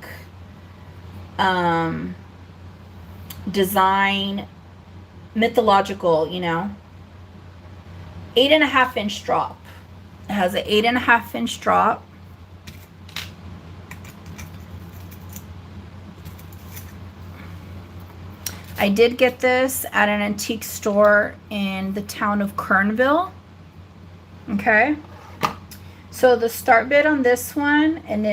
design, mythological, you know. 8.5-inch drop. It has an 8.5-inch drop. I did get this at an antique store in the town of Kernville. Okay. So the start bid on this one, and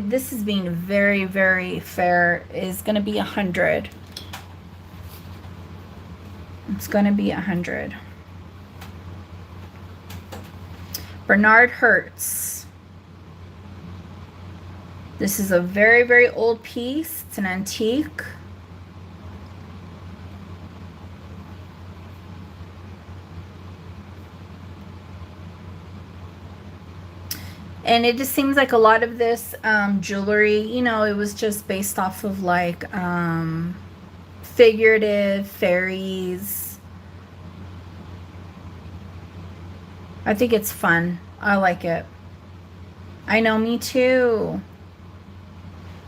this is being very, very fair, is going to be 100. It's going to be 100. Bernard Hertz. This is a very, very old piece. It's an antique. And it just seems like a lot of this jewelry, you know, it was just based off of like figurative fairies. I think it's fun. I like it. I know, me too.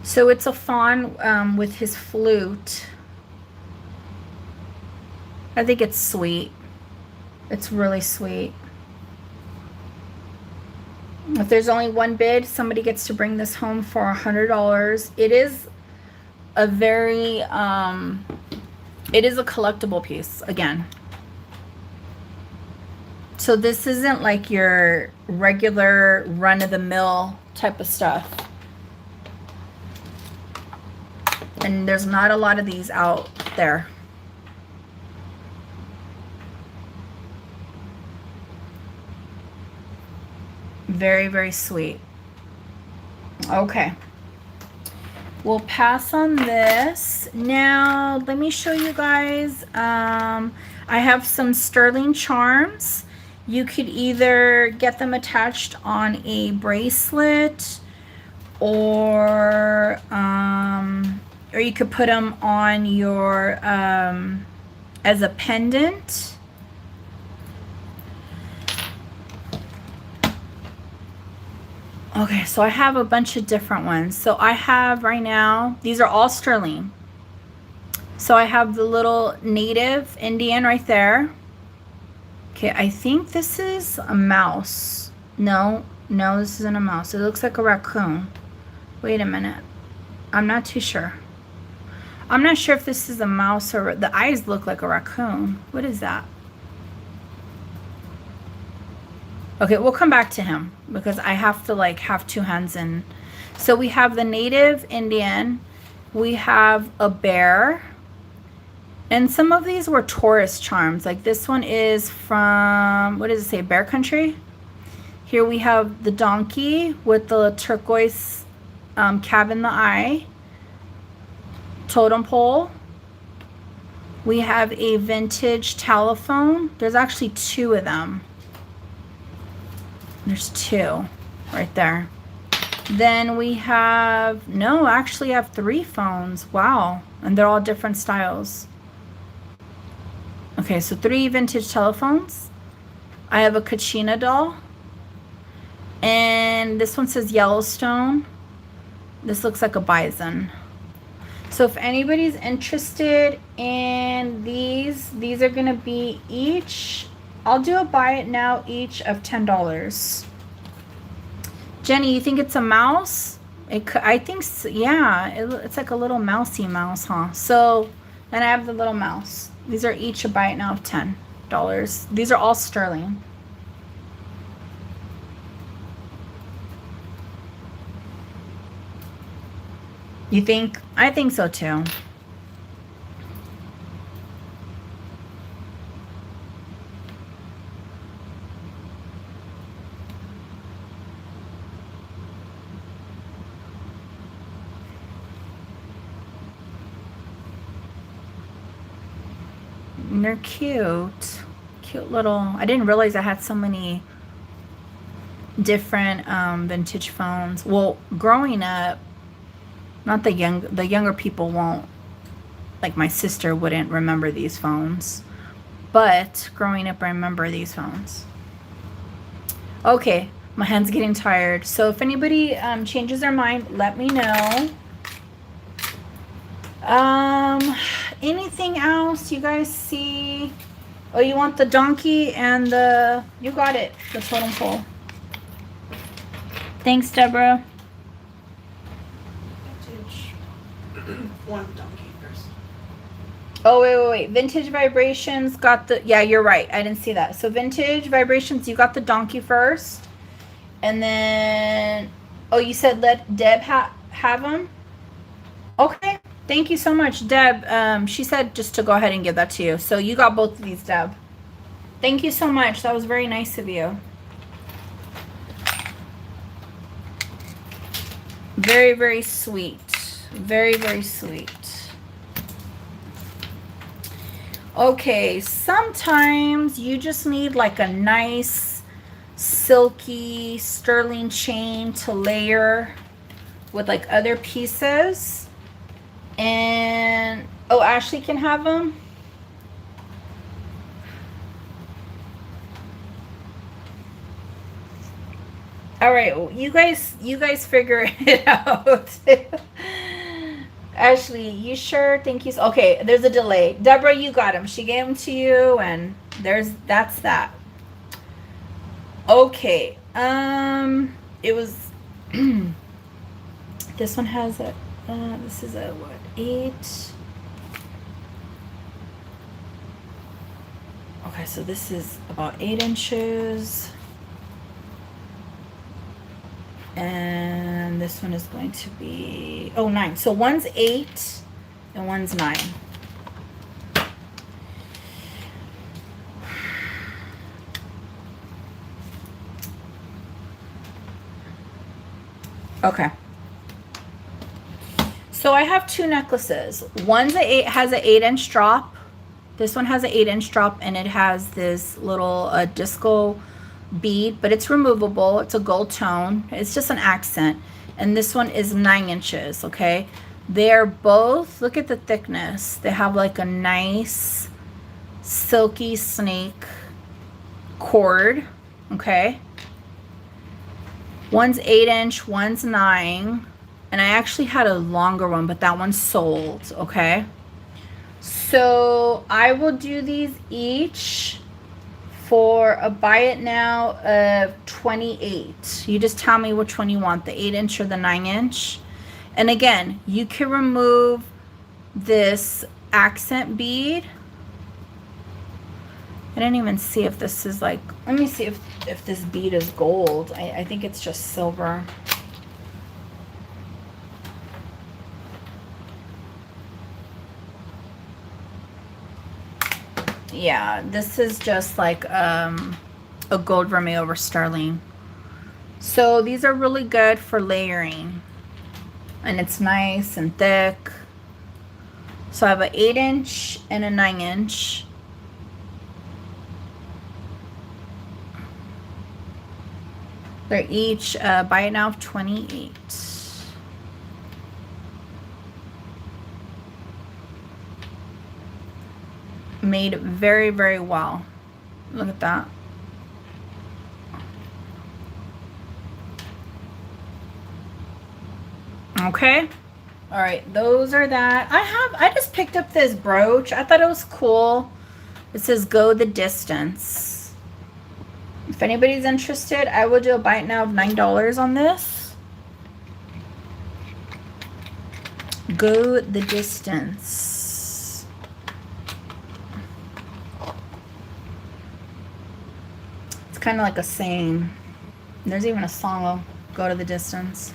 So it's a fawn with his flute. I think it's sweet. It's really sweet. If there's only one bid, somebody gets to bring this home for $100. It is a very, it is a collectible piece, again. So this isn't like your regular run-of-the-mill type of stuff. And there's not a lot of these out there. Very, very sweet. Okay. We'll pass on this. Now, let me show you guys. I have some sterling charms. You could either get them attached on a bracelet, or you could put them on your, as a pendant. Okay, so I have a bunch of different ones. So I have right now, these are all sterling. So I have the little native Indian right there. Okay, I think this is a mouse. No, this isn't a mouse. It looks like a raccoon. Wait a minute. I'm not too sure. I'm not sure if this is a mouse or the eyes look like a raccoon. What is that? Okay, we'll come back to him because I have to like have two hands in. So we have the native Indian. We have a bear. And some of these were tourist charms. Like this one is from, what does it say, Bear Country? Here we have the donkey with the turquoise cab in the eye. Totem pole. We have a vintage telephone. There's actually two of them. There's two right there. Then we have, no, actually I have 3 phones. Wow. And they're all different styles. Okay, so 3 vintage telephones. I have a Kachina doll. And this one says Yellowstone. This looks like a bison. So if anybody's interested in these are going to be each, I'll do a buy it now each of $10. Jenny, you think it's a mouse? I think so, yeah, it's like a little mousy mouse, huh? So then I have the little mouse. These are each a buy it now of $10. These are all sterling. You think? I think so too. And they're cute. Cute little, I didn't realize I had so many different vintage phones. Well, growing up, not the younger people won't, like my sister wouldn't remember these phones. But growing up, I remember these phones. Okay, My hand's getting tired. So if anybody changes their mind, let me know. Anything else you guys see? Oh, you want the donkey and the... You got it. The totem pole. Thanks, Deborah. Vintage. One donkey first. Oh, wait. Vintage Vibrations got the... Yeah, you're right. I didn't see that. So Vintage Vibrations, you got the donkey first. And then... Oh, you said let Deb have them? Okay. Thank you so much, Deb. She said just to go ahead and give that to you. So you got both of these, Deb. Thank you so much. That was very nice of you. Very, very sweet. Very, very sweet. Okay, sometimes you just need like a nice silky sterling chain to layer with like other pieces. And oh, Ashley can have them. All right, you guys figure it out. Ashley, you sure? Thank you. Okay, there's a delay. Deborah, you got them. She gave them to you, and that's that. Okay. It was. This one has a. This is a what? 8. Okay, so this is about 8 inches. And this one is going to be 9. So one's 8 and one's 9. Okay. So I have 2 necklaces. One's has an 8-inch drop. This one has an 8-inch drop, and it has this little disco bead, but it's removable. It's a gold tone. It's just an accent. And this one is 9 inches. Okay, they're both, look at the thickness. They have like a nice silky snake cord. Okay, one's 8-inch, one's 9, and I actually had a longer one, but that one sold. Okay, so I will do these each for a buy it now of 28. You just tell me which one you want, the 8-inch or the 9-inch. And again, you can remove this accent bead. I didn't even see if this is like, let me see if this bead is gold. I think it's just silver. Yeah, this is just like a gold vermeil over sterling. So these are really good for layering, and it's nice and thick. So I have an 8-inch and a 9-inch. They're each buy it now of 28. Made very, very well. Look at that. Okay. All right, those are that. I just picked up this brooch. I thought it was cool. It says go the distance. If anybody's interested, I will do a buy it now of $9 on this. Go the distance. It's kind of like a saying. There's even a song, go to the distance.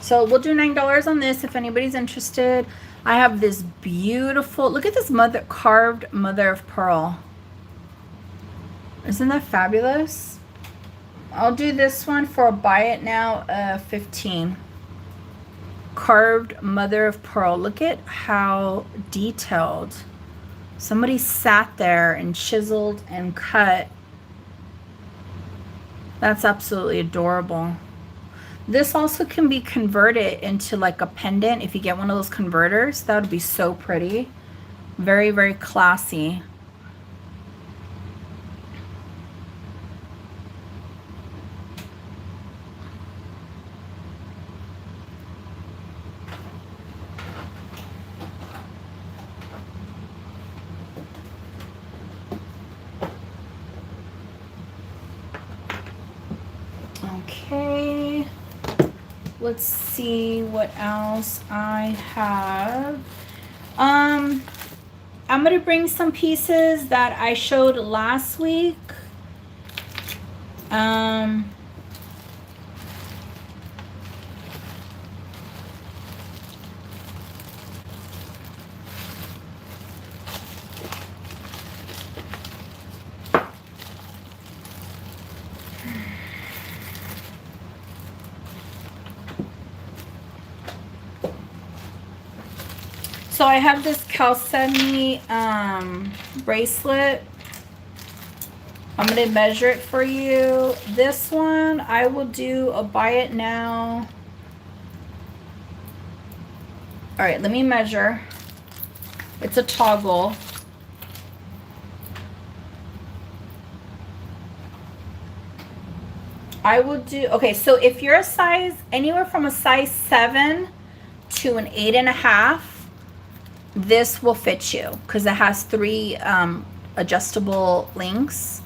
So we'll do $9 on this if anybody's interested. I have this beautiful, look at this carved mother of pearl. Isn't that fabulous? I'll do this one for a buy it now 15. Carved mother of pearl. Look at how detailed. Somebody sat there and chiseled and cut. That's absolutely adorable. This also can be converted into like a pendant. If you get one of those converters, that would be so pretty. Very, very classy. Okay. Let's see what else I have. I'm gonna bring some pieces that I showed last week. So I have this chalcedony bracelet. I'm going to measure it for you. This one, I will do a buy it now. All right, let me measure. It's a toggle. I will do, okay, so if you're a size, anywhere from a size 7 to an 8.5, this will fit you because it has 3 adjustable links.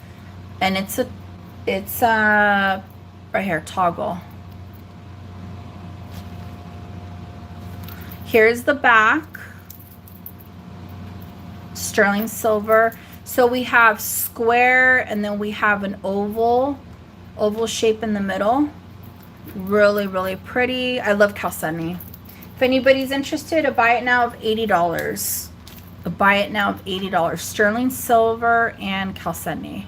And it's right here, toggle. Here's the back, sterling silver. So we have square and then we have an oval shape in the middle. Really, really pretty. I love chalcedony. If anybody's interested, a buy it now of $80. A buy it now of $80. Sterling silver and chalcedony.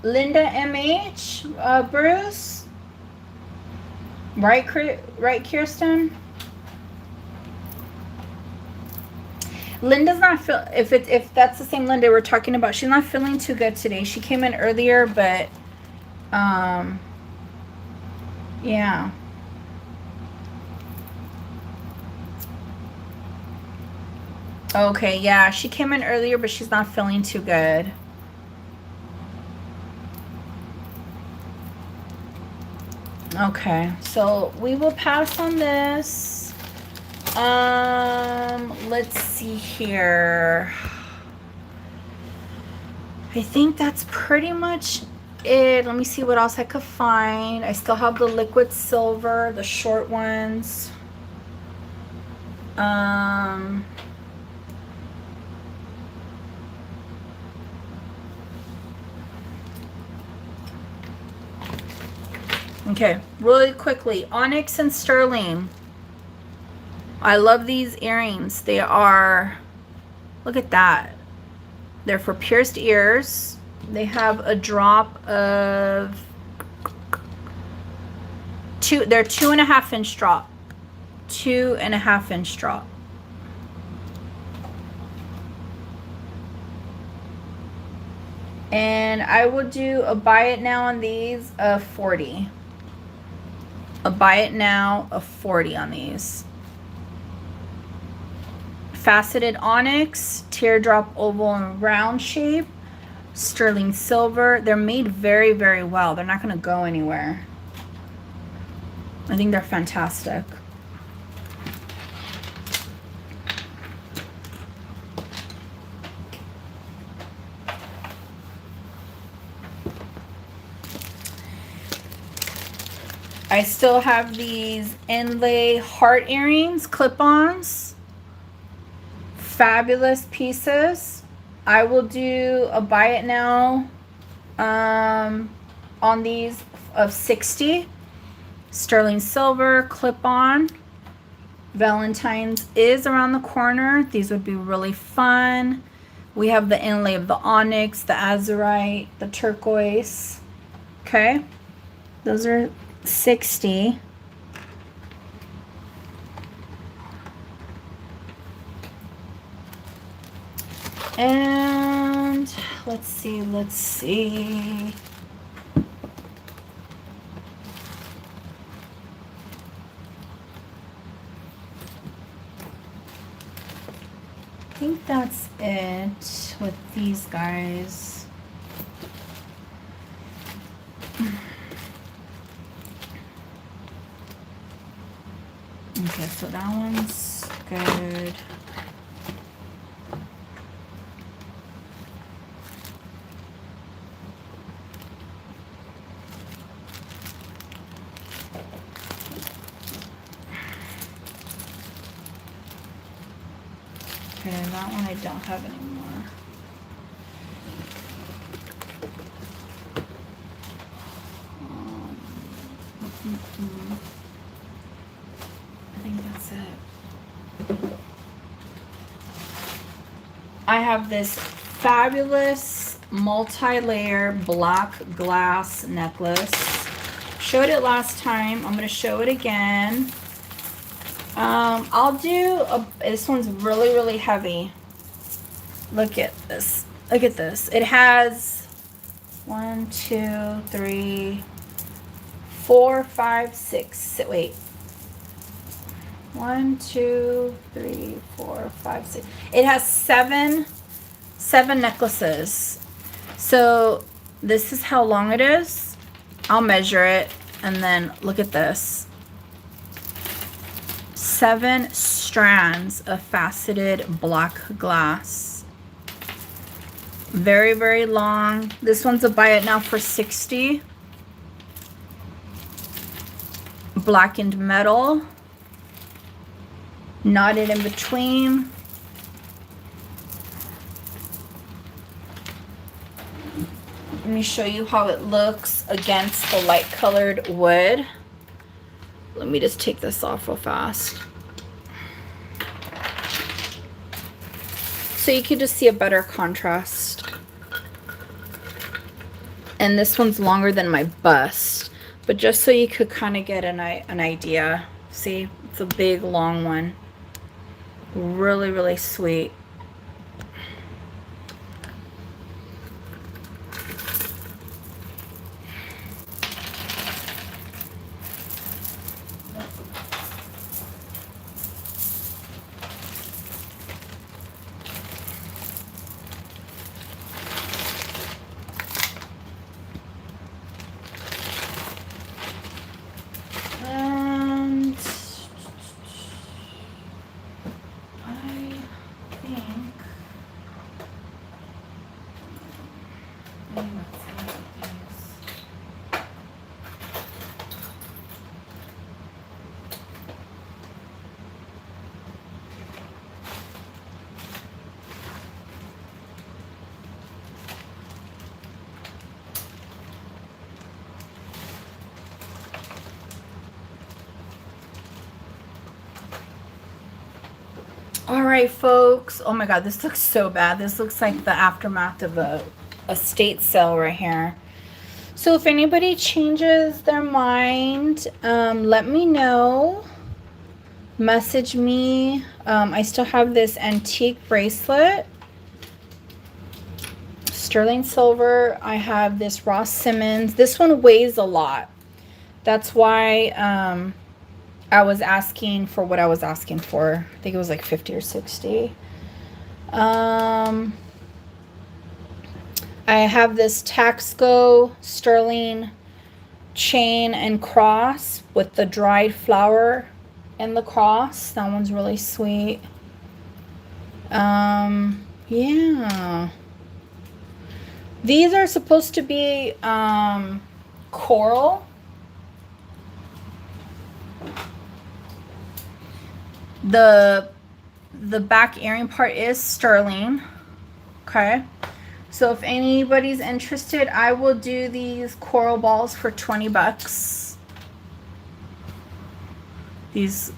Linda MH, Bruce, right, Kirsten? Linda's not feel if that's the same Linda we're talking about. She's not feeling too good today. She came in earlier, but yeah. Okay, yeah, she came in earlier, but she's not feeling too good. Okay, so we will pass on this. Let's see here. I think that's pretty much it. Let me see what else I could find. I still have the liquid silver, the short ones. Okay, really quickly, onyx and sterling. I love these earrings. They are, look at that. They're for pierced ears. They have a drop of they're 2.5 inch drop. 2.5 inch drop. And I will do a buy it now on these of 40. A buy it now of 40 on these. Faceted onyx, teardrop oval and round shape, sterling silver. They're made very, very well. They're not going to go anywhere. I think they're fantastic. I still have these inlay heart earrings, clip-ons. Fabulous pieces. I will do a buy it now on these of 60. Sterling silver, clip-on. Valentine's is around the corner. These would be really fun. We have the inlay of the onyx, the azurite, the turquoise. Okay. Those are 60. And let's see. think that's it with these guys. Okay, so that one's good. Okay, that one I don't have anymore. I think that's it. I have this fabulous multi-layer black glass necklace. Showed it last time. I'm going to show it again. I'll do this one's really heavy. Look at this. Look at this. It has 1, 2, 3, 4, 5, 6. Wait. 1, 2, 3, 4, 5, 6. It has seven necklaces. So this is how long it is. I'll measure it, and then look at this. 7 strands of faceted black glass. Very long. This one's a buy it now for $60. Blackened metal. Knotted in between. Let me show you how it looks against the light colored wood. Let me just take this off real fast. So you can just see a better contrast. And this one's longer than my bust, but just so you could kind of get an idea. See, it's a big long one. Really sweet. All right, folks. Oh my God, this looks so bad. This looks like the aftermath of a estate sale right here. So if anybody changes their mind, let me know. Message me. I still have this antique bracelet. Sterling silver. I have this Ross Simmons. This one weighs a lot. That's why I was asking for what I was asking for. I think it was like 50 or 60. I have this Taxco sterling chain and cross with the dried flower in the cross. That one's really sweet. Yeah. These are supposed to be coral. The back earring part is sterling. Okay. So if anybody's interested, I will do these coral balls for 20 bucks. These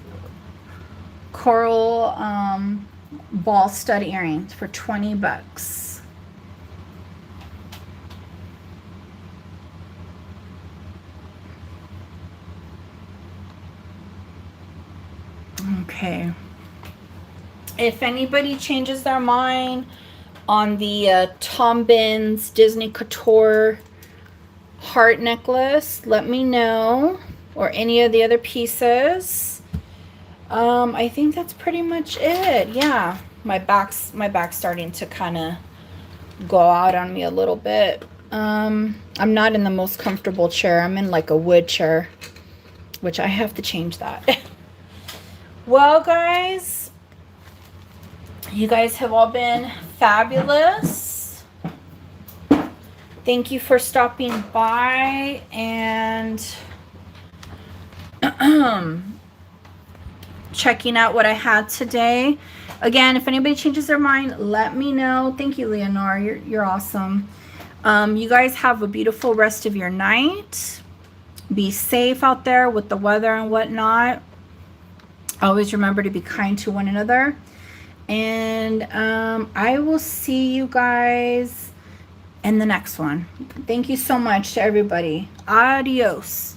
coral ball stud earrings for 20 bucks. Okay. If anybody changes their mind on the Tom Binns Disney Couture heart necklace, let me know, or any of the other pieces. I think that's pretty much it. Yeah. My back's starting to kind of go out on me a little bit. I'm not in the most comfortable chair. I'm in like a wood chair, which I have to change that. Well, guys, you guys have all been fabulous. Thank you for stopping by and checking out what I had today. Again, if anybody changes their mind, let me know. Thank you, Leonore. You're awesome. You guys have a beautiful rest of your night. Be safe out there with the weather and whatnot. Always remember to be kind to one another. And I will see you guys in the next one. Thank you so much to everybody. Adios.